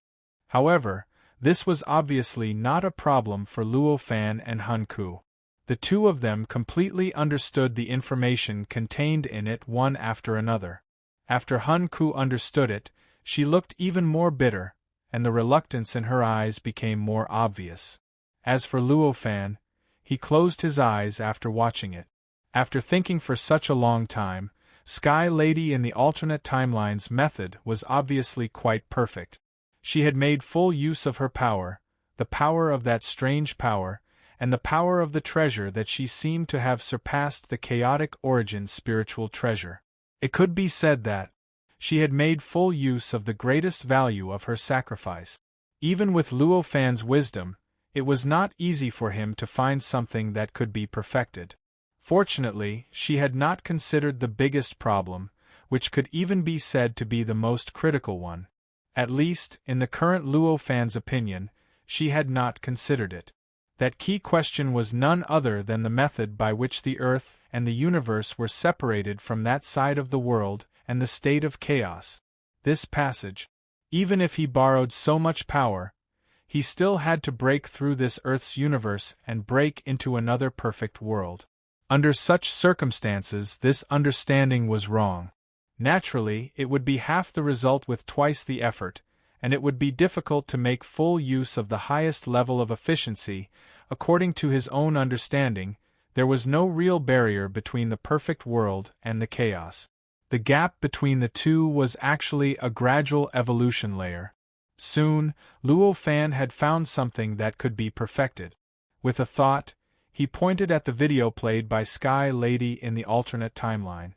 However, this was obviously not a problem for Luo Fan and Hun Ku. The two of them completely understood the information contained in it one after another. After Hun Ku understood it, she looked even more bitter, and the reluctance in her eyes became more obvious. As for Luo Fan, he closed his eyes after watching it. After thinking for such a long time, Sky Lady in the alternate timeline's method was obviously quite perfect. She had made full use of her power, the power of that strange power, and the power of the treasure that she seemed to have surpassed the chaotic origin spiritual treasure. It could be said that she had made full use of the greatest value of her sacrifice. Even with Luo Fan's wisdom, it was not easy for him to find something that could be perfected. Fortunately, she had not considered the biggest problem, which could even be said to be the most critical one. At least, in the current Luo Fan's opinion, she had not considered it. That key question was none other than the method by which the Earth and the universe were separated from that side of the world and the state of chaos. This passage, even if he borrowed so much power, he still had to break through this Earth's universe and break into another perfect world. Under such circumstances, this understanding was wrong. Naturally, it would be half the result with twice the effort, and it would be difficult to make full use of the highest level of efficiency. According to his own understanding, there was no real barrier between the perfect world and the chaos. The gap between the two was actually a gradual evolution layer. Soon, Luo Fan had found something that could be perfected. With a thought, he pointed at the video played by Sky Lady in the alternate timeline.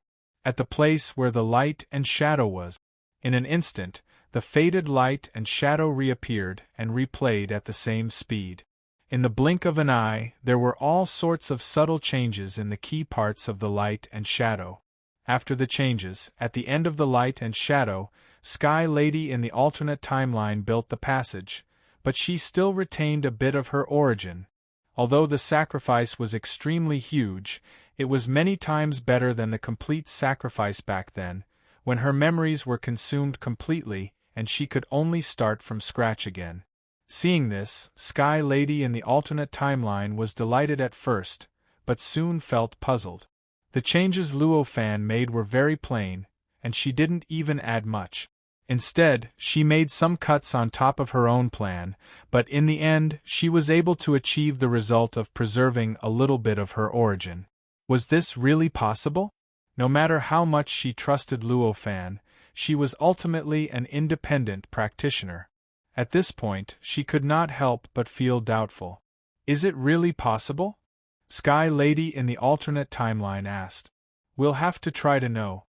At the place where the light and shadow was. In an instant, the faded light and shadow reappeared and replayed at the same speed. In the blink of an eye, there were all sorts of subtle changes in the key parts of the light and shadow. After the changes, at the end of the light and shadow, Sky Lady in the alternate timeline built the passage, but she still retained a bit of her origin. Although the sacrifice was extremely huge, it was many times better than the complete sacrifice back then, when her memories were consumed completely and she could only start from scratch again. Seeing this, Sky Lady in the alternate timeline was delighted at first, but soon felt puzzled. The changes Luo Fan made were very plain, and she didn't even add much. Instead, she made some cuts on top of her own plan, but in the end she was able to achieve the result of preserving a little bit of her origin. Was this really possible? No matter how much she trusted Luo Fan, she was ultimately an independent practitioner. At this point, she could not help but feel doubtful. Is it really possible? Sky Lady in the alternate timeline asked. We'll have to try to know.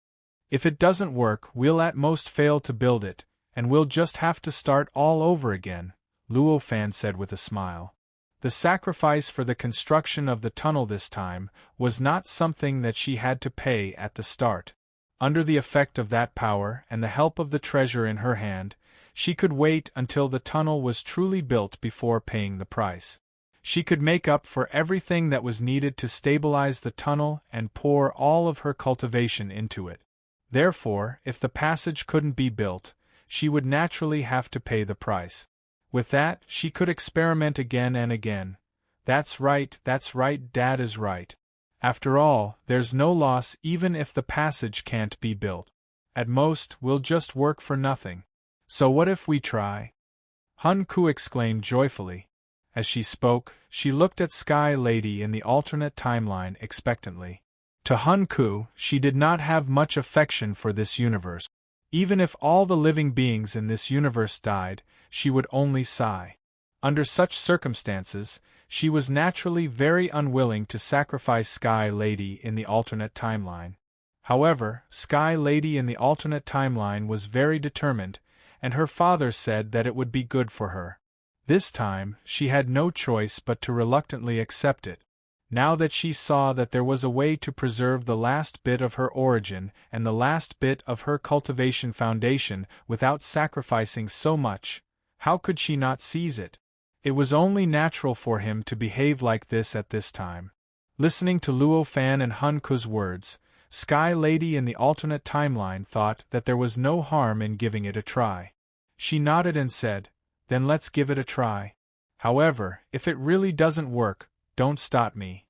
If it doesn't work, we'll at most fail to build it, and we'll just have to start all over again, Luo Fan said with a smile. The sacrifice for the construction of the tunnel this time was not something that she had to pay at the start. Under the effect of that power and the help of the treasure in her hand, she could wait until the tunnel was truly built before paying the price. She could make up for everything that was needed to stabilize the tunnel and pour all of her cultivation into it. Therefore, if the passage couldn't be built, she would naturally have to pay the price. With that, she could experiment again and again. That's right, Dad is right. After all, there's no loss even if the passage can't be built. At most, we'll just work for nothing. So what if we try? Hun Ku exclaimed joyfully. As she spoke, she looked at Sky Lady in the alternate timeline expectantly. To Hun Ku, she did not have much affection for this universe. Even if all the living beings in this universe died, she would only sigh. Under such circumstances, she was naturally very unwilling to sacrifice Sky Lady in the alternate timeline. However, Sky Lady in the alternate timeline was very determined, and her father said that it would be good for her. This time, she had no choice but to reluctantly accept it. Now that she saw that there was a way to preserve the last bit of her origin and the last bit of her cultivation foundation without sacrificing so much, how could she not seize it? It was only natural for him to behave like this at this time. Listening to Luo Fan and Hun Ku's words, Sky Lady in the alternate timeline thought that there was no harm in giving it a try. She nodded and said, "Then let's give it a try. However, if it really doesn't work, don't stop me."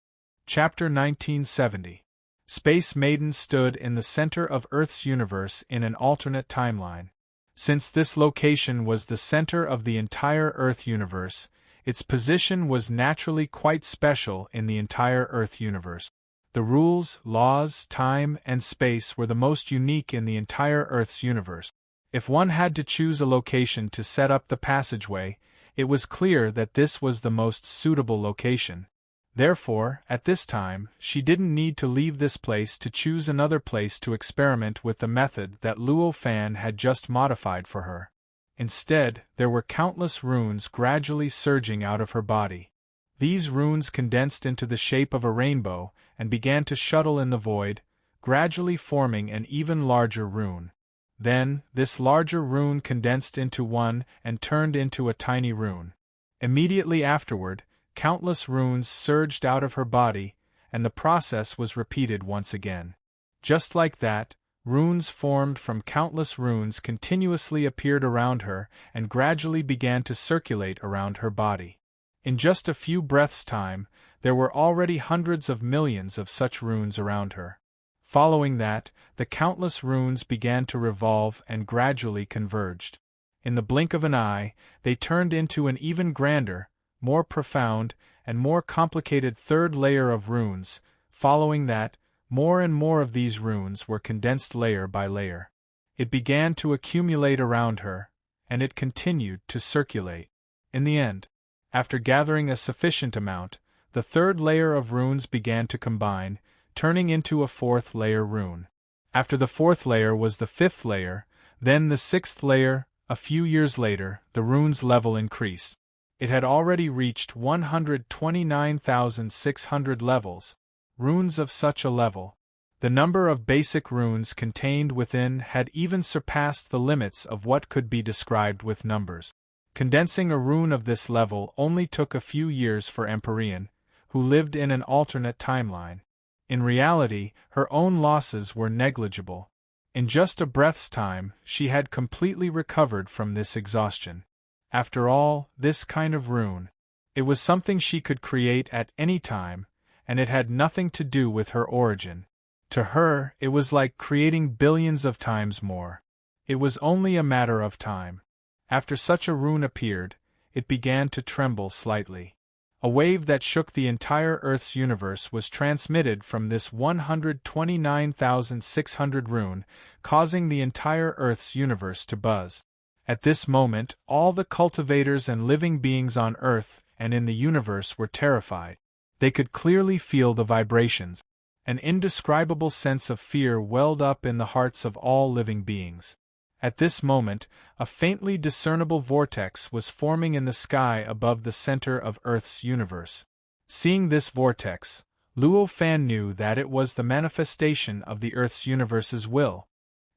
Chapter 1970. Space Maiden stood in the center of Earth's universe in an alternate timeline. Since this location was the center of the entire Earth universe, its position was naturally quite special in the entire Earth universe. The rules, laws, time, and space were the most unique in the entire Earth's universe. If one had to choose a location to set up the passageway, it was clear that this was the most suitable location. Therefore, at this time, she didn't need to leave this place to choose another place to experiment with the method that Luo Fan had just modified for her. Instead, there were countless runes gradually surging out of her body. These runes condensed into the shape of a rainbow and began to shuttle in the void, gradually forming an even larger rune. Then, this larger rune condensed into one and turned into a tiny rune. Immediately afterward, countless runes surged out of her body, and the process was repeated once again. Just like that, runes formed from countless runes continuously appeared around her and gradually began to circulate around her body. In just a few breaths' time, there were already hundreds of millions of such runes around her. Following that, the countless runes began to revolve and gradually converged. In the blink of an eye, they turned into an even grander, more profound, and more complicated third layer of runes. Following that, more and more of these runes were condensed layer by layer. It began to accumulate around her, and it continued to circulate. In the end, after gathering a sufficient amount, the third layer of runes began to combine, turning into a fourth layer rune. After the fourth layer was the fifth layer, then the sixth layer. A few years later, the rune's level increased. It had already reached 129,600 levels. Runes of such a level. The number of basic runes contained within had even surpassed the limits of what could be described with numbers. Condensing a rune of this level only took a few years for Empyrean, who lived in an alternate timeline. In reality, her own losses were negligible. In just a breath's time, she had completely recovered from this exhaustion. After all, this kind of rune. It was something she could create at any time, and it had nothing to do with her origin. To her, it was like creating billions of times more. It was only a matter of time. After such a rune appeared, it began to tremble slightly. A wave that shook the entire Earth's universe was transmitted from this 129,600 rune, causing the entire Earth's universe to buzz. At this moment, all the cultivators and living beings on Earth and in the universe were terrified. They could clearly feel the vibrations. An indescribable sense of fear welled up in the hearts of all living beings. At this moment, a faintly discernible vortex was forming in the sky above the center of Earth's universe. Seeing this vortex, Luo Fan knew that it was the manifestation of the Earth's universe's will.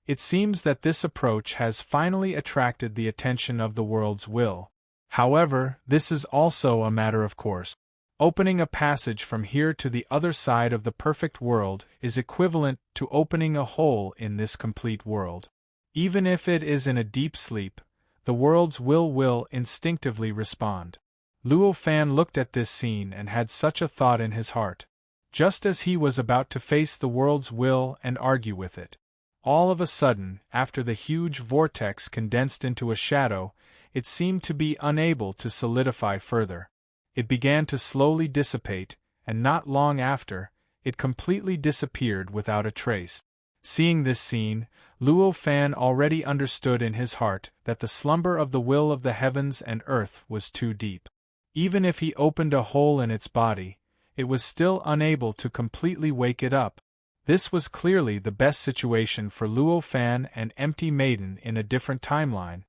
It seems that this approach has finally attracted the attention of the world's will. However, this is also a matter of course. Opening a passage from here to the other side of the perfect world is equivalent to opening a hole in this complete world. Even if it is in a deep sleep, the world's will instinctively respond. Luo Fan looked at this scene and had such a thought in his heart. Just as he was about to face the world's will and argue with it, all of a sudden, after the huge vortex condensed into a shadow, it seemed to be unable to solidify further. It began to slowly dissipate, and not long after, it completely disappeared without a trace. Seeing this scene, Luo Fan already understood in his heart that the slumber of the will of the heavens and earth was too deep. Even if he opened a hole in its body, it was still unable to completely wake it up. This was clearly the best situation for Luo Fan and Empty Maiden in a different timeline.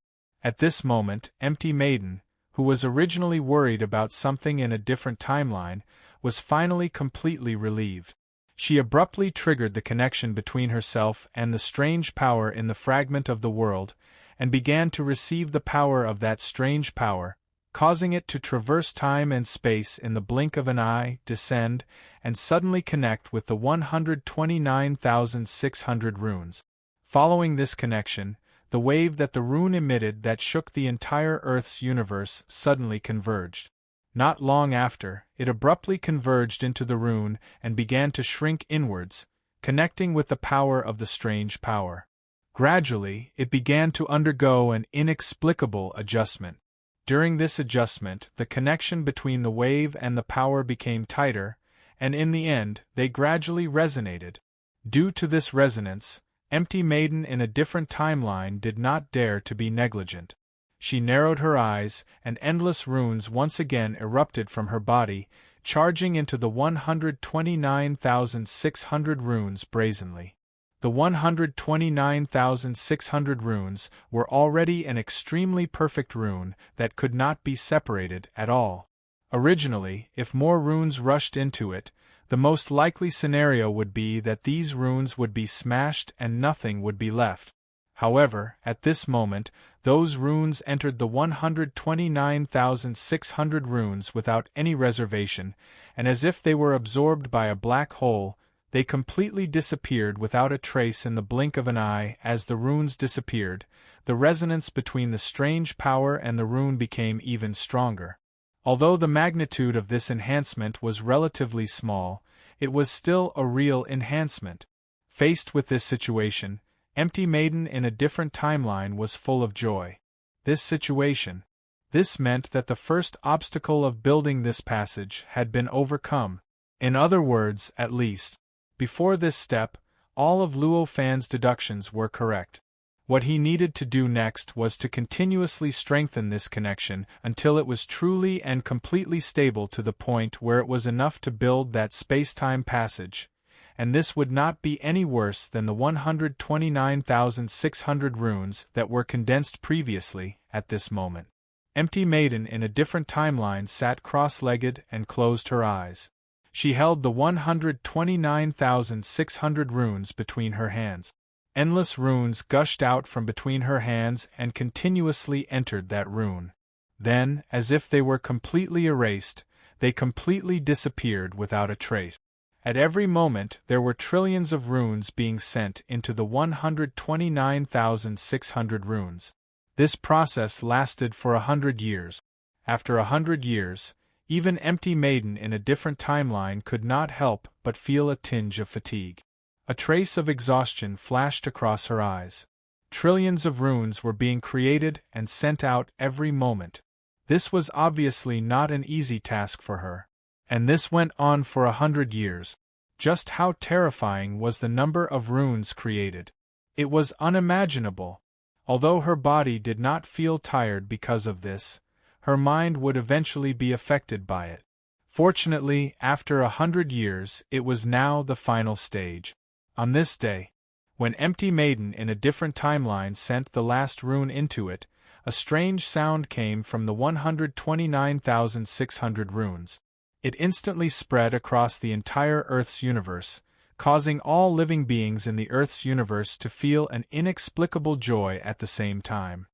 At this moment, Empty Maiden, who was originally worried about something in a different timeline, was finally completely relieved. She abruptly triggered the connection between herself and the strange power in the fragment of the world, and began to receive the power of that strange power, causing it to traverse time and space in the blink of an eye, descend, and suddenly connect with the 129,600 runes. Following this connection, the wave that the rune emitted that shook the entire Earth's universe suddenly converged. Not long after, it abruptly converged into the rune and began to shrink inwards, connecting with the power of the strange power. Gradually, it began to undergo an inexplicable adjustment. During this adjustment, the connection between the wave and the power became tighter, and in the end, they gradually resonated. Due to this resonance, Empty Maiden in a different timeline did not dare to be negligent. She narrowed her eyes, and endless runes once again erupted from her body, charging into the 129,600 runes brazenly. The 129,600 runes were already an extremely perfect rune that could not be separated at all. Originally, if more runes rushed into it, the most likely scenario would be that these runes would be smashed and nothing would be left. However, at this moment, those runes entered the 129,600 runes without any reservation, and as if they were absorbed by a black hole, they completely disappeared without a trace in the blink of an eye. As the runes disappeared, the resonance between the strange power and the rune became even stronger. Although the magnitude of this enhancement was relatively small, it was still a real enhancement. Faced with this situation, Empty Maiden in a different timeline was full of joy. This meant that the first obstacle of building this passage had been overcome. In other words, at least, before this step, all of Luo Fan's deductions were correct. What he needed to do next was to continuously strengthen this connection until it was truly and completely stable to the point where it was enough to build that space-time passage, and this would not be any worse than the 129,600 runes that were condensed previously. At this moment, Empty Maiden in a different timeline sat cross-legged and closed her eyes. She held the 129,600 runes between her hands. Endless runes gushed out from between her hands and continuously entered that rune. Then, as if they were completely erased, they completely disappeared without a trace. At every moment there were trillions of runes being sent into the 129,600 runes. This process lasted for 100 years. After 100 years, even Empty Maiden in a different timeline could not help but feel a tinge of fatigue. A trace of exhaustion flashed across her eyes. Trillions of runes were being created and sent out every moment. This was obviously not an easy task for her. And this went on for 100 years. Just how terrifying was the number of runes created? It was unimaginable. Although her body did not feel tired because of this, her mind would eventually be affected by it. Fortunately, after 100 years, it was now the final stage. On this day, when Empty Maiden in a different timeline sent the last rune into it, a strange sound came from the 129,600 runes. It instantly spread across the entire Earth's universe, causing all living beings in the Earth's universe to feel an inexplicable joy at the same time.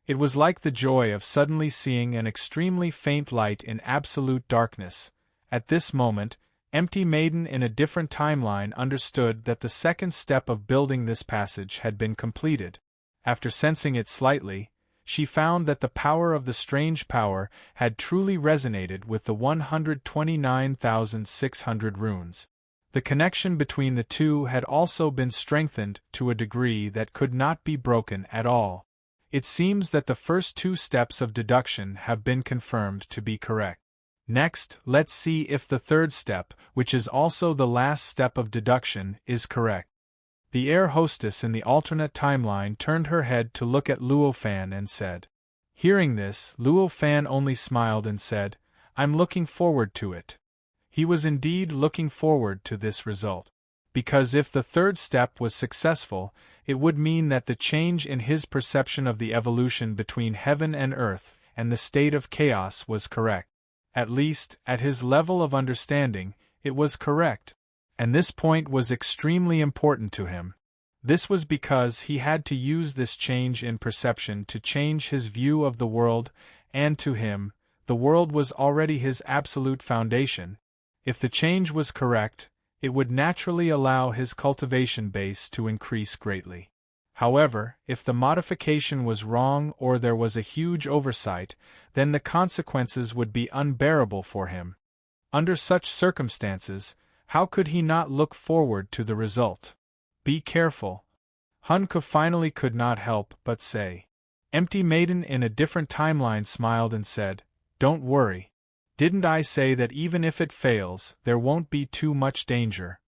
It was like the joy of suddenly seeing an extremely faint light in absolute darkness. At this moment, Empty Maiden in a different timeline understood that the second step of building this passage had been completed. After sensing it slightly, she found that the power of the strange power had truly resonated with the 129,600 runes. The connection between the two had also been strengthened to a degree that could not be broken at all. It seems that the first two steps of deduction have been confirmed to be correct. Next, let's see if the third step, which is also the last step of deduction, is correct. The air hostess in the alternate timeline turned her head to look at Luo Fan and said. Hearing this, Luo Fan only smiled and said, "I'm looking forward to it." He was indeed looking forward to this result. Because if the third step was successful, it would mean that the change in his perception of the evolution between heaven and earth and the state of chaos was correct. At least, at his level of understanding, it was correct. And this point was extremely important to him. This was because he had to use this change in perception to change his view of the world, and to him, the world was already his absolute foundation. If the change was correct, it would naturally allow his cultivation base to increase greatly. However, if the modification was wrong or there was a huge oversight, then the consequences would be unbearable for him. Under such circumstances, how could he not look forward to the result? Be careful. Hunka finally could not help but say. Empty Maiden in a different timeline smiled and said, "Don't worry. Didn't I say that even if it fails, there won't be too much danger?"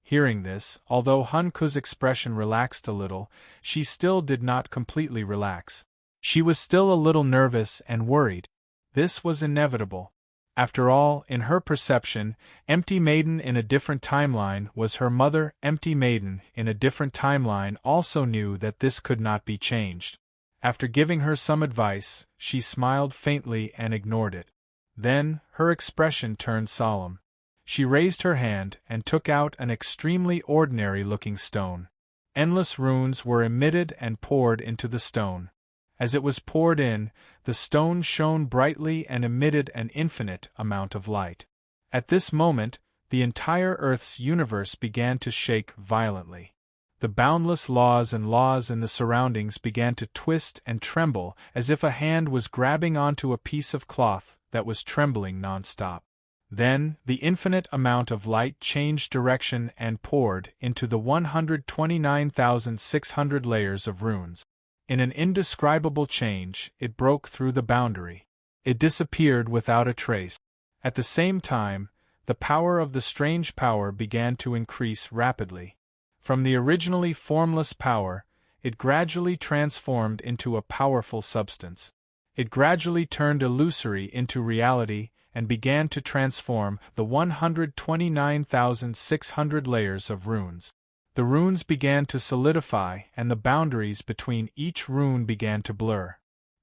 Hearing this, although Hunka's expression relaxed a little, she still did not completely relax. She was still a little nervous and worried. This was inevitable. After all, in her perception, Empty Maiden in a different timeline was her mother. Empty Maiden in a different timeline also knew that this could not be changed. After giving her some advice, she smiled faintly and ignored it. Then, her expression turned solemn. She raised her hand and took out an extremely ordinary-looking stone. Endless runes were emitted and poured into the stone. As it was poured in, the stone shone brightly and emitted an infinite amount of light. At this moment, the entire Earth's universe began to shake violently. The boundless laws in the surroundings began to twist and tremble as if a hand was grabbing onto a piece of cloth that was trembling non-stop. Then, the infinite amount of light changed direction and poured into the 129,600 layers of runes. In an indescribable change, it broke through the boundary. It disappeared without a trace. At the same time, the power of the strange power began to increase rapidly. From the originally formless power, it gradually transformed into a powerful substance. It gradually turned illusory into reality and began to transform the 129,600 layers of runes. The runes began to solidify and the boundaries between each rune began to blur.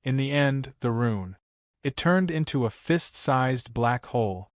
In the end, the rune. It turned into a fist-sized black hole.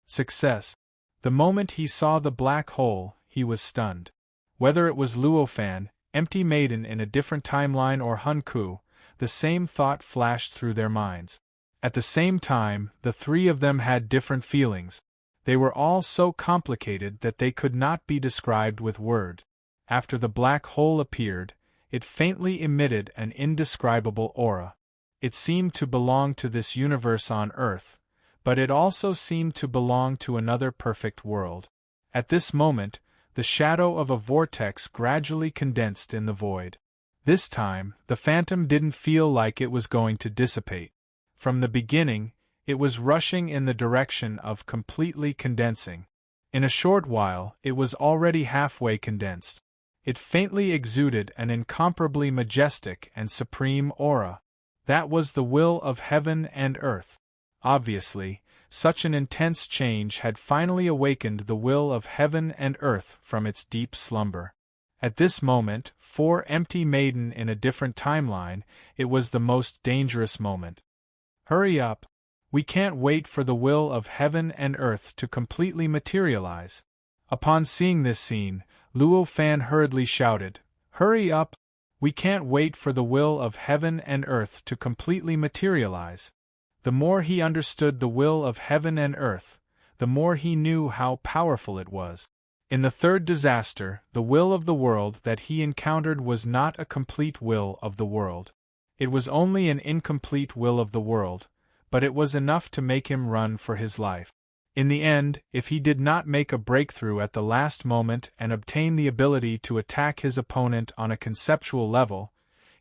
Success. The moment he saw the black hole, he was stunned. Whether it was Luo Fan, Empty Maiden in a different timeline or Hunku, the same thought flashed through their minds. At the same time, the three of them had different feelings. They were all so complicated that they could not be described with words. After the black hole appeared, it faintly emitted an indescribable aura. It seemed to belong to this universe on Earth, but it also seemed to belong to another perfect world. At this moment, the shadow of a vortex gradually condensed in the void. This time, the phantom didn't feel like it was going to dissipate. From the beginning, it was rushing in the direction of completely condensing. In a short while, it was already halfway condensed. It faintly exuded an incomparably majestic and supreme aura. That was the will of heaven and earth. Obviously, such an intense change had finally awakened the will of heaven and earth from its deep slumber. At this moment, for Empty Maiden in a different timeline, it was the most dangerous moment. Hurry up! We can't wait for the will of heaven and earth to completely materialize. Upon seeing this scene, Luo Fan hurriedly shouted, "Hurry up! We can't wait for the will of heaven and earth to completely materialize." The more he understood the will of heaven and earth, the more he knew how powerful it was. In the third disaster, the will of the world that he encountered was not a complete will of the world. It was only an incomplete will of the world, but it was enough to make him run for his life. In the end, if he did not make a breakthrough at the last moment and obtain the ability to attack his opponent on a conceptual level,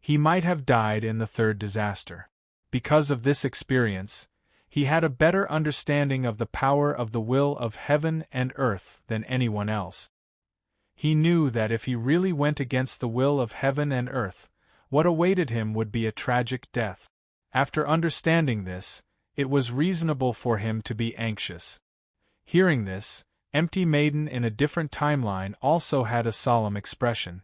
he might have died in the third disaster. Because of this experience, he had a better understanding of the power of the will of heaven and earth than anyone else. He knew that if he really went against the will of heaven and earth, what awaited him would be a tragic death. After understanding this, it was reasonable for him to be anxious. Hearing this, Empty Maiden in a different timeline also had a solemn expression.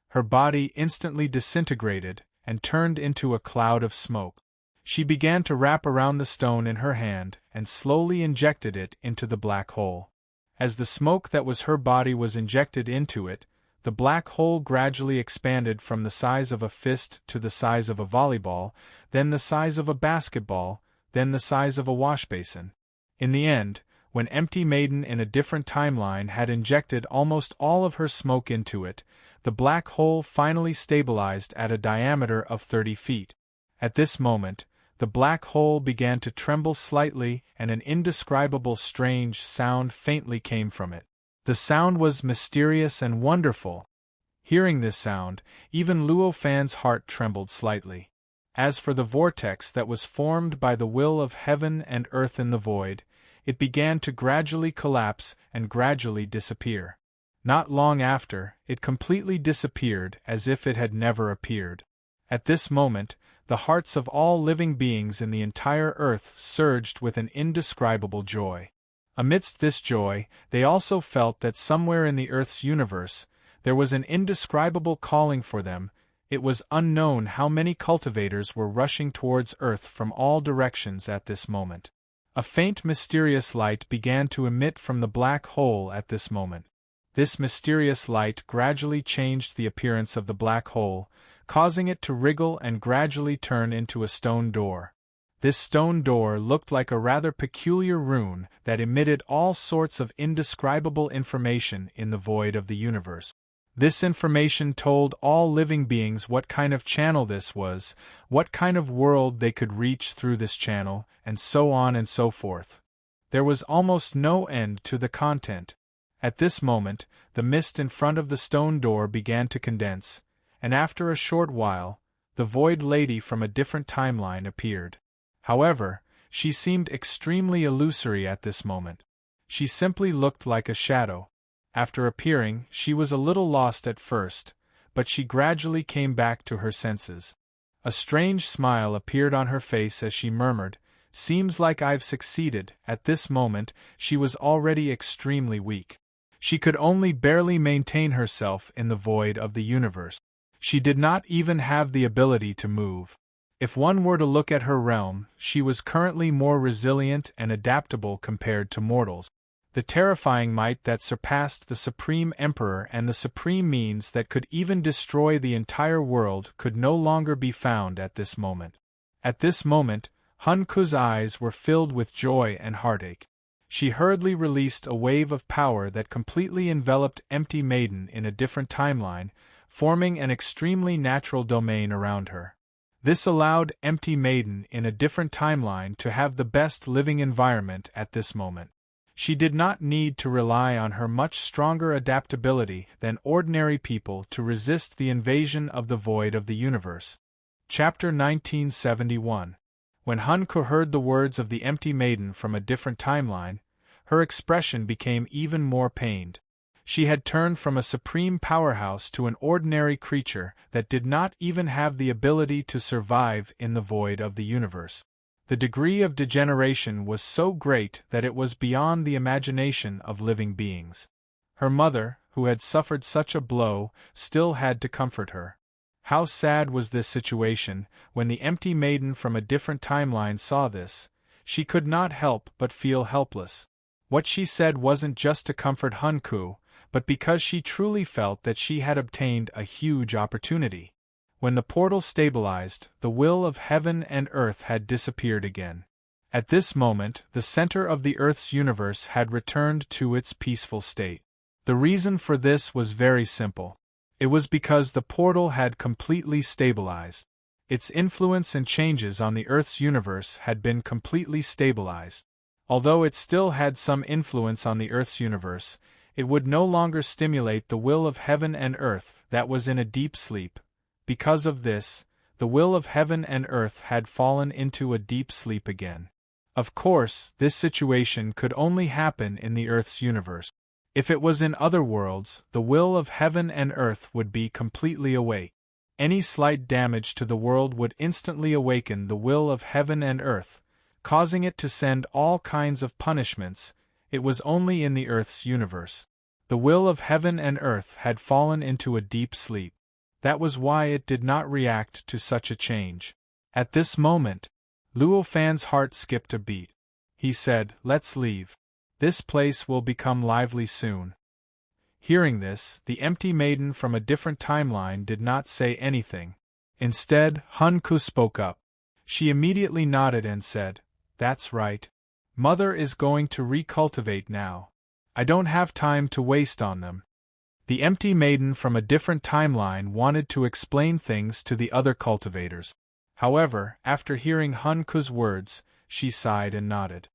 Her body instantly disintegrated and turned into a cloud of smoke. She began to wrap around the stone in her hand and slowly injected it into the black hole. As the smoke that was her body was injected into it, the black hole gradually expanded from the size of a fist to the size of a volleyball, then the size of a basketball, then the size of a washbasin. In the end, when Empty Maiden in a different timeline had injected almost all of her smoke into it, the black hole finally stabilized at a diameter of 30 feet. At this moment, the black hole began to tremble slightly and an indescribable strange sound faintly came from it. The sound was mysterious and wonderful. Hearing this sound, even Luo Fan's heart trembled slightly. As for the vortex that was formed by the will of heaven and earth in the void, it began to gradually collapse and gradually disappear. Not long after, it completely disappeared as if it had never appeared. At this moment, the hearts of all living beings in the entire earth surged with an indescribable joy. Amidst this joy, they also felt that somewhere in the earth's universe, there was an indescribable calling for them. It was unknown how many cultivators were rushing towards Earth from all directions at this moment. A faint mysterious light began to emit from the black hole at this moment. This mysterious light gradually changed the appearance of the black hole, causing it to wriggle and gradually turn into a stone door. This stone door looked like a rather peculiar rune that emitted all sorts of indescribable information in the void of the universe. This information told all living beings what kind of channel this was, what kind of world they could reach through this channel, and so on and so forth. There was almost no end to the content. At this moment, the mist in front of the stone door began to condense, and after a short while, the Void Lady from a different timeline appeared. However, she seemed extremely illusory at this moment. She simply looked like a shadow. After appearing, she was a little lost at first, but she gradually came back to her senses. A strange smile appeared on her face as she murmured, "Seems like I've succeeded." At this moment, she was already extremely weak. She could only barely maintain herself in the void of the universe. She did not even have the ability to move. If one were to look at her realm, she was currently more resilient and adaptable compared to mortals. The terrifying might that surpassed the Supreme Emperor and the supreme means that could even destroy the entire world could no longer be found at this moment. At this moment, Hunku's eyes were filled with joy and heartache. She hurriedly released a wave of power that completely enveloped Empty Maiden in a different timeline, forming an extremely natural domain around her. This allowed Empty Maiden in a different timeline to have the best living environment at this moment. She did not need to rely on her much stronger adaptability than ordinary people to resist the invasion of the void of the universe. Chapter 1971. When Hunku heard the words of the Empty Maiden from a different timeline, her expression became even more pained. She had turned from a supreme powerhouse to an ordinary creature that did not even have the ability to survive in the void of the universe. The degree of degeneration was so great that it was beyond the imagination of living beings. Her mother, who had suffered such a blow, still had to comfort her. How sad was this situation. When the Empty Maiden from a different timeline saw this, she could not help but feel helpless. What she said wasn't just to comfort Hunku, but because she truly felt that she had obtained a huge opportunity. When the portal stabilized, the will of heaven and earth had disappeared again. At this moment, the center of the Earth's universe had returned to its peaceful state. The reason for this was very simple. It was because the portal had completely stabilized. Its influence and changes on the Earth's universe had been completely stabilized. Although it still had some influence on the Earth's universe, it would no longer stimulate the will of heaven and earth that was in a deep sleep. Because of this, the will of heaven and earth had fallen into a deep sleep again. Of course, this situation could only happen in the Earth's universe. If it was in other worlds, the will of heaven and earth would be completely awake. Any slight damage to the world would instantly awaken the will of heaven and earth, causing it to send all kinds of punishments. It was only in the Earth's universe. The will of heaven and earth had fallen into a deep sleep. That was why it did not react to such a change. At this moment, Luo Fan's heart skipped a beat. He said, "Let's leave. This place will become lively soon." Hearing this, the Empty Maiden from a different timeline did not say anything. Instead, Hunku spoke up. She immediately nodded and said, "That's right. Mother is going to recultivate now. I don't have time to waste on them." The Empty Maiden from a different timeline wanted to explain things to the other cultivators. However, after hearing Hunku's words, she sighed and nodded.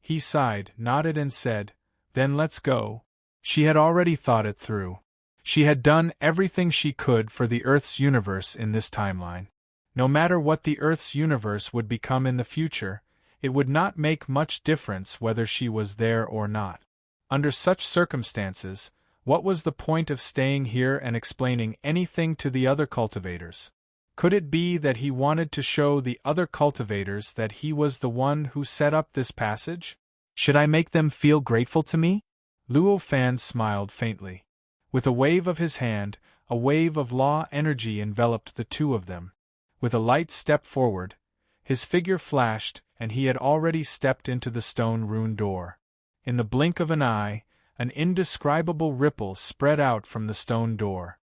He sighed, nodded and said, "Then let's go." She had already thought it through. She had done everything she could for the Earth's universe in this timeline. No matter what the Earth's universe would become in the future, it would not make much difference whether she was there or not. Under such circumstances, what was the point of staying here and explaining anything to the other cultivators? Could it be that he wanted to show the other cultivators that he was the one who set up this passage? Should I make them feel grateful to me? Luo Fan smiled faintly. With a wave of his hand, a wave of law energy enveloped the two of them. With a light step forward, his figure flashed, and he had already stepped into the stone rune door. In the blink of an eye, an indescribable ripple spread out from the stone door.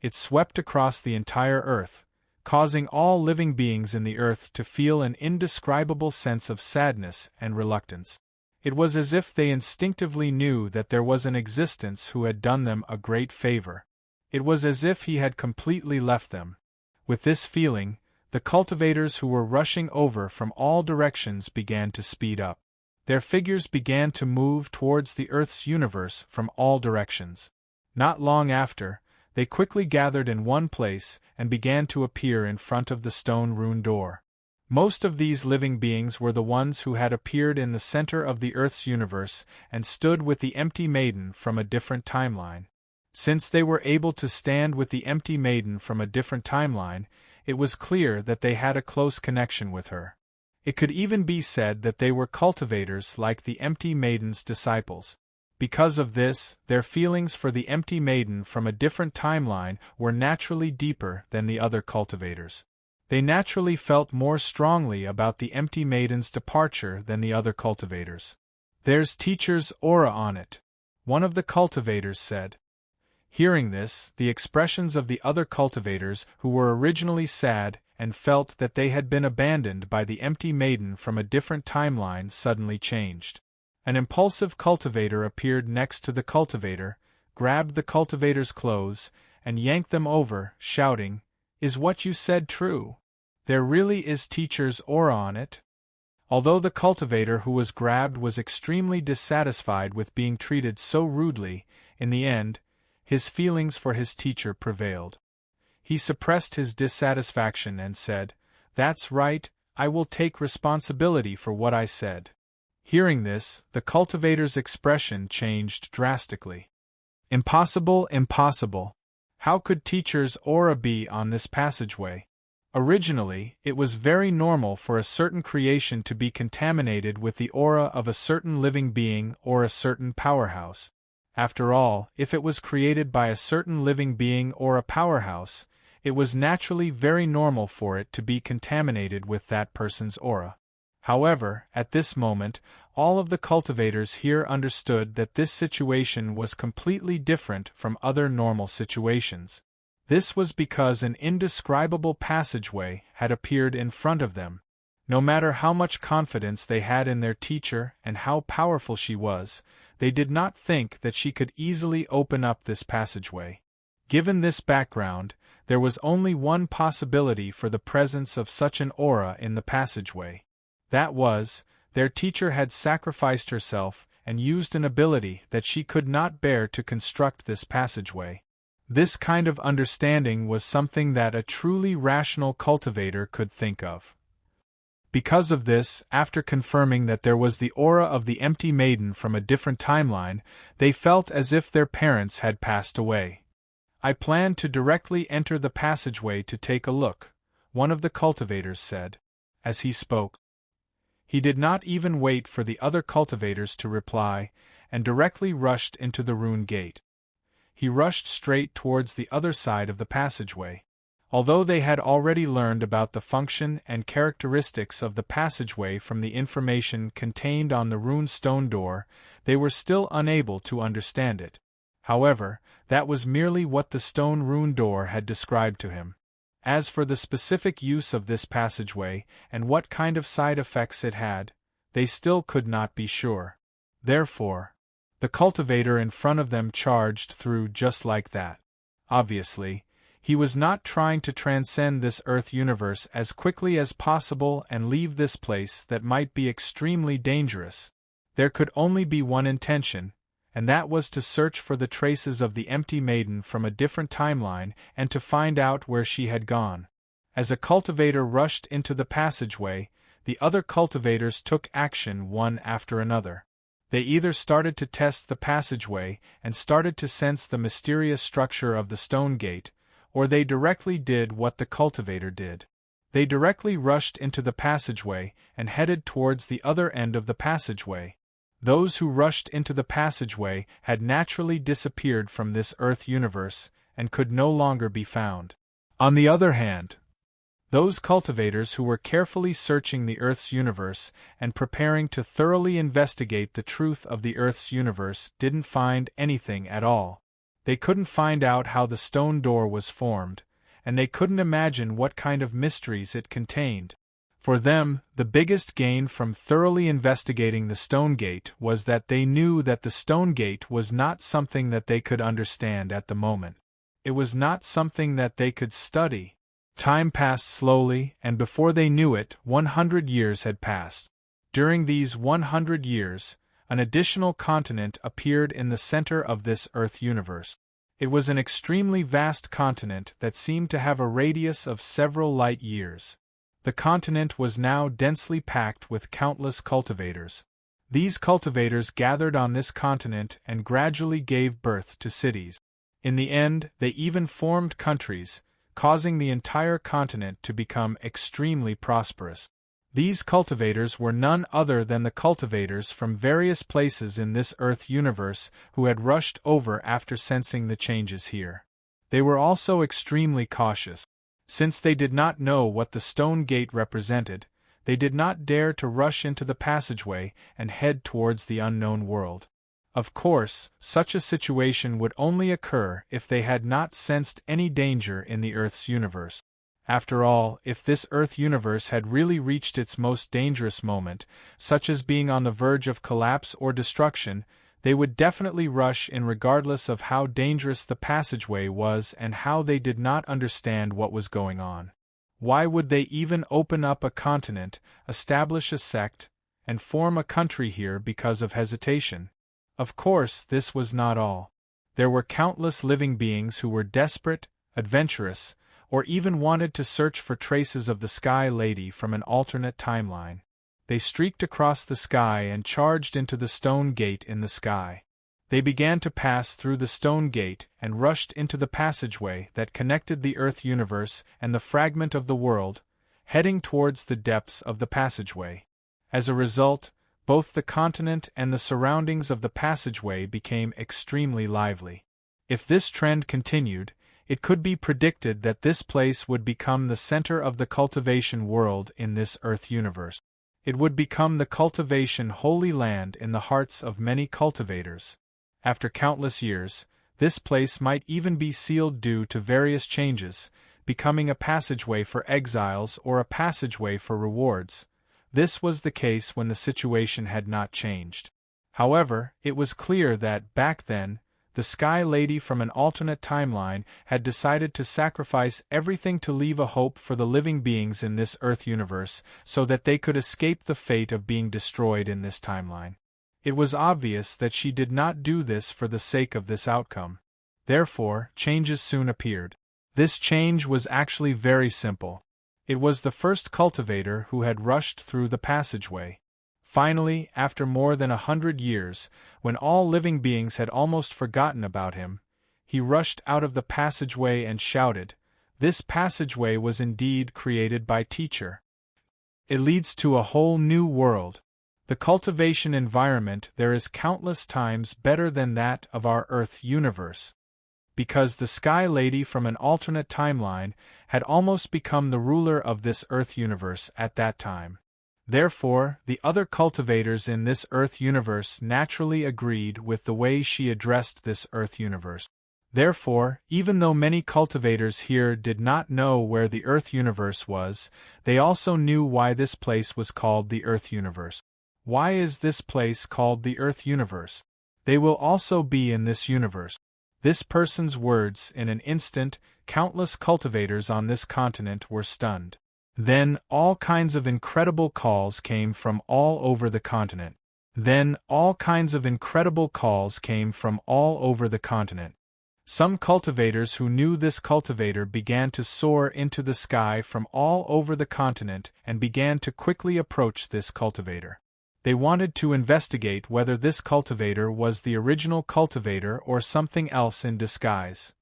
It swept across the entire earth, causing all living beings in the earth to feel an indescribable sense of sadness and reluctance. It was as if they instinctively knew that there was an existence who had done them a great favor. It was as if he had completely left them. With this feeling, the cultivators who were rushing over from all directions began to speed up. Their figures began to move towards the Earth's universe from all directions. Not long after, they quickly gathered in one place and began to appear in front of the stone rune door. Most of these living beings were the ones who had appeared in the center of the Earth's universe and stood with the Empty Maiden from a different timeline. Since they were able to stand with the Empty Maiden from a different timeline, it was clear that they had a close connection with her. It could even be said that they were cultivators like the Empty Maiden's disciples. Because of this, their feelings for the Empty Maiden from a different timeline were naturally deeper than the other cultivators. They naturally felt more strongly about the Empty Maiden's departure than the other cultivators. "There's teacher's aura on it," one of the cultivators said. Hearing this, the expressions of the other cultivators, who were originally sad and felt that they had been abandoned by the empty maiden from a different timeline suddenly changed. An impulsive cultivator appeared next to the cultivator, grabbed the cultivator's clothes, and yanked them over, shouting, "Is what you said true? There really is teacher's aura on it?" Although the cultivator who was grabbed was extremely dissatisfied with being treated so rudely, in the end, his feelings for his teacher prevailed. He suppressed his dissatisfaction and said, "That's right, I will take responsibility for what I said." Hearing this, the cultivator's expression changed drastically. "Impossible, impossible. How could teacher's aura be on this passageway? Originally, it was very normal for a certain creation to be contaminated with the aura of a certain living being or a certain powerhouse. After all, if it was created by a certain living being or a powerhouse, it was naturally very normal for it to be contaminated with that person's aura. However, at this moment, all of the cultivators here understood that this situation was completely different from other normal situations. This was because an indescribable passageway had appeared in front of them. No matter how much confidence they had in their teacher and how powerful she was, they did not think that she could easily open up this passageway. Given this background, there was only one possibility for the presence of such an aura in the passageway. That was, their teacher had sacrificed herself and used an ability that she could not bear to construct this passageway. This kind of understanding was something that a truly rational cultivator could think of. Because of this, after confirming that there was the aura of the empty maiden from a different timeline, they felt as if their parents had passed away. "I plan to directly enter the passageway to take a look," one of the cultivators said. As he spoke, he did not even wait for the other cultivators to reply, and directly rushed into the rune gate. He rushed straight towards the other side of the passageway. Although they had already learned about the function and characteristics of the passageway from the information contained on the rune stone door, they were still unable to understand it. However, that was merely what the stone rune door had described to him. As for the specific use of this passageway and what kind of side effects it had, they still could not be sure. Therefore, the cultivator in front of them charged through just like that. Obviously, he was not trying to transcend this Earth universe as quickly as possible and leave this place that might be extremely dangerous. There could only be one intention, and that was to search for the traces of the empty maiden from a different timeline and to find out where she had gone. As a cultivator rushed into the passageway, the other cultivators took action one after another. They either started to test the passageway and started to sense the mysterious structure of the stone gate, or they directly did what the cultivator did. They directly rushed into the passageway and headed towards the other end of the passageway. Those who rushed into the passageway had naturally disappeared from this Earth universe and could no longer be found. On the other hand, those cultivators who were carefully searching the Earth's universe and preparing to thoroughly investigate the truth of the Earth's universe didn't find anything at all. They couldn't find out how the stone door was formed, and they couldn't imagine what kind of mysteries it contained. For them, the biggest gain from thoroughly investigating the stone gate was that they knew that the stone gate was not something that they could understand at the moment. It was not something that they could study. Time passed slowly, and before they knew it, 100 years had passed. During these 100 years, an additional continent appeared in the center of this Earth universe. It was an extremely vast continent that seemed to have a radius of several light years. The continent was now densely packed with countless cultivators. These cultivators gathered on this continent and gradually gave birth to cities. In the end, they even formed countries, causing the entire continent to become extremely prosperous. These cultivators were none other than the cultivators from various places in this Earth universe who had rushed over after sensing the changes here. They were also extremely cautious. Since they did not know what the stone gate represented, they did not dare to rush into the passageway and head towards the unknown world. Of course, such a situation would only occur if they had not sensed any danger in the Earth's universe. After all, if this Earth universe had really reached its most dangerous moment, such as being on the verge of collapse or destruction, they would definitely rush in regardless of how dangerous the passageway was and how they did not understand what was going on. Why would they even open up a continent, establish a sect, and form a country here because of hesitation? Of course, this was not all. There were countless living beings who were desperate, adventurous, or even wanted to search for traces of the Sky Lady from an alternate timeline. They streaked across the sky and charged into the stone gate in the sky. They began to pass through the stone gate and rushed into the passageway that connected the Earth universe and the fragment of the world, heading towards the depths of the passageway. As a result, both the continent and the surroundings of the passageway became extremely lively. If this trend continued, it could be predicted that this place would become the center of the cultivation world in this Earth universe. It would become the cultivation holy land in the hearts of many cultivators. After countless years, this place might even be sealed due to various changes, becoming a passageway for exiles or a passageway for rewards. This was the case when the situation had not changed. However, it was clear that, back then, the Sky Lady from an alternate timeline had decided to sacrifice everything to leave a hope for the living beings in this Earth universe so that they could escape the fate of being destroyed in this timeline. It was obvious that she did not do this for the sake of this outcome. Therefore, changes soon appeared. This change was actually very simple. It was the first cultivator who had rushed through the passageway. Finally, after more than 100 years, when all living beings had almost forgotten about him, he rushed out of the passageway and shouted, "This passageway was indeed created by Teacher. It leads to a whole new world. The cultivation environment there is countless times better than that of our Earth universe." Because the Sky Lady from an alternate timeline had almost become the ruler of this Earth universe at that time. Therefore, the other cultivators in this Earth universe naturally agreed with the way she addressed this Earth universe. Therefore, even though many cultivators here did not know where the Earth universe was, they also knew why this place was called the Earth universe. Why is this place called the Earth universe? They will also be in this universe. This person's words, in an instant, countless cultivators on this continent were stunned. Then, all kinds of incredible calls came from all over the continent. Some cultivators who knew this cultivator began to soar into the sky from all over the continent and began to quickly approach this cultivator. They wanted to investigate whether this cultivator was the original cultivator or something else in disguise.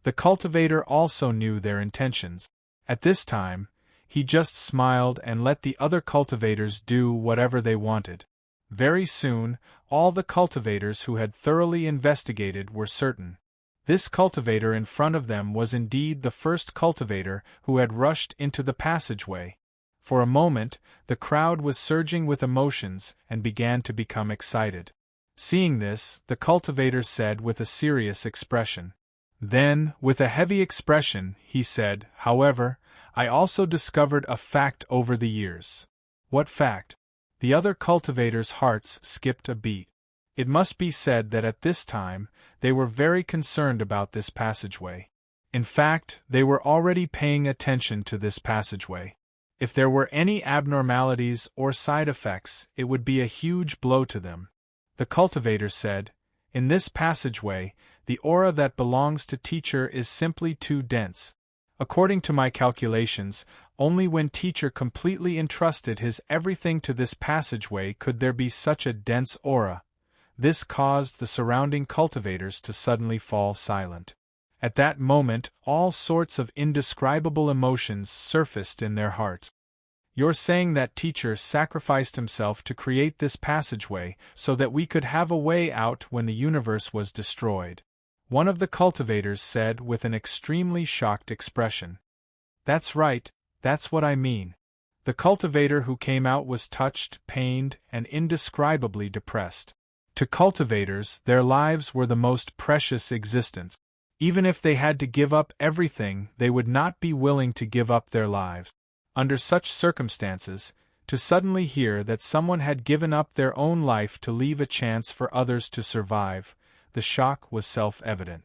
The cultivator also knew their intentions. At this time, he just smiled and let the other cultivators do whatever they wanted. Very soon, all the cultivators who had thoroughly investigated were certain. This cultivator in front of them was indeed the first cultivator who had rushed into the passageway. For a moment, the crowd was surging with emotions and began to become excited. Seeing this, the cultivator said with a serious expression. Then, with a heavy expression, he said, "However, I also discovered a fact over the years." What fact? The other cultivators' hearts skipped a beat. It must be said that at this time, they were very concerned about this passageway. In fact, they were already paying attention to this passageway. If there were any abnormalities or side effects, it would be a huge blow to them. The cultivator said, "In this passageway, the aura that belongs to Teacher is simply too dense. According to my calculations, only when Teacher completely entrusted his everything to this passageway could there be such a dense aura." This caused the surrounding cultivators to suddenly fall silent. At that moment, all sorts of indescribable emotions surfaced in their hearts. "You're saying that Teacher sacrificed himself to create this passageway so that we could have a way out when the universe was destroyed?" One of the cultivators said with an extremely shocked expression. "That's right, that's what I mean." The cultivator who came out was touched, pained, and indescribably depressed. To cultivators, their lives were the most precious existence. Even if they had to give up everything, they would not be willing to give up their lives. Under such circumstances, to suddenly hear that someone had given up their own life to leave a chance for others to survive, the shock was self-evident.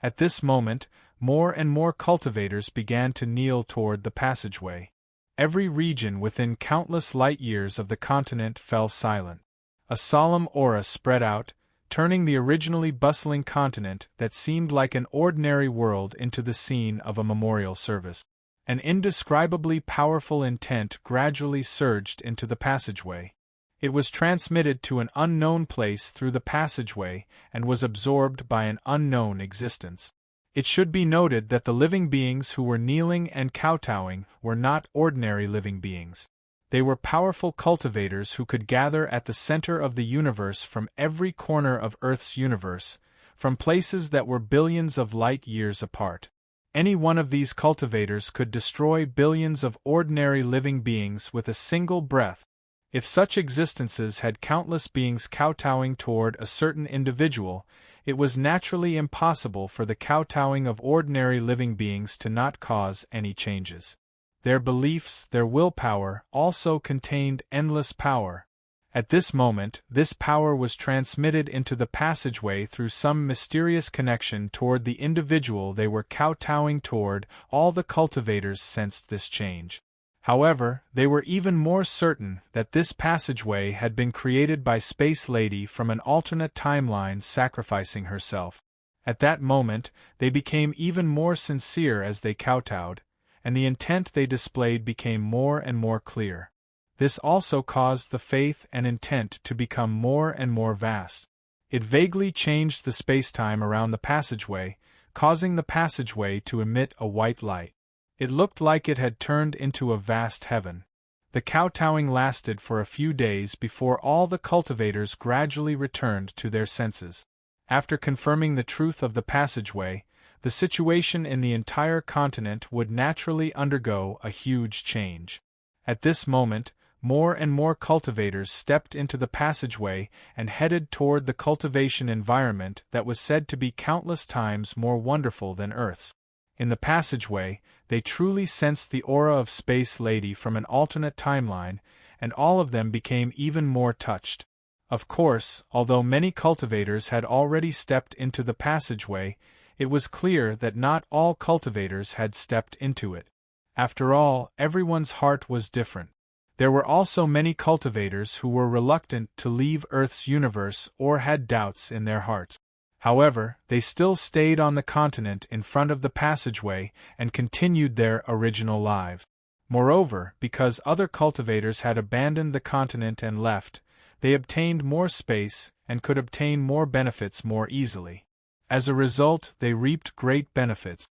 At this moment, more and more cultivators began to kneel toward the passageway. Every region within countless light-years of the continent fell silent. A solemn aura spread out, turning the originally bustling continent that seemed like an ordinary world into the scene of a memorial service. An indescribably powerful intent gradually surged into the passageway. It was transmitted to an unknown place through the passageway and was absorbed by an unknown existence. It should be noted that the living beings who were kneeling and kowtowing were not ordinary living beings. They were powerful cultivators who could gather at the center of the universe from every corner of Earth's universe, from places that were billions of light years apart. Any one of these cultivators could destroy billions of ordinary living beings with a single breath. If such existences had countless beings kowtowing toward a certain individual, it was naturally impossible for the kowtowing of ordinary living beings to not cause any changes. Their beliefs, their willpower, also contained endless power. At this moment, this power was transmitted into the passageway through some mysterious connection toward the individual they were kowtowing toward. All the cultivators sensed this change. However, they were even more certain that this passageway had been created by Space Lady from an alternate timeline sacrificing herself. At that moment, they became even more sincere as they kowtowed, and the intent they displayed became more and more clear. This also caused the faith and intent to become more and more vast. It vaguely changed the spacetime around the passageway, causing the passageway to emit a white light. It looked like it had turned into a vast heaven. The kowtowing lasted for a few days before all the cultivators gradually returned to their senses. After confirming the truth of the passageway, the situation in the entire continent would naturally undergo a huge change. At this moment, more and more cultivators stepped into the passageway and headed toward the cultivation environment that was said to be countless times more wonderful than Earth's. In the passageway, they truly sensed the aura of Space Lady from an alternate timeline, and all of them became even more touched. Of course, although many cultivators had already stepped into the passageway, it was clear that not all cultivators had stepped into it. After all, everyone's heart was different. There were also many cultivators who were reluctant to leave Earth's universe or had doubts in their hearts. However, they still stayed on the continent in front of the passageway and continued their original lives. Moreover, because other cultivators had abandoned the continent and left, they obtained more space and could obtain more benefits more easily. As a result, they reaped great benefits.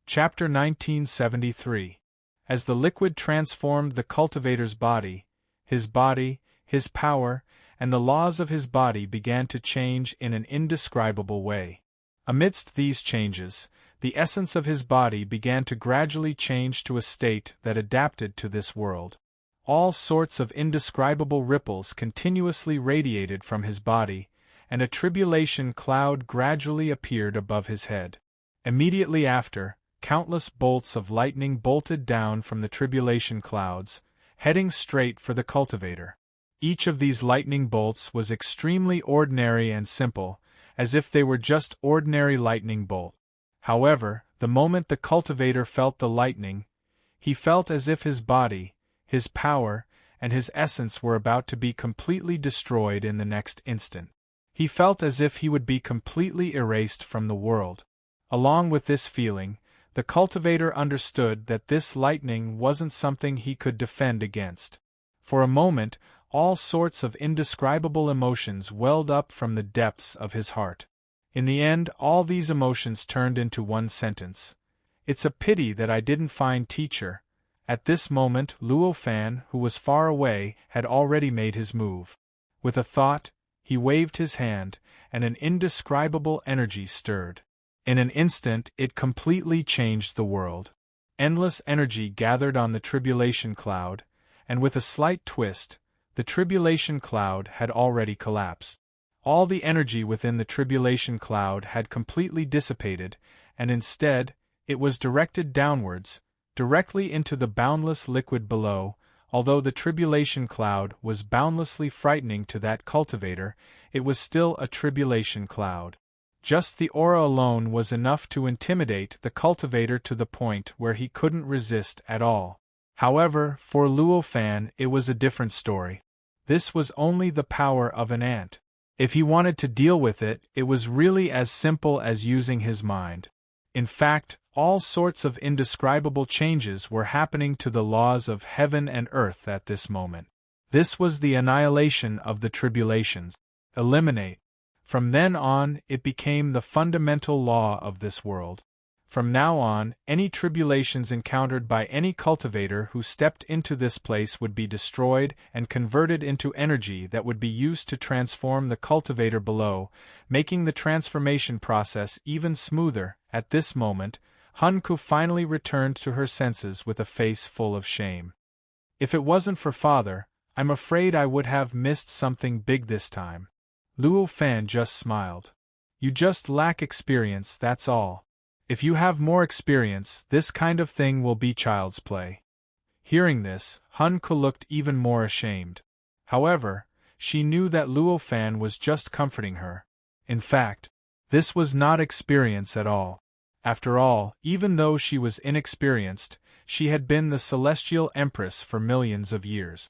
Chapter 1973. As the liquid transformed the cultivator's body, his power, and the laws of his body began to change in an indescribable way. Amidst these changes, the essence of his body began to gradually change to a state that adapted to this world. All sorts of indescribable ripples continuously radiated from his body, and a tribulation cloud gradually appeared above his head. Immediately after, countless bolts of lightning bolted down from the tribulation clouds, heading straight for the cultivator. Each of these lightning bolts was extremely ordinary and simple, as if they were just ordinary lightning bolts. However, the moment the cultivator felt the lightning, he felt as if his body, his power, and his essence were about to be completely destroyed in the next instant. He felt as if he would be completely erased from the world. Along with this feeling, the cultivator understood that this lightning wasn't something he could defend against. For a moment, all sorts of indescribable emotions welled up from the depths of his heart. In the end, all these emotions turned into one sentence. "It's a pity that I didn't find teacher." At this moment, Luo Fan, who was far away, had already made his move. With a thought, he waved his hand, and an indescribable energy stirred. In an instant, it completely changed the world. Endless energy gathered on the tribulation cloud, and with a slight twist, the tribulation cloud had already collapsed. All the energy within the tribulation cloud had completely dissipated, and instead, it was directed downwards, directly into the boundless liquid below. Although the tribulation cloud was boundlessly frightening to that cultivator, it was still a tribulation cloud. Just the aura alone was enough to intimidate the cultivator to the point where he couldn't resist at all. However, for Luo Fan it was a different story. This was only the power of an ant. If he wanted to deal with it, it was really as simple as using his mind. In fact, all sorts of indescribable changes were happening to the laws of heaven and earth at this moment. This was the annihilation of the tribulations. Eliminate. From then on, it became the fundamental law of this world. From now on, any tribulations encountered by any cultivator who stepped into this place would be destroyed and converted into energy that would be used to transform the cultivator below, making the transformation process even smoother. At this moment, Hanku finally returned to her senses with a face full of shame. If it wasn't for Father, I'm afraid I would have missed something big this time. Luo Fan just smiled. You just lack experience, that's all. If you have more experience, this kind of thing will be child's play. Hearing this, Hanku looked even more ashamed. However, she knew that Luo Fan was just comforting her. In fact, this was not experience at all. After all, even though she was inexperienced, she had been the Celestial Empress for millions of years.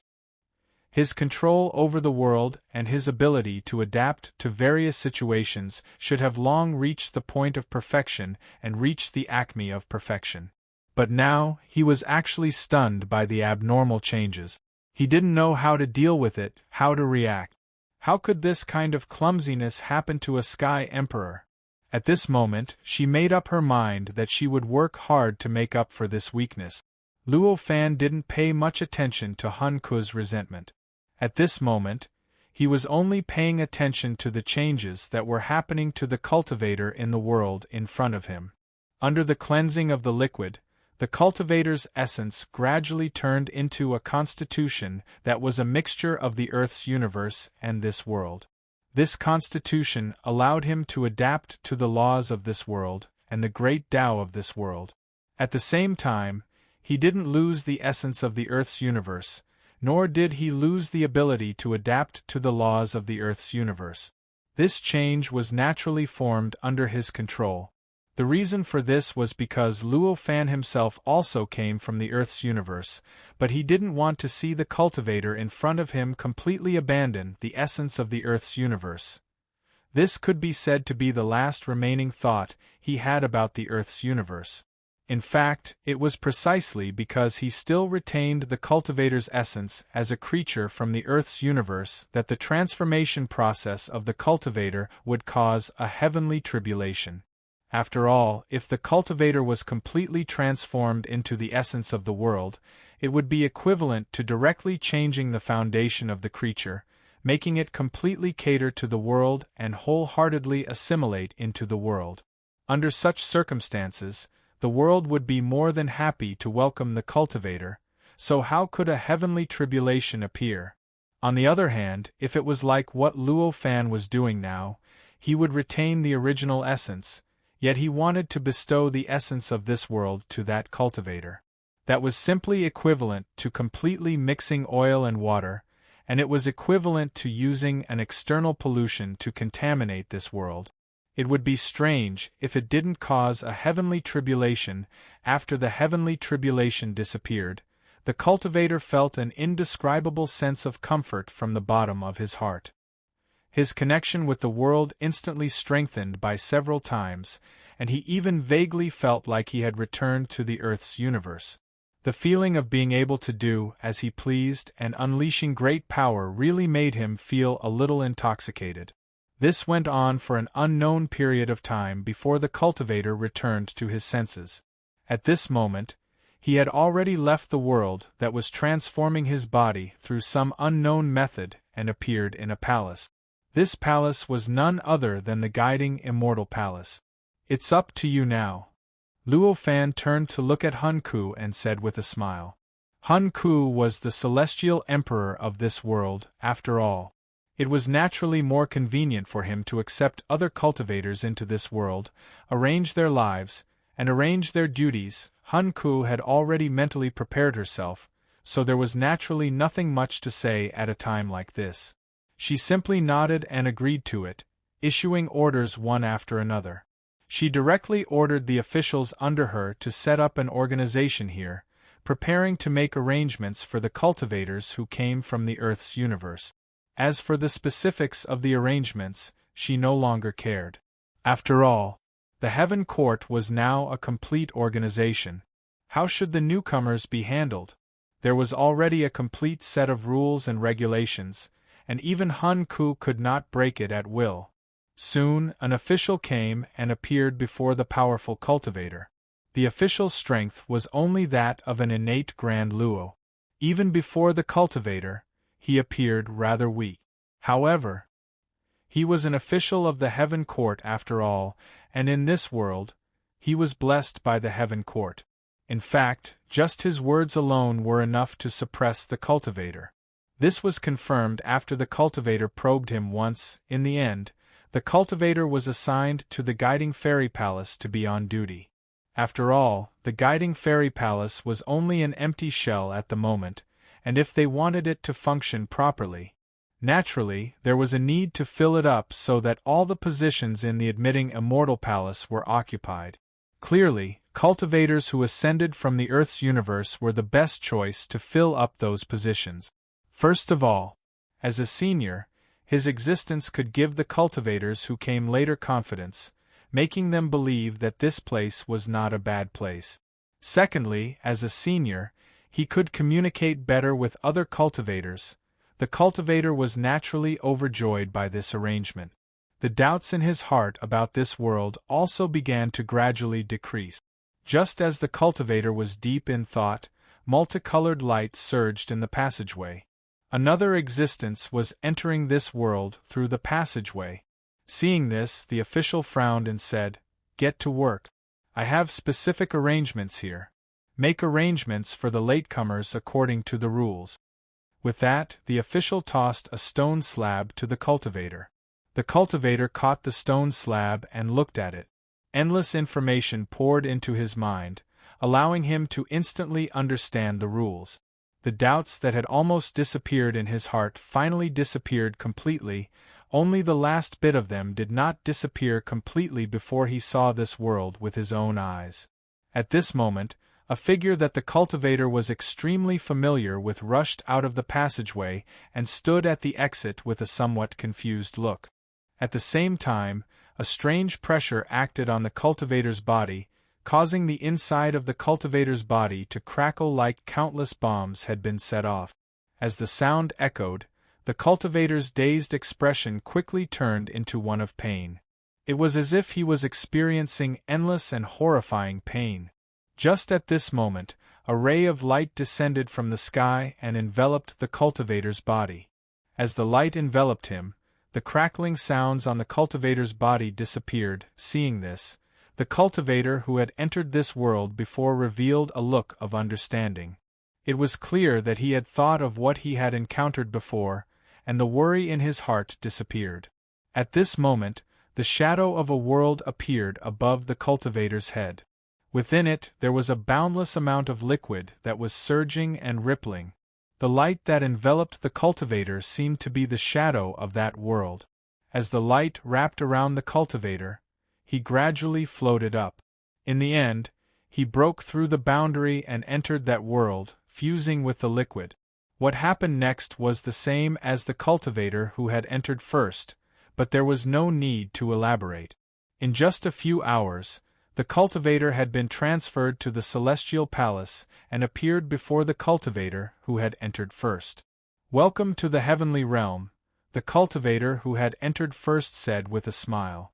His control over the world and his ability to adapt to various situations should have long reached the point of perfection and reached the acme of perfection. But now, he was actually stunned by the abnormal changes. He didn't know how to deal with it, how to react. How could this kind of clumsiness happen to a Sky Emperor? At this moment, she made up her mind that she would work hard to make up for this weakness. Luo Fan didn't pay much attention to Hanku's resentment. At this moment, he was only paying attention to the changes that were happening to the cultivator in the world in front of him. Under the cleansing of the liquid, the cultivator's essence gradually turned into a constitution that was a mixture of the Earth's universe and this world. This constitution allowed him to adapt to the laws of this world and the great Tao of this world. At the same time, he didn't lose the essence of the Earth's universe, nor did he lose the ability to adapt to the laws of the Earth's universe. This change was naturally formed under his control. The reason for this was because Luo Fan himself also came from the Earth's universe, but he didn't want to see the cultivator in front of him completely abandon the essence of the Earth's universe. This could be said to be the last remaining thought he had about the Earth's universe. In fact, it was precisely because he still retained the cultivator's essence as a creature from the Earth's universe that the transformation process of the cultivator would cause a heavenly tribulation. After all, if the cultivator was completely transformed into the essence of the world, it would be equivalent to directly changing the foundation of the creature, making it completely cater to the world and wholeheartedly assimilate into the world. Under such circumstances, the world would be more than happy to welcome the cultivator, so how could a heavenly tribulation appear? On the other hand, if it was like what Luo Fan was doing now, he would retain the original essence, yet he wanted to bestow the essence of this world to that cultivator. That was simply equivalent to completely mixing oil and water, and it was equivalent to using an external pollution to contaminate this world. It would be strange if it didn't cause a heavenly tribulation. After the heavenly tribulation disappeared, the cultivator felt an indescribable sense of comfort from the bottom of his heart. His connection with the world instantly strengthened by several times, and he even vaguely felt like he had returned to the Earth's universe. The feeling of being able to do as he pleased and unleashing great power really made him feel a little intoxicated. This went on for an unknown period of time before the cultivator returned to his senses. At this moment, he had already left the world that was transforming his body through some unknown method and appeared in a palace. This palace was none other than the guiding immortal palace. It's up to you now. Luo Fan turned to look at Hanku and said with a smile. Hanku was the celestial emperor of this world, after all. It was naturally more convenient for him to accept other cultivators into this world, arrange their lives, and arrange their duties. Hun Kuo had already mentally prepared herself, so there was naturally nothing much to say at a time like this. She simply nodded and agreed to it, issuing orders one after another. She directly ordered the officials under her to set up an organization here, preparing to make arrangements for the cultivators who came from the Earth's universe. As for the specifics of the arrangements, she no longer cared. After all, the Heaven Court was now a complete organization. How should the newcomers be handled? There was already a complete set of rules and regulations, and even Hun Kuo could not break it at will. Soon, an official came and appeared before the powerful cultivator. The official's strength was only that of an innate Grand Luo. Even before the cultivator, he appeared rather weak. However, he was an official of the Heaven Court after all, and in this world, he was blessed by the Heaven Court. In fact, just his words alone were enough to suppress the cultivator. This was confirmed after the cultivator probed him once. In the end, the cultivator was assigned to the Guiding Fairy Palace to be on duty. After all, the Guiding Fairy Palace was only an empty shell at the moment, and if they wanted it to function properly, naturally, there was a need to fill it up so that all the positions in the admitting Immortal Palace were occupied. Clearly, cultivators who ascended from the Earth's universe were the best choice to fill up those positions. First of all, as a senior, his existence could give the cultivators who came later confidence, making them believe that this place was not a bad place. Secondly, as a senior, he could communicate better with other cultivators. The cultivator was naturally overjoyed by this arrangement. The doubts in his heart about this world also began to gradually decrease. Just as the cultivator was deep in thought, multicolored light surged in the passageway. Another existence was entering this world through the passageway. Seeing this, the official frowned and said, "Get to work. I have specific arrangements here. Make arrangements for the latecomers according to the rules." With that, the official tossed a stone slab to the cultivator. The cultivator caught the stone slab and looked at it. Endless information poured into his mind, allowing him to instantly understand the rules. The doubts that had almost disappeared in his heart finally disappeared completely. Only the last bit of them did not disappear completely before he saw this world with his own eyes. At this moment, a figure that the cultivator was extremely familiar with rushed out of the passageway and stood at the exit with a somewhat confused look. At the same time, a strange pressure acted on the cultivator's body, causing the inside of the cultivator's body to crackle like countless bombs had been set off. As the sound echoed, the cultivator's dazed expression quickly turned into one of pain. It was as if he was experiencing endless and horrifying pain. Just at this moment, a ray of light descended from the sky and enveloped the cultivator's body. As the light enveloped him, the crackling sounds on the cultivator's body disappeared. Seeing this, the cultivator who had entered this world before revealed a look of understanding. It was clear that he had thought of what he had encountered before, and the worry in his heart disappeared. At this moment, the shadow of a world appeared above the cultivator's head. Within it, there was a boundless amount of liquid that was surging and rippling. The light that enveloped the cultivator seemed to be the shadow of that world. As the light wrapped around the cultivator, he gradually floated up. In the end, he broke through the boundary and entered that world, fusing with the liquid. What happened next was the same as the cultivator who had entered first, but there was no need to elaborate. In just a few hours, the cultivator had been transferred to the Celestial Palace and appeared before the cultivator who had entered first. "Welcome to the heavenly realm," the cultivator who had entered first said with a smile.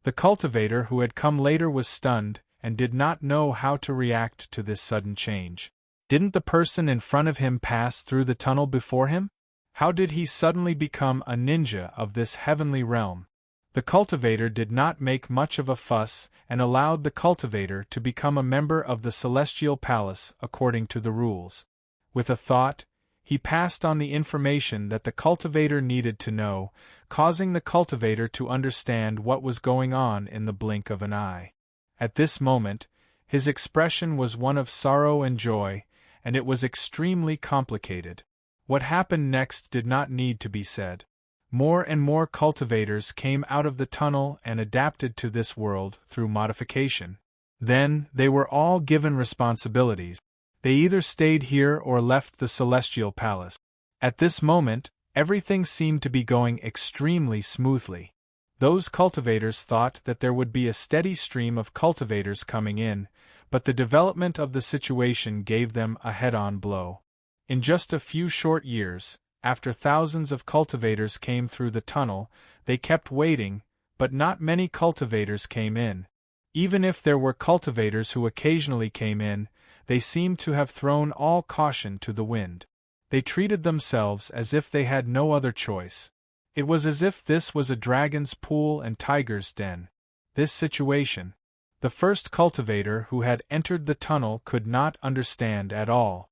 The cultivator who had come later was stunned and did not know how to react to this sudden change. Didn't the person in front of him pass through the tunnel before him? How did he suddenly become a ninja of this heavenly realm? The cultivator did not make much of a fuss and allowed the cultivator to become a member of the Celestial Palace according to the rules. With a thought, He passed on the information that the cultivator needed to know, causing the cultivator to understand what was going on in the blink of an eye. At this moment, his expression was one of sorrow and joy, and it was extremely complicated. What happened next did not need to be said. More and more cultivators came out of the tunnel and adapted to this world through modification. Then, they were all given responsibilities. They either stayed here or left the celestial palace. At this moment, everything seemed to be going extremely smoothly. Those cultivators thought that there would be a steady stream of cultivators coming in, but the development of the situation gave them a head-on blow. In just a few short years, after thousands of cultivators came through the tunnel, they kept waiting, but not many cultivators came in. Even if there were cultivators who occasionally came in, they seemed to have thrown all caution to the wind. They treated themselves as if they had no other choice. It was as if this was a dragon's pool and tiger's den. This situation, the first cultivator who had entered the tunnel could not understand at all.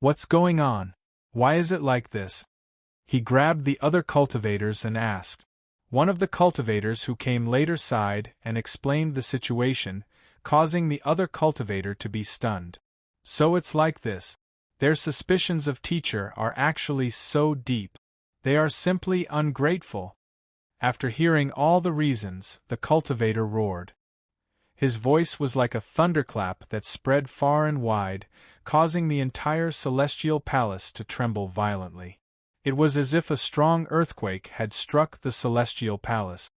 What's going on? Why is it like this? He grabbed the other cultivators and asked. One of the cultivators who came later sighed and explained the situation, causing the other cultivator to be stunned. So it's like this. Their suspicions of teacher are actually so deep. They are simply ungrateful. After hearing all the reasons, the cultivator roared. His voice was like a thunderclap that spread far and wide, causing the entire celestial palace to tremble violently. It was as if a strong earthquake had struck the celestial palace.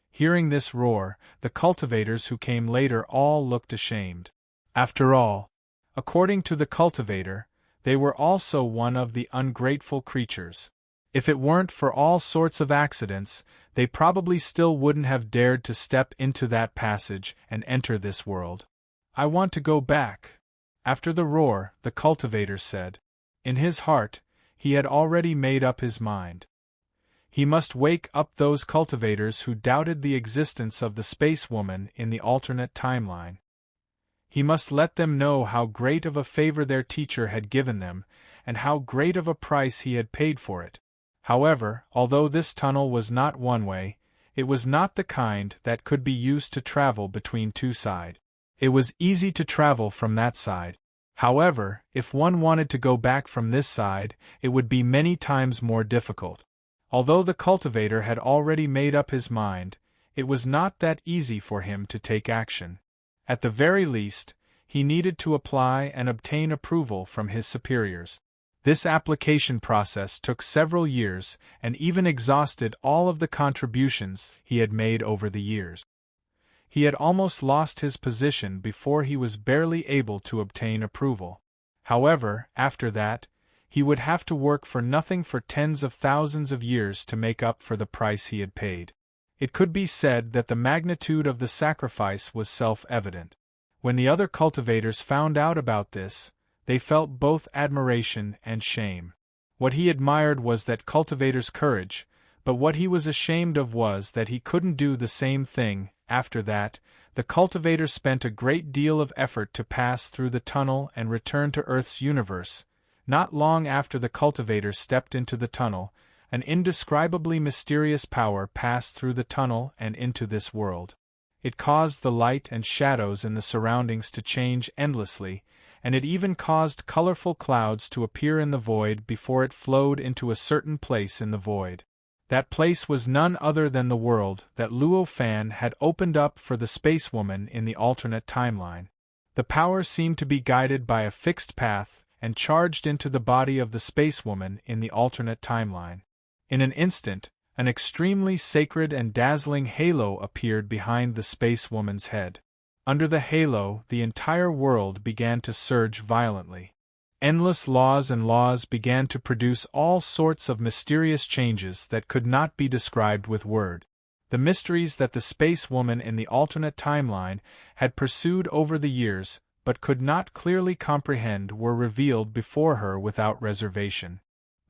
Hearing this roar, the cultivators who came later all looked ashamed. After all, according to the cultivator, they were also one of the ungrateful creatures. If it weren't for all sorts of accidents, they probably still wouldn't have dared to step into that passage and enter this world. I want to go back. After the roar, the cultivator said. In his heart, he had already made up his mind. He must wake up those cultivators who doubted the existence of the space woman in the alternate timeline. He must let them know how great of a favor their teacher had given them, and how great of a price he had paid for it. However, although this tunnel was not one-way, it was not the kind that could be used to travel between two sides. It was easy to travel from that side. However, if one wanted to go back from this side, it would be many times more difficult. Although the cultivator had already made up his mind, it was not that easy for him to take action. At the very least, he needed to apply and obtain approval from his superiors. This application process took several years and even exhausted all of the contributions he had made over the years. He had almost lost his position before he was barely able to obtain approval. However, after that, he would have to work for nothing for tens of thousands of years to make up for the price he had paid. It could be said that the magnitude of the sacrifice was self-evident. When the other cultivators found out about this, they felt both admiration and shame. What he admired was that cultivator's courage, but what he was ashamed of was that he couldn't do the same thing. After that, the cultivator spent a great deal of effort to pass through the tunnel and return to Earth's universe. Not long after the cultivator stepped into the tunnel, an indescribably mysterious power passed through the tunnel and into this world. It caused the light and shadows in the surroundings to change endlessly, and it even caused colorful clouds to appear in the void before it flowed into a certain place in the void. That place was none other than the world that Luo Fan had opened up for the space woman in the alternate timeline. The power seemed to be guided by a fixed path and charged into the body of the space woman in the alternate timeline. In an instant, an extremely sacred and dazzling halo appeared behind the space woman's head. Under the halo, the entire world began to surge violently. Endless laws and laws began to produce all sorts of mysterious changes that could not be described with word. The mysteries that the space woman in the alternate timeline had pursued over the years but could not clearly comprehend were revealed before her without reservation.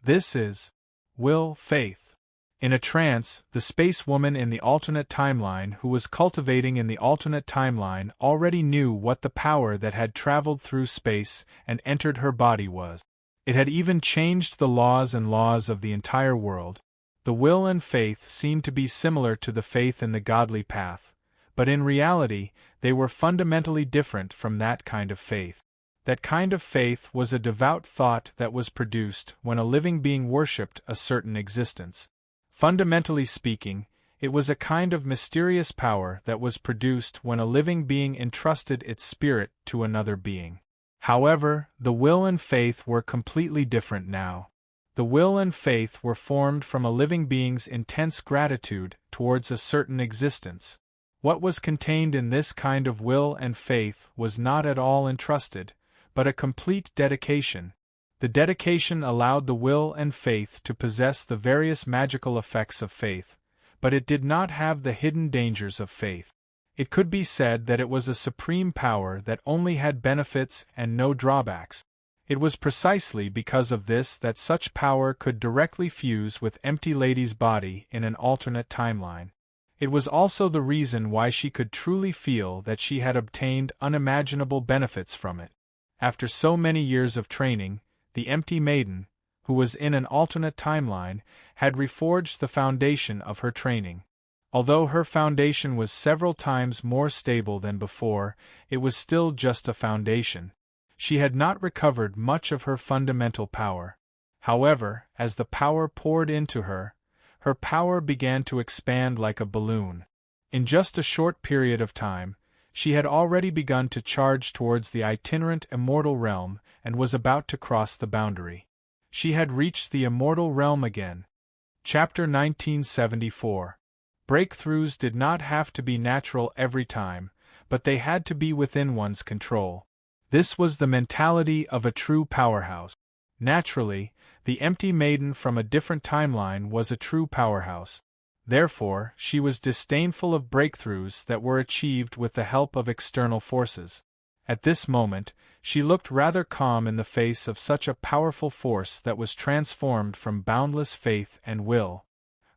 This is will, faith. In a trance, the space woman in the alternate timeline who was cultivating in the alternate timeline already knew what the power that had traveled through space and entered her body was. It had even changed the laws of the entire world. The will and faith seemed to be similar to the faith in the godly path, but in reality, they were fundamentally different from that kind of faith. That kind of faith was a devout thought that was produced when a living being worshipped a certain existence. Fundamentally speaking, it was a kind of mysterious power that was produced when a living being entrusted its spirit to another being. However, the will and faith were completely different now. The will and faith were formed from a living being's intense gratitude towards a certain existence. What was contained in this kind of will and faith was not at all entrusted, but a complete dedication. The dedication allowed the will and faith to possess the various magical effects of faith, but it did not have the hidden dangers of faith. It could be said that it was a supreme power that only had benefits and no drawbacks. It was precisely because of this that such power could directly fuse with Empty Lady's body in an alternate timeline. It was also the reason why she could truly feel that she had obtained unimaginable benefits from it. After so many years of training, the Empty Maiden, who was in an alternate timeline, had reforged the foundation of her training. Although her foundation was several times more stable than before, it was still just a foundation. She had not recovered much of her fundamental power. However, as the power poured into her, her power began to expand like a balloon. In just a short period of time, she had already begun to charge towards the itinerant immortal realm and was about to cross the boundary. She had reached the immortal realm again. Chapter 1974. Breakthroughs did not have to be natural every time, but they had to be within one's control. This was the mentality of a true powerhouse. Naturally, the Empty Maiden from a different timeline was a true powerhouse. Therefore, she was disdainful of breakthroughs that were achieved with the help of external forces. At this moment, she looked rather calm in the face of such a powerful force that was transformed from boundless faith and will.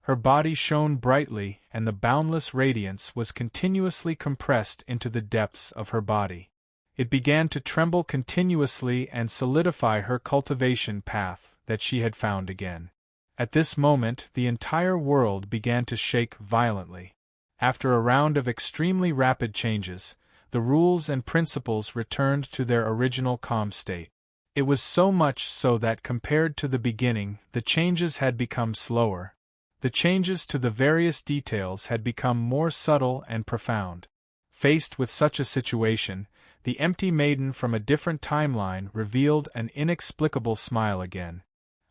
Her body shone brightly, and the boundless radiance was continuously compressed into the depths of her body. It began to tremble continuously and solidify her cultivation path that she had found again. At this moment, the entire world began to shake violently. After a round of extremely rapid changes, the rules and principles returned to their original calm state. It was so much so that compared to the beginning, the changes had become slower. The changes to the various details had become more subtle and profound. Faced with such a situation, the Empty Maiden from a different timeline revealed an inexplicable smile again.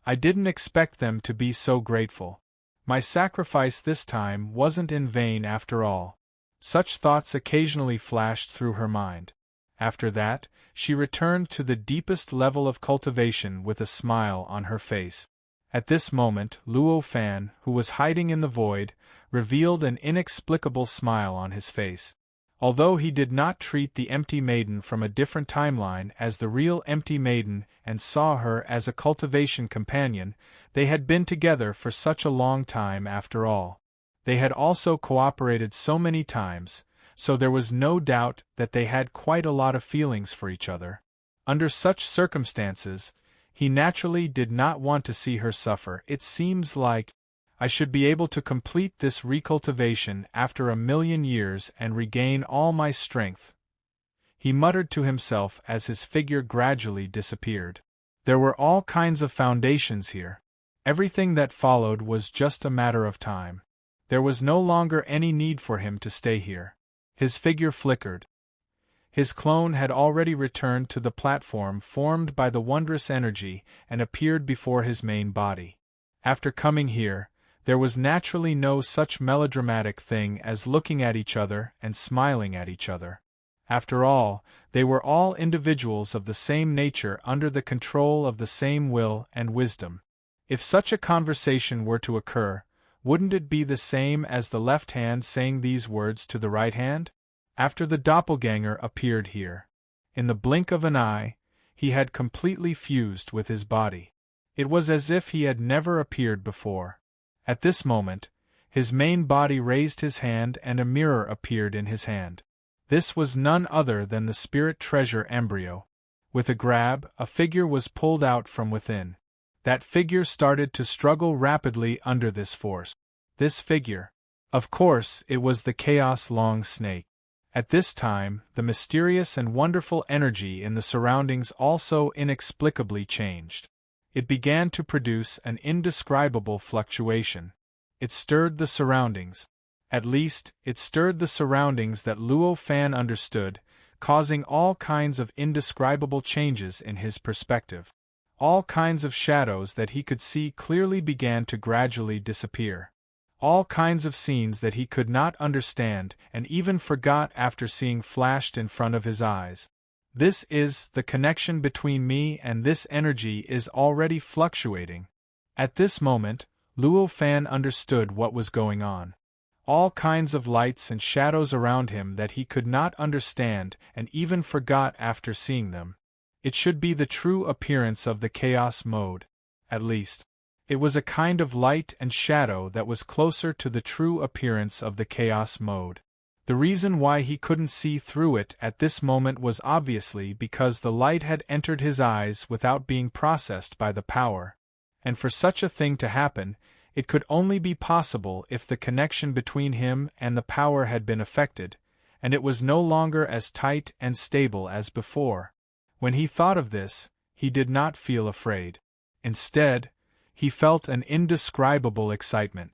I didn't expect them to be so grateful. My sacrifice this time wasn't in vain after all. Such thoughts occasionally flashed through her mind. After that, she returned to the deepest level of cultivation with a smile on her face. At this moment, Luo Fan, who was hiding in the void, revealed an inexplicable smile on his face. Although he did not treat the Empty Maiden from a different timeline as the real Empty Maiden and saw her as a cultivation companion, they had been together for such a long time after all. They had also cooperated so many times, so there was no doubt that they had quite a lot of feelings for each other. Under such circumstances, he naturally did not want to see her suffer. It seems like I should be able to complete this recultivation after 1,000,000 years and regain all my strength, he muttered to himself as his figure gradually disappeared. There were all kinds of foundations here. Everything that followed was just a matter of time. There was no longer any need for him to stay here. His figure flickered. His clone had already returned to the platform formed by the wondrous energy and appeared before his main body. After coming here, there was naturally no such melodramatic thing as looking at each other and smiling at each other. After all, they were all individuals of the same nature under the control of the same will and wisdom. If such a conversation were to occur, wouldn't it be the same as the left hand saying these words to the right hand? After the doppelganger appeared here, in the blink of an eye, he had completely fused with his body. It was as if he had never appeared before. At this moment, his main body raised his hand and a mirror appeared in his hand. This was none other than the spirit treasure embryo. With a grab, a figure was pulled out from within. That figure started to struggle rapidly under this force. This figure. Of course, it was the Chaos Long Snake. At this time, the mysterious and wonderful energy in the surroundings also inexplicably changed. It began to produce an indescribable fluctuation. It stirred the surroundings. At least, it stirred the surroundings that Luo Fan understood, causing all kinds of indescribable changes in his perspective. All kinds of shadows that he could see clearly began to gradually disappear. All kinds of scenes that he could not understand and even forgot after seeing flashed in front of his eyes. This is the connection between me and this energy is already fluctuating. At this moment, Luo Fan understood what was going on. All kinds of lights and shadows around him that he could not understand and even forgot after seeing them. It should be the true appearance of the chaos mode. At least, it was a kind of light and shadow that was closer to the true appearance of the chaos mode. The reason why he couldn't see through it at this moment was obviously because the light had entered his eyes without being processed by the power. And for such a thing to happen, it could only be possible if the connection between him and the power had been affected, and it was no longer as tight and stable as before. When he thought of this, he did not feel afraid. Instead, he felt an indescribable excitement.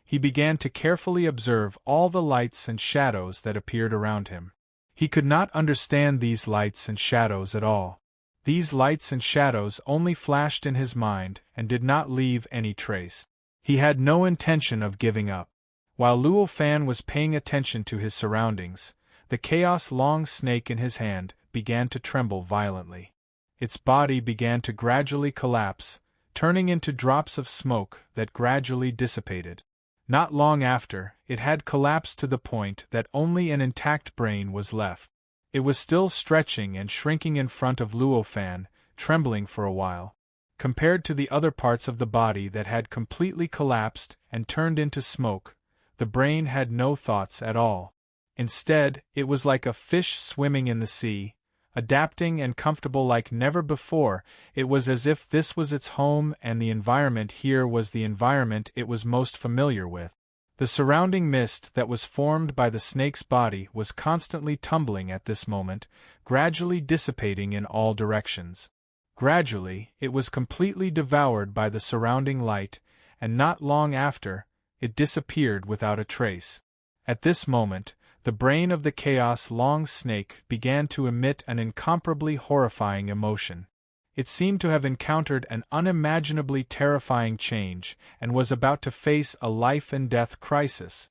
He began to carefully observe all the lights and shadows that appeared around him. He could not understand these lights and shadows at all. These lights and shadows only flashed in his mind and did not leave any trace. He had no intention of giving up. While Luo Fan was paying attention to his surroundings, the Chaos Long Snake in his hand began to tremble violently. Its body began to gradually collapse, turning into drops of smoke that gradually dissipated. Not long after, it had collapsed to the point that only an intact brain was left. It was still stretching and shrinking in front of Luo Fan, trembling for a while. Compared to the other parts of the body that had completely collapsed and turned into smoke, the brain had no thoughts at all. Instead, it was like a fish swimming in the sea, adapting and comfortable like never before. It was as if this was its home and the environment here was the environment it was most familiar with. The surrounding mist that was formed by the snake's body was constantly tumbling at this moment, gradually dissipating in all directions. Gradually, it was completely devoured by the surrounding light, and not long after, it disappeared without a trace. At this moment, the brain of the Chaos Long Snake began to emit an incomparably horrifying emotion. It seemed to have encountered an unimaginably terrifying change and was about to face a life-and-death crisis.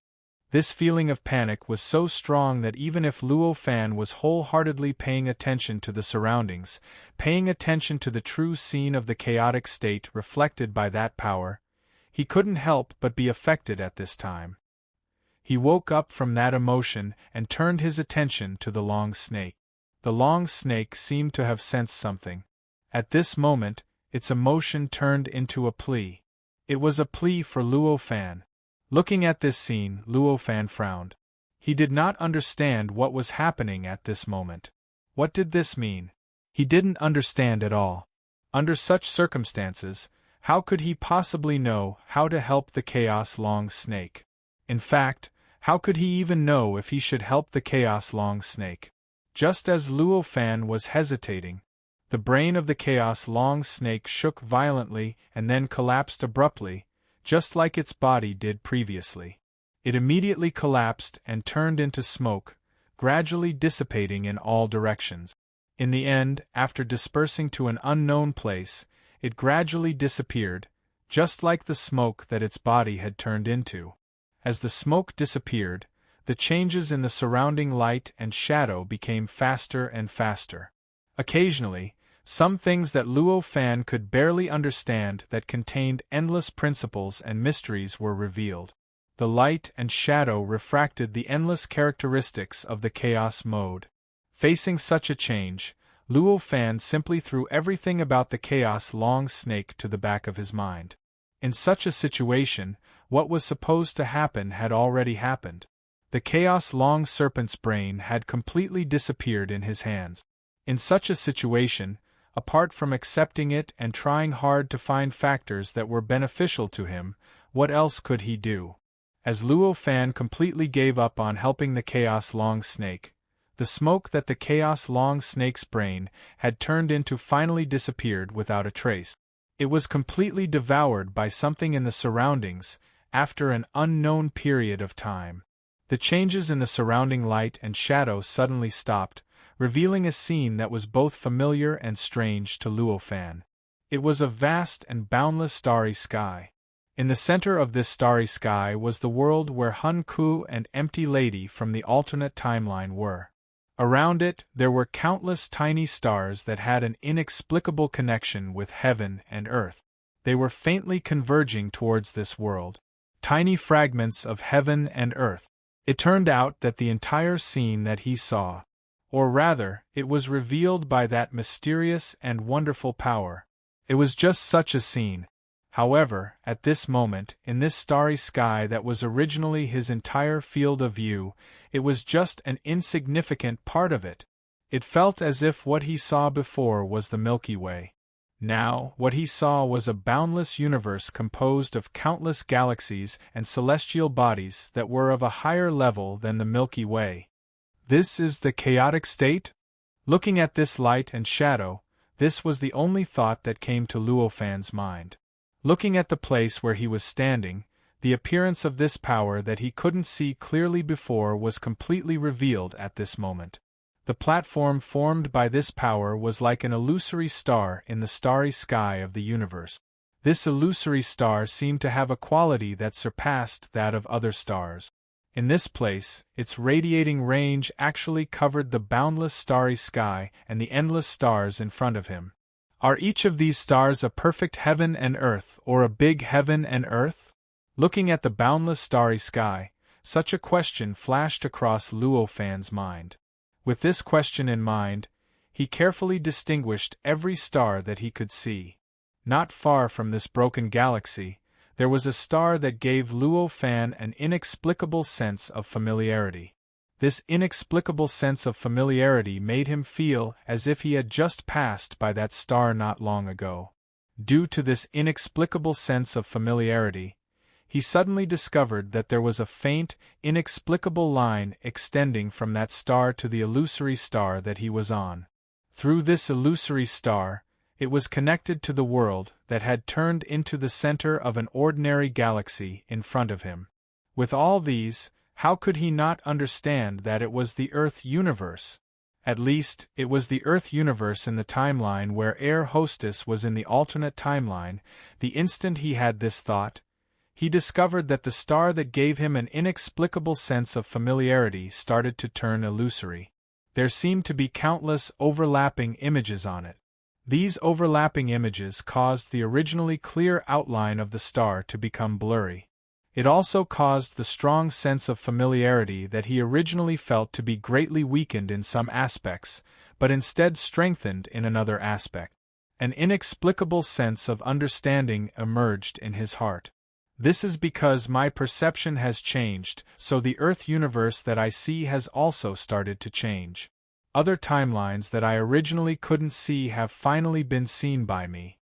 This feeling of panic was so strong that even if Luo Fan was wholeheartedly paying attention to the surroundings, paying attention to the true scene of the chaotic state reflected by that power, he couldn't help but be affected at this time. He woke up from that emotion and turned his attention to the long snake. The long snake seemed to have sensed something. At this moment, its emotion turned into a plea. It was a plea for Luo Fan. Looking at this scene, Luo Fan frowned. He did not understand what was happening at this moment. What did this mean? He didn't understand at all. Under such circumstances, how could he possibly know how to help the Chaos Long Snake? In fact, how could he even know if he should help the Chaos Long Snake? Just as Luo Fan was hesitating, the brain of the Chaos Long Snake shook violently and then collapsed abruptly, just like its body did previously. It immediately collapsed and turned into smoke, gradually dissipating in all directions. In the end, after dispersing to an unknown place, it gradually disappeared, just like the smoke that its body had turned into. As the smoke disappeared, the changes in the surrounding light and shadow became faster and faster. Occasionally, some things that Luo Fan could barely understand that contained endless principles and mysteries were revealed. The light and shadow refracted the endless characteristics of the chaos mode. Facing such a change, Luo Fan simply threw everything about the Chaos Long Snake to the back of his mind. In such a situation, what was supposed to happen had already happened. The Chaos Long Serpent's brain had completely disappeared in his hands. In such a situation, apart from accepting it and trying hard to find factors that were beneficial to him, what else could he do? As Luo Fan completely gave up on helping the Chaos Long Snake, the smoke that the Chaos Long Snake's brain had turned into finally disappeared without a trace. It was completely devoured by something in the surroundings, after an unknown period of time. The changes in the surrounding light and shadow suddenly stopped, revealing a scene that was both familiar and strange to Luo Fan. It was a vast and boundless starry sky. In the center of this starry sky was the world where Hun Ku and Empty Lady from the alternate timeline were. Around it, there were countless tiny stars that had an inexplicable connection with heaven and earth. They were faintly converging towards this world. Tiny fragments of heaven and earth. It turned out that the entire scene that he saw, or rather, it was revealed by that mysterious and wonderful power. It was just such a scene. However, at this moment, in this starry sky that was originally his entire field of view, it was just an insignificant part of it. It felt as if what he saw before was the Milky Way. Now, what he saw was a boundless universe composed of countless galaxies and celestial bodies that were of a higher level than the Milky Way. This is the chaotic state? Looking at this light and shadow, this was the only thought that came to Luo Fan's mind. Looking at the place where he was standing, the appearance of this power that he couldn't see clearly before was completely revealed at this moment. The platform formed by this power was like an illusory star in the starry sky of the universe. This illusory star seemed to have a quality that surpassed that of other stars. In this place, its radiating range actually covered the boundless starry sky and the endless stars in front of him. Are each of these stars a perfect heaven and earth, or a big heaven and earth? Looking at the boundless starry sky, such a question flashed across Luo Fan's mind. With this question in mind, he carefully distinguished every star that he could see. Not far from this broken galaxy, there was a star that gave Luo Fan an inexplicable sense of familiarity. This inexplicable sense of familiarity made him feel as if he had just passed by that star not long ago. Due to this inexplicable sense of familiarity, he suddenly discovered that there was a faint, inexplicable line extending from that star to the illusory star that he was on. Through this illusory star, it was connected to the world that had turned into the center of an ordinary galaxy in front of him. With all these, how could he not understand that it was the Earth universe? At least, it was the Earth universe in the timeline where Air Hostess was in the alternate timeline. The instant he had this thought, he discovered that the star that gave him an inexplicable sense of familiarity started to turn illusory. There seemed to be countless overlapping images on it. These overlapping images caused the originally clear outline of the star to become blurry. It also caused the strong sense of familiarity that he originally felt to be greatly weakened in some aspects, but instead strengthened in another aspect. An inexplicable sense of understanding emerged in his heart. This is because my perception has changed, so the Earth universe that I see has also started to change. Other timelines that I originally couldn't see have finally been seen by me.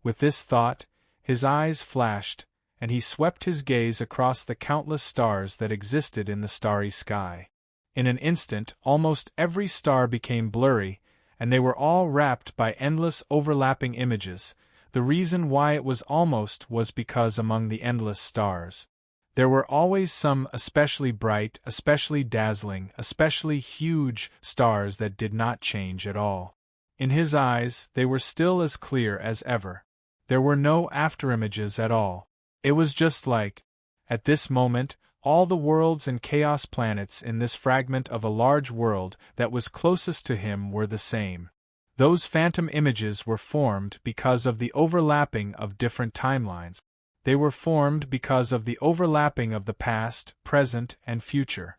With this thought, his eyes flashed, and he swept his gaze across the countless stars that existed in the starry sky. In an instant, almost every star became blurry, and they were all wrapped by endless overlapping images. The reason why it was almost was because among the endless stars, there were always some especially bright, especially dazzling, especially huge stars that did not change at all. In his eyes, they were still as clear as ever. There were no afterimages at all. It was just like, at this moment, all the worlds and chaos planets in this fragment of a large world that was closest to him were the same. Those phantom images were formed because of the overlapping of different timelines. They were formed because of the overlapping of the past, present, and future.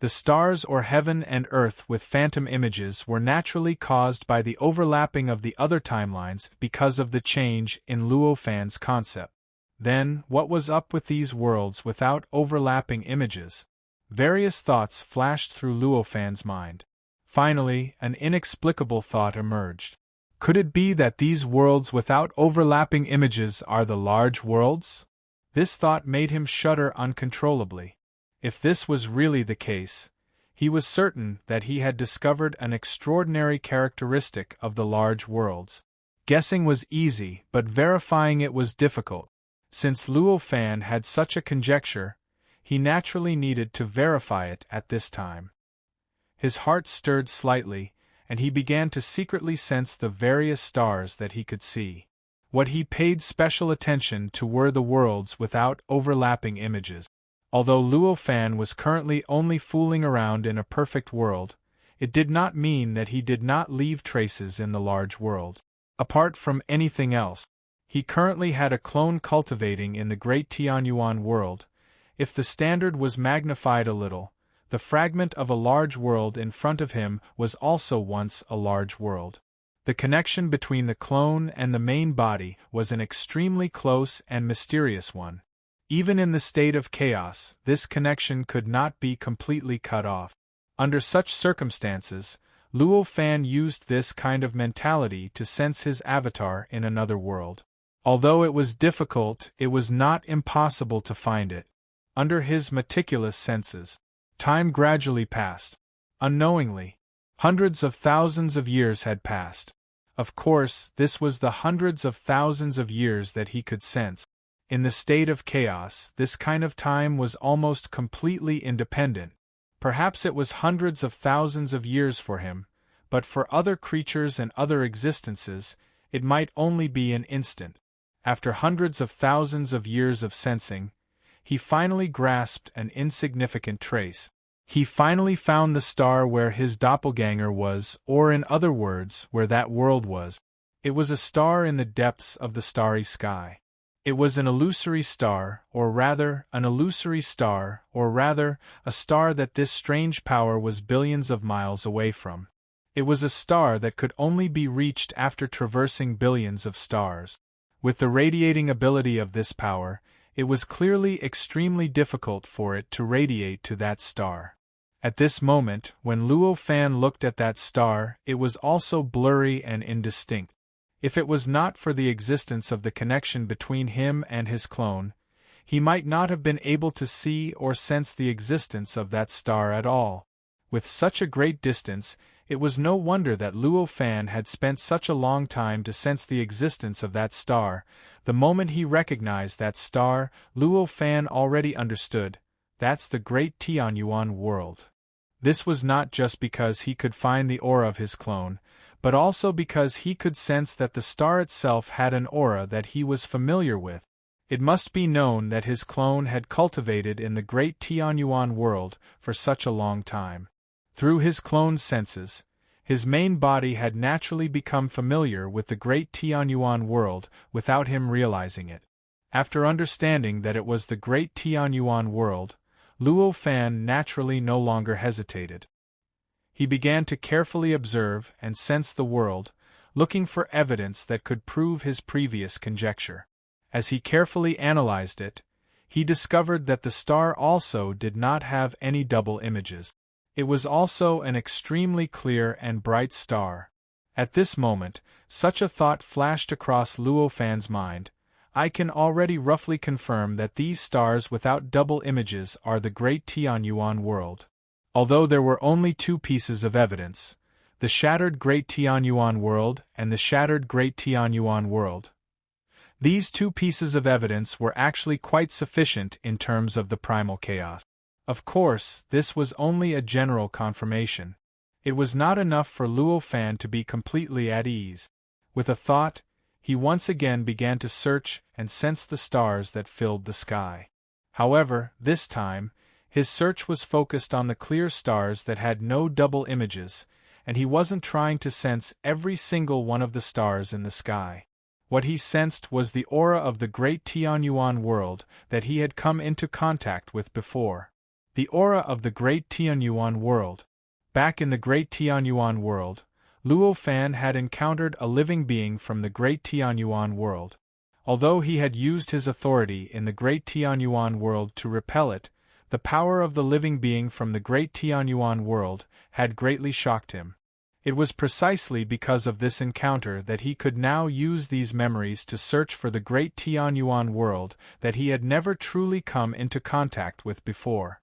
The stars or heaven and earth with phantom images were naturally caused by the overlapping of the other timelines because of the change in Luo Fan's concept. Then, what was up with these worlds without overlapping images? Various thoughts flashed through Luo Fan's mind. Finally, an inexplicable thought emerged. Could it be that these worlds without overlapping images are the large worlds? This thought made him shudder uncontrollably. If this was really the case, he was certain that he had discovered an extraordinary characteristic of the large worlds. Guessing was easy, but verifying it was difficult. Since Luo Fan had such a conjecture, he naturally needed to verify it at this time. His heart stirred slightly, and he began to secretly sense the various stars that he could see. What he paid special attention to were the worlds without overlapping images. Although Luo Fan was currently only fooling around in a perfect world, it did not mean that he did not leave traces in the large world. Apart from anything else, he currently had a clone cultivating in the Great Tianyuan world. If the standard was magnified a little, the fragment of a large world in front of him was also once a large world. The connection between the clone and the main body was an extremely close and mysterious one. Even in the state of chaos, this connection could not be completely cut off. Under such circumstances, Luo Fan used this kind of mentality to sense his avatar in another world. Although it was difficult, it was not impossible to find it. Under his meticulous senses, time gradually passed. Unknowingly, hundreds of thousands of years had passed. Of course, this was the hundreds of thousands of years that he could sense. In the state of chaos, this kind of time was almost completely independent. Perhaps it was hundreds of thousands of years for him, but for other creatures and other existences, it might only be an instant. After hundreds of thousands of years of sensing, he finally grasped an insignificant trace. He finally found the star where his doppelganger was, or in other words, where that world was. It was a star in the depths of the starry sky. It was an illusory star, or rather, a star that this strange power was billions of miles away from. It was a star that could only be reached after traversing billions of stars. With the radiating ability of this power, it was clearly extremely difficult for it to radiate to that star. At this moment, when Luo Fan looked at that star, it was also blurry and indistinct. If it was not for the existence of the connection between him and his clone, he might not have been able to see or sense the existence of that star at all. With such a great distance, it was no wonder that Luo Fan had spent such a long time to sense the existence of that star. The moment he recognized that star, Luo Fan already understood, that's the Great Tianyuan world. This was not just because he could find the aura of his clone, but also because he could sense that the star itself had an aura that he was familiar with. It must be known that his clone had cultivated in the Great Tianyuan world for such a long time. Through his clone's senses, his main body had naturally become familiar with the Great Tianyuan world without him realizing it. After understanding that it was the Great Tianyuan world, Luo Fan naturally no longer hesitated. He began to carefully observe and sense the world, looking for evidence that could prove his previous conjecture. As he carefully analyzed it, he discovered that the star also did not have any double images. It was also an extremely clear and bright star. At this moment, such a thought flashed across Luo Fan's mind. I can already roughly confirm that these stars without double images are the Great Tianyuan world. Although there were only two pieces of evidence, the shattered Great Tianyuan world and the shattered Great Tianyuan world. These two pieces of evidence were actually quite sufficient in terms of the primal chaos. Of course, this was only a general confirmation. It was not enough for Luo Fan to be completely at ease. With a thought, he once again began to search and sense the stars that filled the sky. However, this time, his search was focused on the clear stars that had no double images, and he wasn't trying to sense every single one of the stars in the sky. What he sensed was the aura of the Great Tianyuan world that he had come into contact with before. The aura of the Great Tianyuan world. Back in the Great Tianyuan world, Luo Fan had encountered a living being from the Great Tianyuan world. Although he had used his authority in the Great Tianyuan world to repel it, the power of the living being from the great Tianyuan world, had greatly shocked him. It was precisely because of this encounter that he could now use these memories to search for the great Tianyuan world that he had never truly come into contact with before.